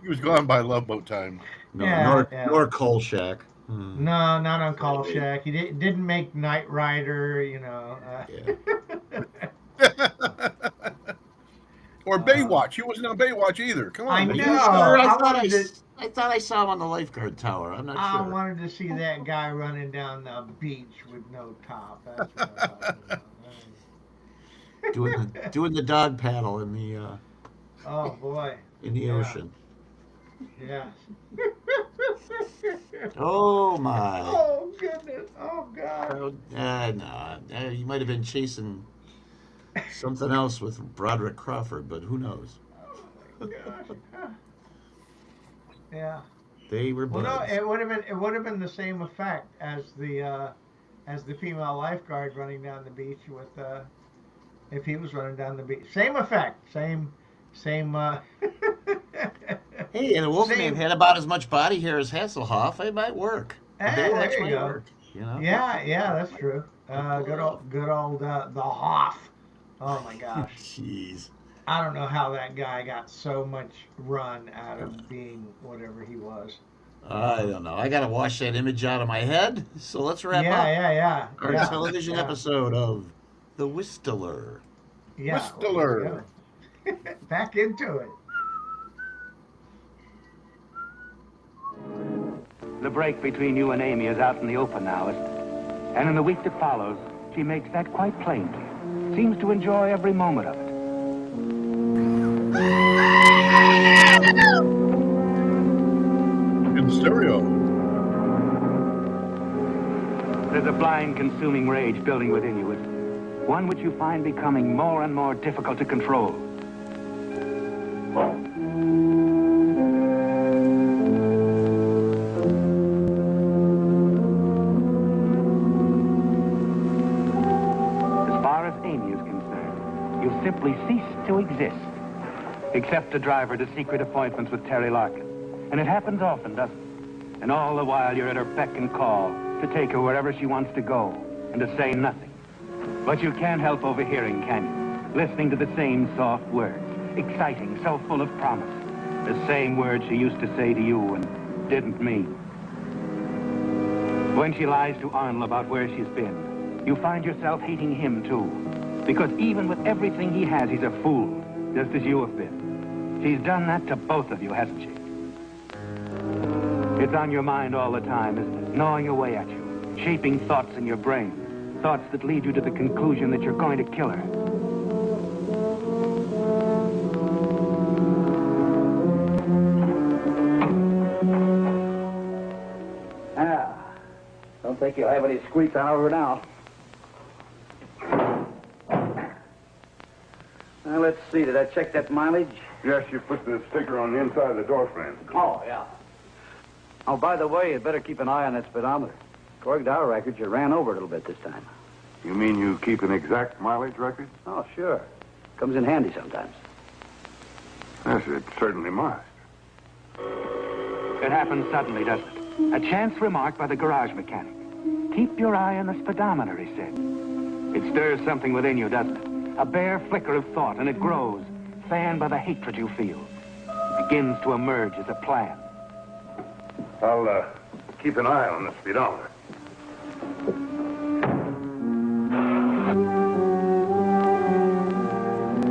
he was gone by Love Boat time. No, nor Coal Shack. No, not on Call Shack. He didn't make Knight Rider, you know. Or Baywatch. He wasn't on Baywatch either. Come on. I man. know. I thought I saw him on the lifeguard tower. I'm not sure. I wanted to see that guy running down the beach with no top. That's what I thought about. doing the dog paddle in the oh boy. In the ocean. Yes. Oh my. Oh goodness. Oh God. No. You might have been chasing something else with Broderick Crawford, but who knows? Oh my gosh. Yeah. They were buds. Well, no, it would have been the same effect as the female lifeguard running down the beach with if he was running down the beach. Same effect. Same. Hey, and the Wolfman had about as much body hair as Hasselhoff. It might work. Hey, there you go. Work, you know? Yeah, that's true. Good old the Hoff. Oh my gosh. Jeez. I don't know how that guy got so much run out of being whatever he was. I don't know. I got to wash that image out of my head. So let's wrap up. Yeah. Our television episode of The Whistler. Yeah. Whistler. Back into it. The break between you and Amy is out in the open now, and in the week that follows, she makes that quite plain to you. Seems to enjoy every moment of it. In stereo. There's a blind, consuming rage building within you. It's one which you find becoming more and more difficult to control. As far as Amy is concerned, you simply cease to exist. Except to drive her to secret appointments with Terry Larkin. And it happens often, doesn't it? And all the while you're at her beck and call to take her wherever she wants to go and to say nothing. But you can't help overhearing, can you? Listening to the same soft words, exciting, so full of promise. The same words she used to say to you and didn't mean. When she lies to Arnold about where she's been, you find yourself hating him too. Because even with everything he has, he's a fool, just as you have been. She's done that to both of you, hasn't she? It's on your mind all the time, isn't it? Gnawing away at you, shaping thoughts in your brain. Thoughts that lead you to the conclusion that you're going to kill her. Don't think you'll have any squeaks on over now. Now, let's see. Did I check that mileage? Yes, you put the sticker on the inside of the door frame. Oh, yeah. Oh, by the way, you'd better keep an eye on that speedometer. According to our records, you ran over a little bit this time. You mean you keep an exact mileage record? Oh, sure. Comes in handy sometimes. Yes, it certainly must. It happens suddenly, doesn't it? A chance remark by the garage mechanic. Keep your eye on the speedometer, he said. It stirs something within you, doesn't it? A bare flicker of thought, and it grows, fanned by the hatred you feel. It begins to emerge as a plan. I'll keep an eye on the speedometer.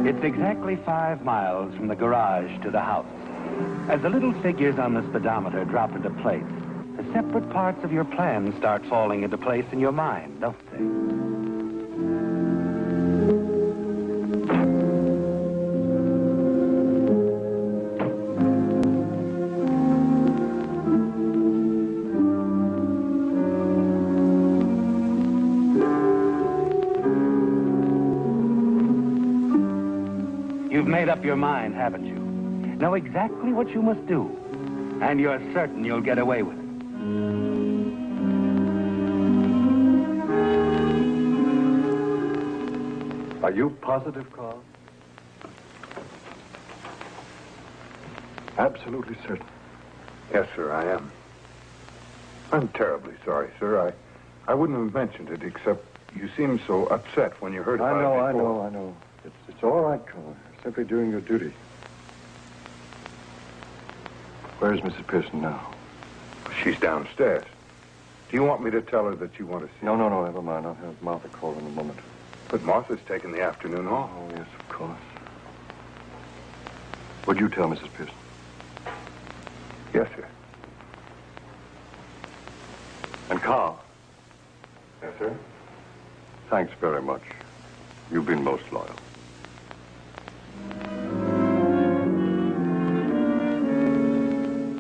It's exactly 5 miles from the garage to the house. As the little figures on the speedometer drop into place, the separate parts of your plan start falling into place in your mind, don't they? You've made up your mind, haven't you? Know exactly what you must do, and you're certain you'll get away with it. Are you positive, Carl? Absolutely certain. Yes, sir, I am. I'm terribly sorry, sir. I wouldn't have mentioned it, except you seemed so upset when you heard about it before. I know. It's all right, Colonel. You're simply doing your duty. Where's Mrs. Pearson now? She's downstairs. Do you want me to tell her that you want to see her? No, never mind. I'll have Martha call in a moment. But Martha's taken the afternoon off. Oh, yes, of course. Would you tell Mrs. Pearson? Yes, sir. And Carl? Yes, sir. Thanks very much. You've been most loyal.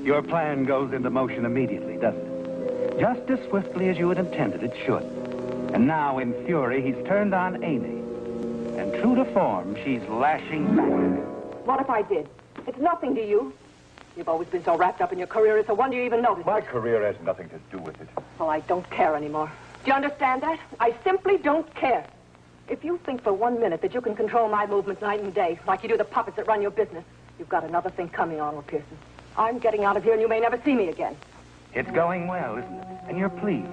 Your plan goes into motion immediately, doesn't it? Just as swiftly as you had intended it should. And now, in fury, he's turned on Amy. And true to form, she's lashing back. What if I did? It's nothing to you. You've always been so wrapped up in your career, it's a wonder you even noticed. My career has nothing to do with it. Well, I don't care anymore. Do you understand that? I simply don't care. If you think for 1 minute that you can control my movements night and day, like you do the puppets that run your business, you've got another thing coming, Arnold Pearson. I'm getting out of here and you may never see me again. It's going well, isn't it? And you're pleased.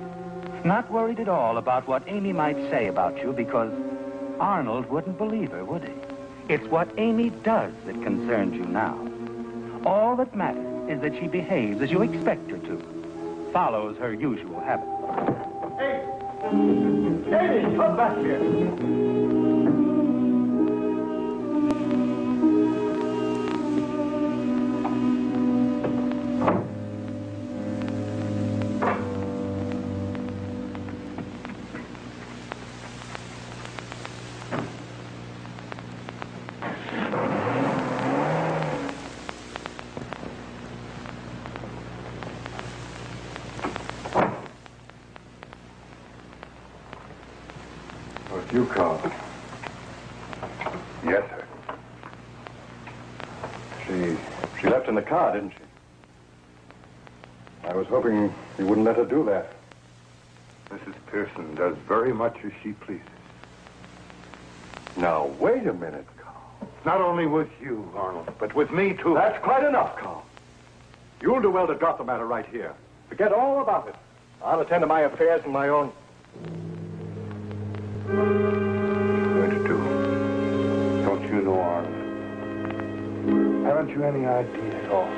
Not worried at all about what Amy might say about you, because Arnold wouldn't believe her, would he? It's what Amy does that concerns you now. All that matters is that she behaves as you expect her to. Follows her usual habits. Hey! Amy, come back here! You, Carl. Yes, sir. She left in the car, didn't she? I was hoping you wouldn't let her do that. Mrs. Pearson does very much as she pleases. Now, wait a minute, Carl. Not only with you, Arnold, but with me, too. That's quite enough, Carl. You'll do well to drop the matter right here. Forget all about it. I'll attend to my affairs in my own... Going to do. Don't you know, Arnold? Haven't you any idea at all?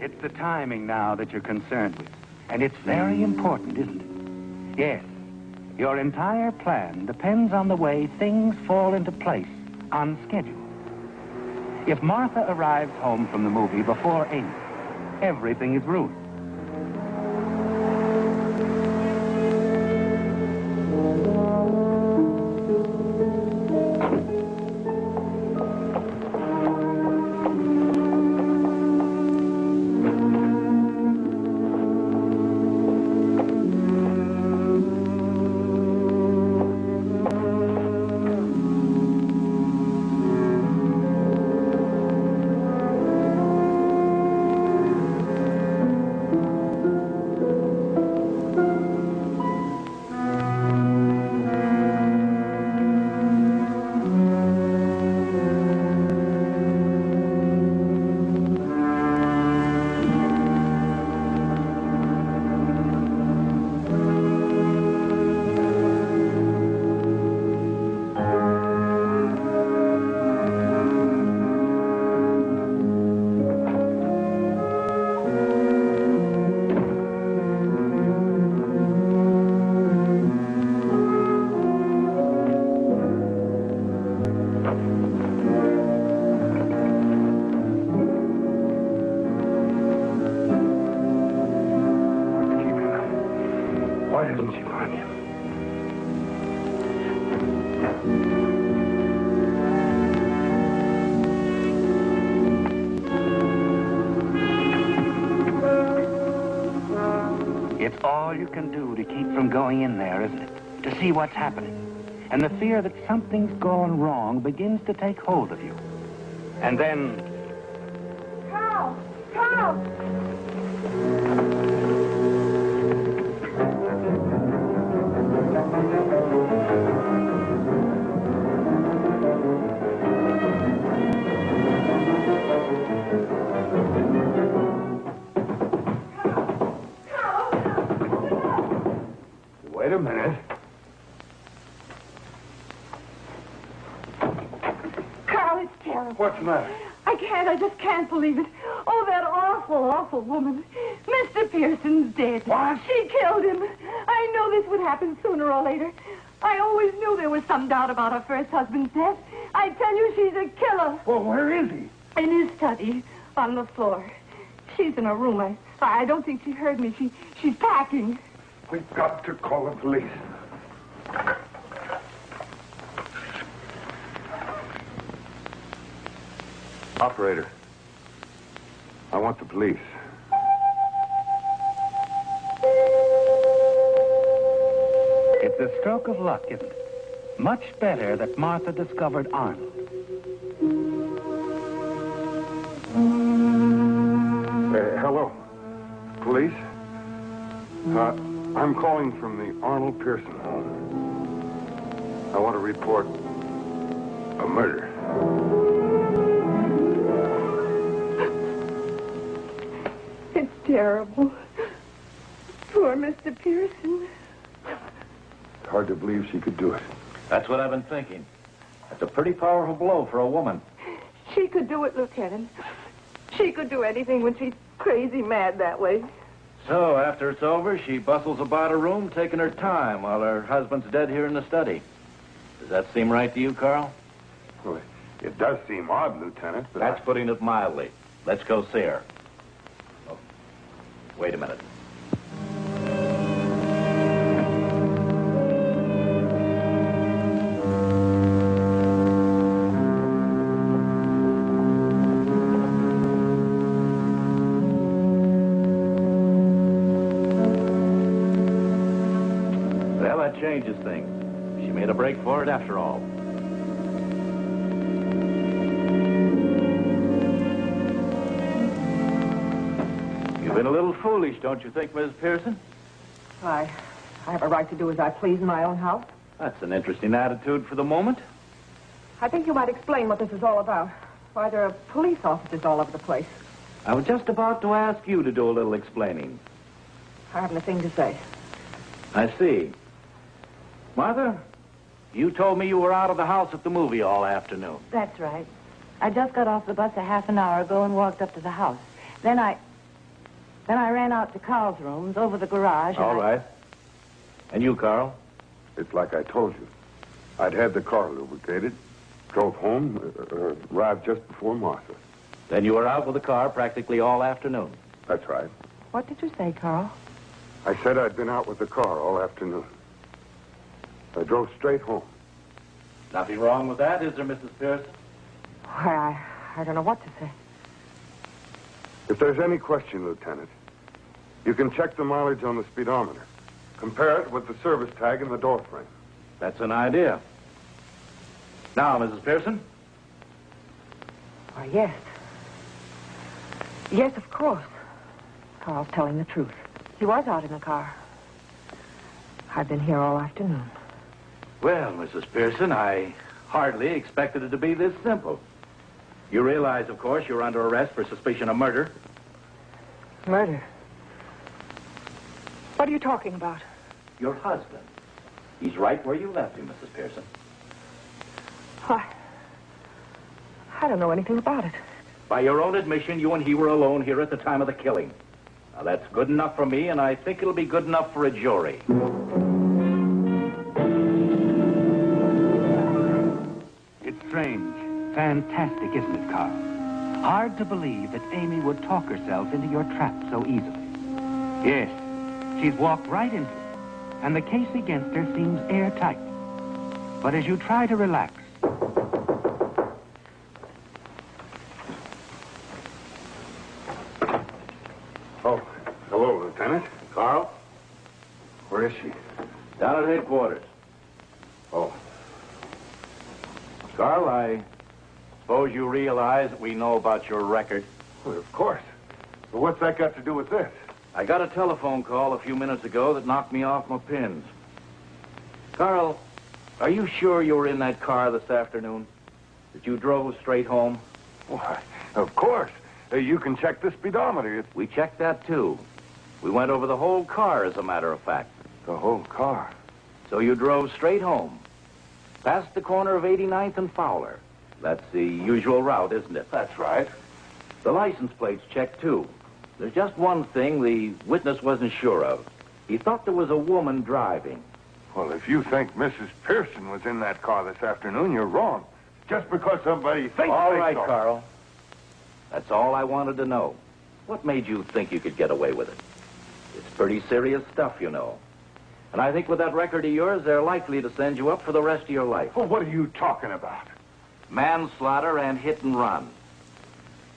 It's the timing now that you're concerned with. And it's very important, isn't it? Yes. Your entire plan depends on the way things fall into place on schedule. If Martha arrives home from the movie before 8, everything is ruined. It's all you can do to keep from going in there, isn't it? To see what's happening. And the fear that something's gone wrong begins to take hold of you. And then... Carl! Carl! Carol. What's the matter? I just can't believe it. Oh, that awful, awful woman. Mr. Pearson's dead. What? She killed him. I know this would happen sooner or later. I always knew there was some doubt about her first husband's death. I tell you, she's a killer. Well, where is he? In his study, on the floor. She's in her room. I don't think she heard me. She's packing. We've got to call the police. Operator, I want the police. It's a stroke of luck, isn't it? Much better that Martha discovered Arnold. Hello. Police? I'm calling from the Arnold Pearson home. I want to report a murder. It's terrible. Poor Mr. Pearson. It's hard to believe she could do it. That's what I've been thinking. That's a pretty powerful blow for a woman. She could do it, Lieutenant. She could do anything when she's crazy mad that way. So, after it's over, she bustles about her room, taking her time while her husband's dead here in the study. Does that seem right to you, Carl? Well, it does seem odd, Lieutenant, but That's putting it mildly. Let's go see her. Oh, wait a minute. Well, that changes things. She made a break for it after all. You've been a little foolish, don't you think, Mrs. Pearson? I have a right to do as I please in my own house. That's an interesting attitude for the moment. I think you might explain what this is all about. Why there are police officers all over the place. I was just about to ask you to do a little explaining. I haven't a thing to say. I see. Martha, you told me you were out of the house at the movie all afternoon. That's right. I just got off the bus a half an hour ago and walked up to the house. Then I ran out to Carl's rooms over the garage. All right. And you, Carl? it's like I told you. I'd had the car lubricated, drove home, arrived just before Martha. Then you were out with the car practically all afternoon. That's right. What did you say, Carl? I said I'd been out with the car all afternoon. I drove straight home. Nothing wrong with that, is there, Mrs. Pearson? Why, I don't know what to say. If there's any question, Lieutenant, you can check the mileage on the speedometer. Compare it with the service tag in the door frame. That's an idea. Now, Mrs. Pearson? Why, yes. Yes, of course. Carl's telling the truth. He was out in the car. I've been here all afternoon. Well, Mrs. Pearson, I hardly expected it to be this simple. You realize, of course, you're under arrest for suspicion of murder. Murder? What are you talking about? Your husband. He's right where you left him, Mrs. Pearson. I don't know anything about it. By your own admission, you and he were alone here at the time of the killing. Now, that's good enough for me, and I think it'll be good enough for a jury. It's strange. Fantastic, isn't it, Carl? Hard to believe that Amy would talk herself into your trap so easily. Yes, she's walked right into it, and the case against her seems airtight. But as you try to relax... Oh, hello, Lieutenant. Carl? Where is she? Down at headquarters. Oh. Carl, I suppose you realize that we know about your record. Well, of course. But what's that got to do with this? I got a telephone call a few minutes ago that knocked me off my pins. Carl, are you sure you were in that car this afternoon? That you drove straight home? Why, of course. You can check the speedometer. We checked that, too. We went over the whole car, as a matter of fact. The whole car? So you drove straight home, past the corner of 89th and Fowler, That's the usual route, isn't it? That's right. The license plate's checked, too. There's just one thing the witness wasn't sure of. He thought there was a woman driving. Well, if you think Mrs. Pearson was in that car this afternoon, you're wrong. Just because somebody thinks All they right, saw. Carl. That's all I wanted to know. What made you think you could get away with it? It's pretty serious stuff, you know. And I think with that record of yours, they're likely to send you up for the rest of your life. Well, what are you talking about? Manslaughter and hit and run.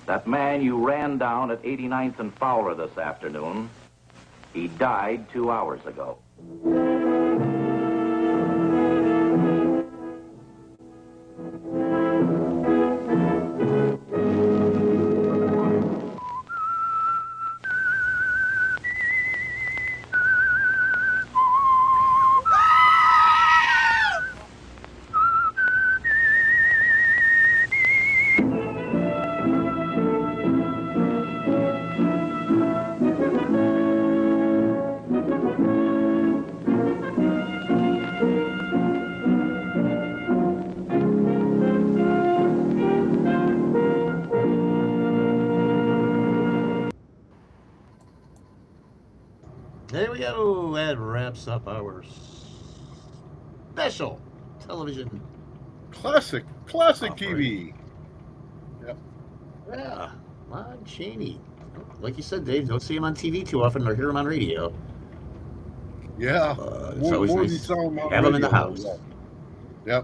That man you ran down at 89th and Fowler this afternoon, he died 2 hours ago. There we go. That wraps up our special television. Classic TV. Yep. Yeah, Lon Chaney. Like you said, Dave, don't see him on TV too often or hear him on radio. Yeah. It's always more nice than you saw him on have him in the radio, house. yeah.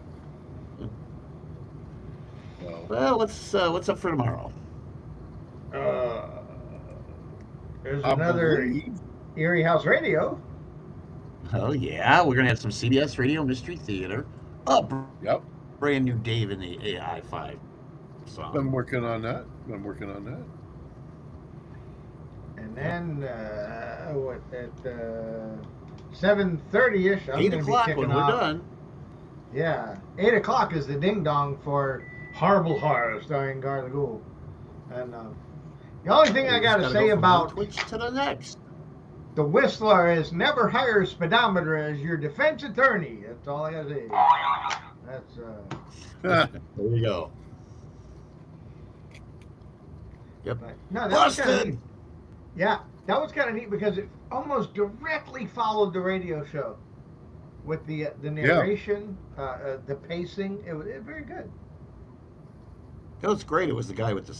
Yep. Well, what's up for tomorrow? There's another Eerie House Radio. Oh yeah, we're gonna have some CBS Radio Mystery Theater. Yep. Brand new Dave in the AI5 song. Been working on that. And then at 7:30ish, I'm 8 going to be o'clock kicking when off. we're done. Yeah, 8 o'clock is the ding dong for Horrible Horror, starring Gar the Ghoul. And the only thing I got to say about Twitch to the next. The Whistler is never hire speedometer as your defense attorney. That's all I got to say. That's there you go. Yep. No, that was kind of neat. Yeah, that was kind of neat because it almost directly followed the radio show with the narration, the pacing. It was very good. That was great. It was the guy with the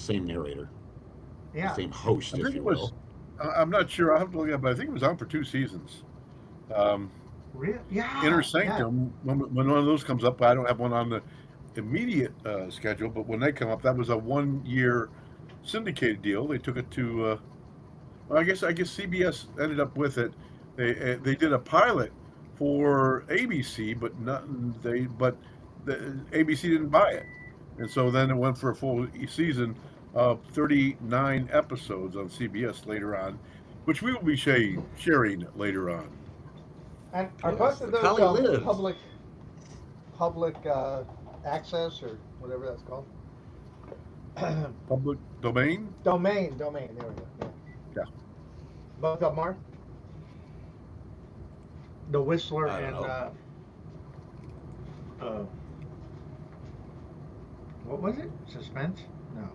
same narrator. Yeah. The same host, if you will. I'm not sure. I'll have to look it up, but I think it was on for 2 seasons. Really? Yeah. Inner Sanctum. Yeah. When one of those comes up, I don't have one on the immediate schedule, but when they come up, that was a 1-year syndicated deal. They took it to. I guess CBS ended up with it. They did a pilot for ABC, but the ABC didn't buy it, and so then it went for a full season of 39 episodes on CBS later on, which we will be sharing later on. And are both of those public access or whatever that's called? Public domain? Domain. There we go. Yeah. Both of them are? The Whistler and what was it? Suspense? No.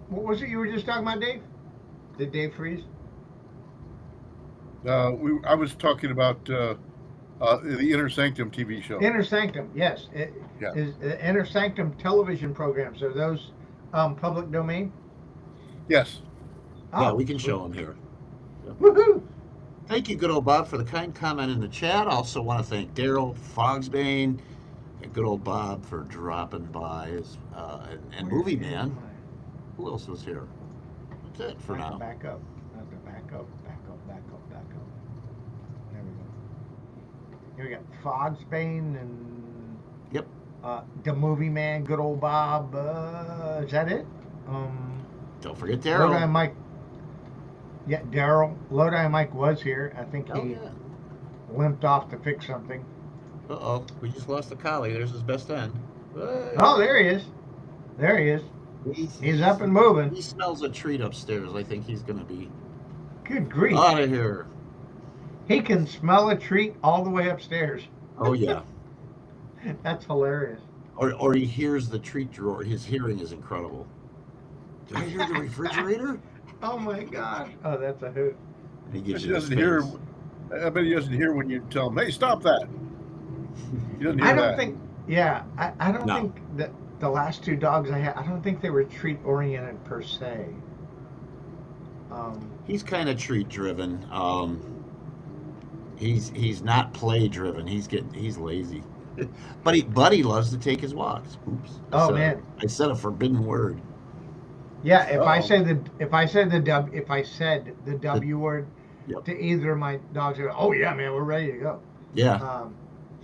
What was it you were just talking about, Dave? Did Dave freeze? I was talking about the Inner Sanctum TV show. Inner Sanctum, yes. Is Inner Sanctum television programs, are those public domain? Yes. Yeah, we can show them here. Yep. Woohoo! Thank you, good old Bob, for the kind comment in the chat. Also want to thank Daryl Fogsbane and good old Bob for dropping by, and Movie Man. Who else was here? That's it for now. Back up. Back up. There we go. Here we got Fogsbane and yep. The Movie Man, good old Bob. Is that it? Don't forget Daryl. Lodi Mike. Yeah, Daryl. Lodi Mike was here. I think he limped off to fix something. Uh-oh. We just lost the collie. There's his best end. Oh, there he is. He's up and moving. He smells a treat upstairs. I think he's going to be good grief out of here. He can smell a treat all the way upstairs. Oh, yeah. That's hilarious. Or he hears the treat drawer. His hearing is incredible. Did I hear the refrigerator? Oh my gosh. Oh, that's a hoot. He gives He you his doesn't hear. face. I bet he doesn't hear when you tell him, "Hey, stop that." He doesn't hear I don't that. think. Yeah, I don't think that the last two dogs I had. I don't think they were treat oriented per se. He's kind of treat driven. He's not play driven. He's lazy. But he loves to take his walks. Oops. Man. I said a forbidden word. Yeah, if I said the W word to either of my dogs, oh yeah, man, we're ready to go. Yeah.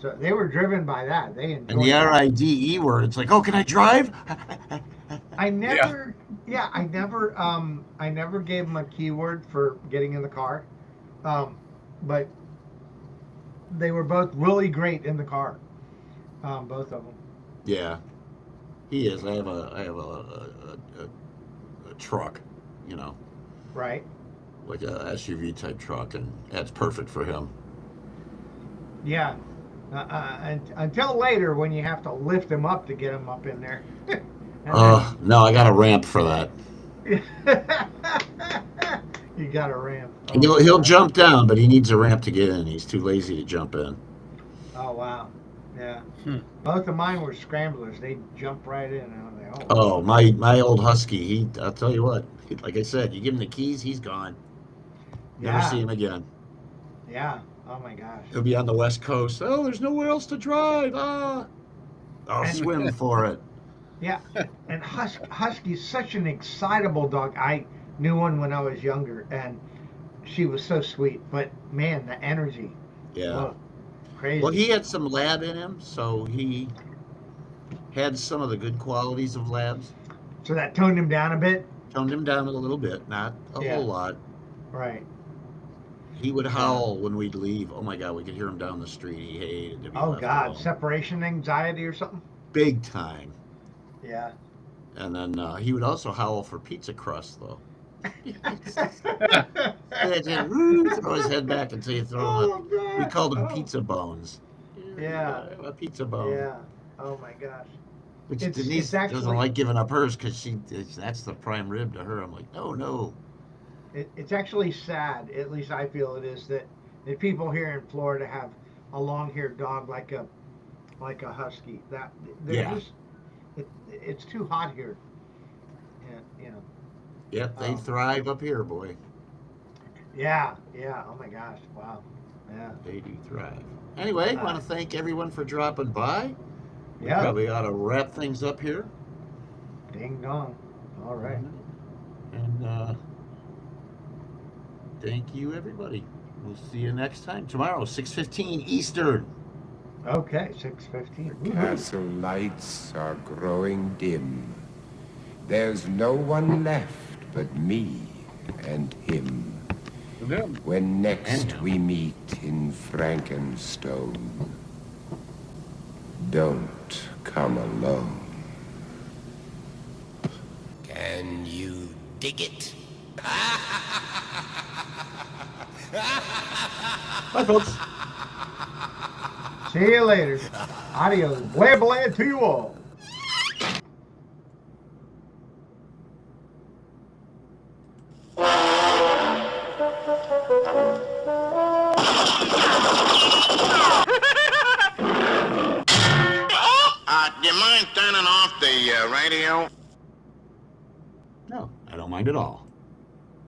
So they were driven by that. They enjoyed And the RIDE word, it's like, oh, can I drive? I never gave them a keyword for getting in the car, but they were both really great in the car, both of them. Yeah, he is. I have a truck, Right. like a SUV type truck, and that's perfect for him. Yeah. Until later when you have to lift him up to get him up in there. No, I got a ramp for that. You got a ramp. And he'll jump down, but he needs a ramp to get in. He's too lazy to jump in. Oh wow. Yeah. Both of mine were scramblers. They jump right in. And I'm like, Oh, my old husky. I'll tell you what. Like I said, you give him the keys, he's gone. Never see him again. Yeah. Oh my gosh. He'll be on the West Coast. Oh, there's nowhere else to drive. I'll swim for it. Yeah. And Husky's such an excitable dog. I knew one when I was younger, and she was so sweet. But man, the energy. Yeah. Whoa, crazy. Well, he had some lab in him, so he had some of the good qualities of labs. So that toned him down a bit? Toned him down a little bit, not a whole lot. Right. He would howl when we'd leave. Oh my God, we could hear him down the street. He hated to be left alone. Separation anxiety or something? Big time. Yeah. And then he would also howl for pizza crust, though. Throw his head back until you throw him. We called him pizza bones. Yeah. A pizza bone. Yeah. Oh my gosh. Which Denise doesn't like giving up hers because that's the prime rib to her. I'm like, no. It's actually sad, at least I feel it is, that people here in Florida have a long-haired dog like a husky. It's too hot here. Yeah, Yep, they thrive up here, boy. Yeah. Oh my gosh, wow. Yeah. They do thrive. Anyway, I want to thank everyone for dropping by. We Yeah. probably ought to wrap things up here. Ding dong. All right. And thank you, everybody. We'll see you next time. Tomorrow, 6:15 Eastern. Okay, 6:15. Castle lights are growing dim. There's no one left but me and him. When next we meet in Frankenstone, don't come alone. Can you dig it? Bye, folks. See you later. Adios. Blah to you all. Do you mind turning off the radio? No, I don't mind at all.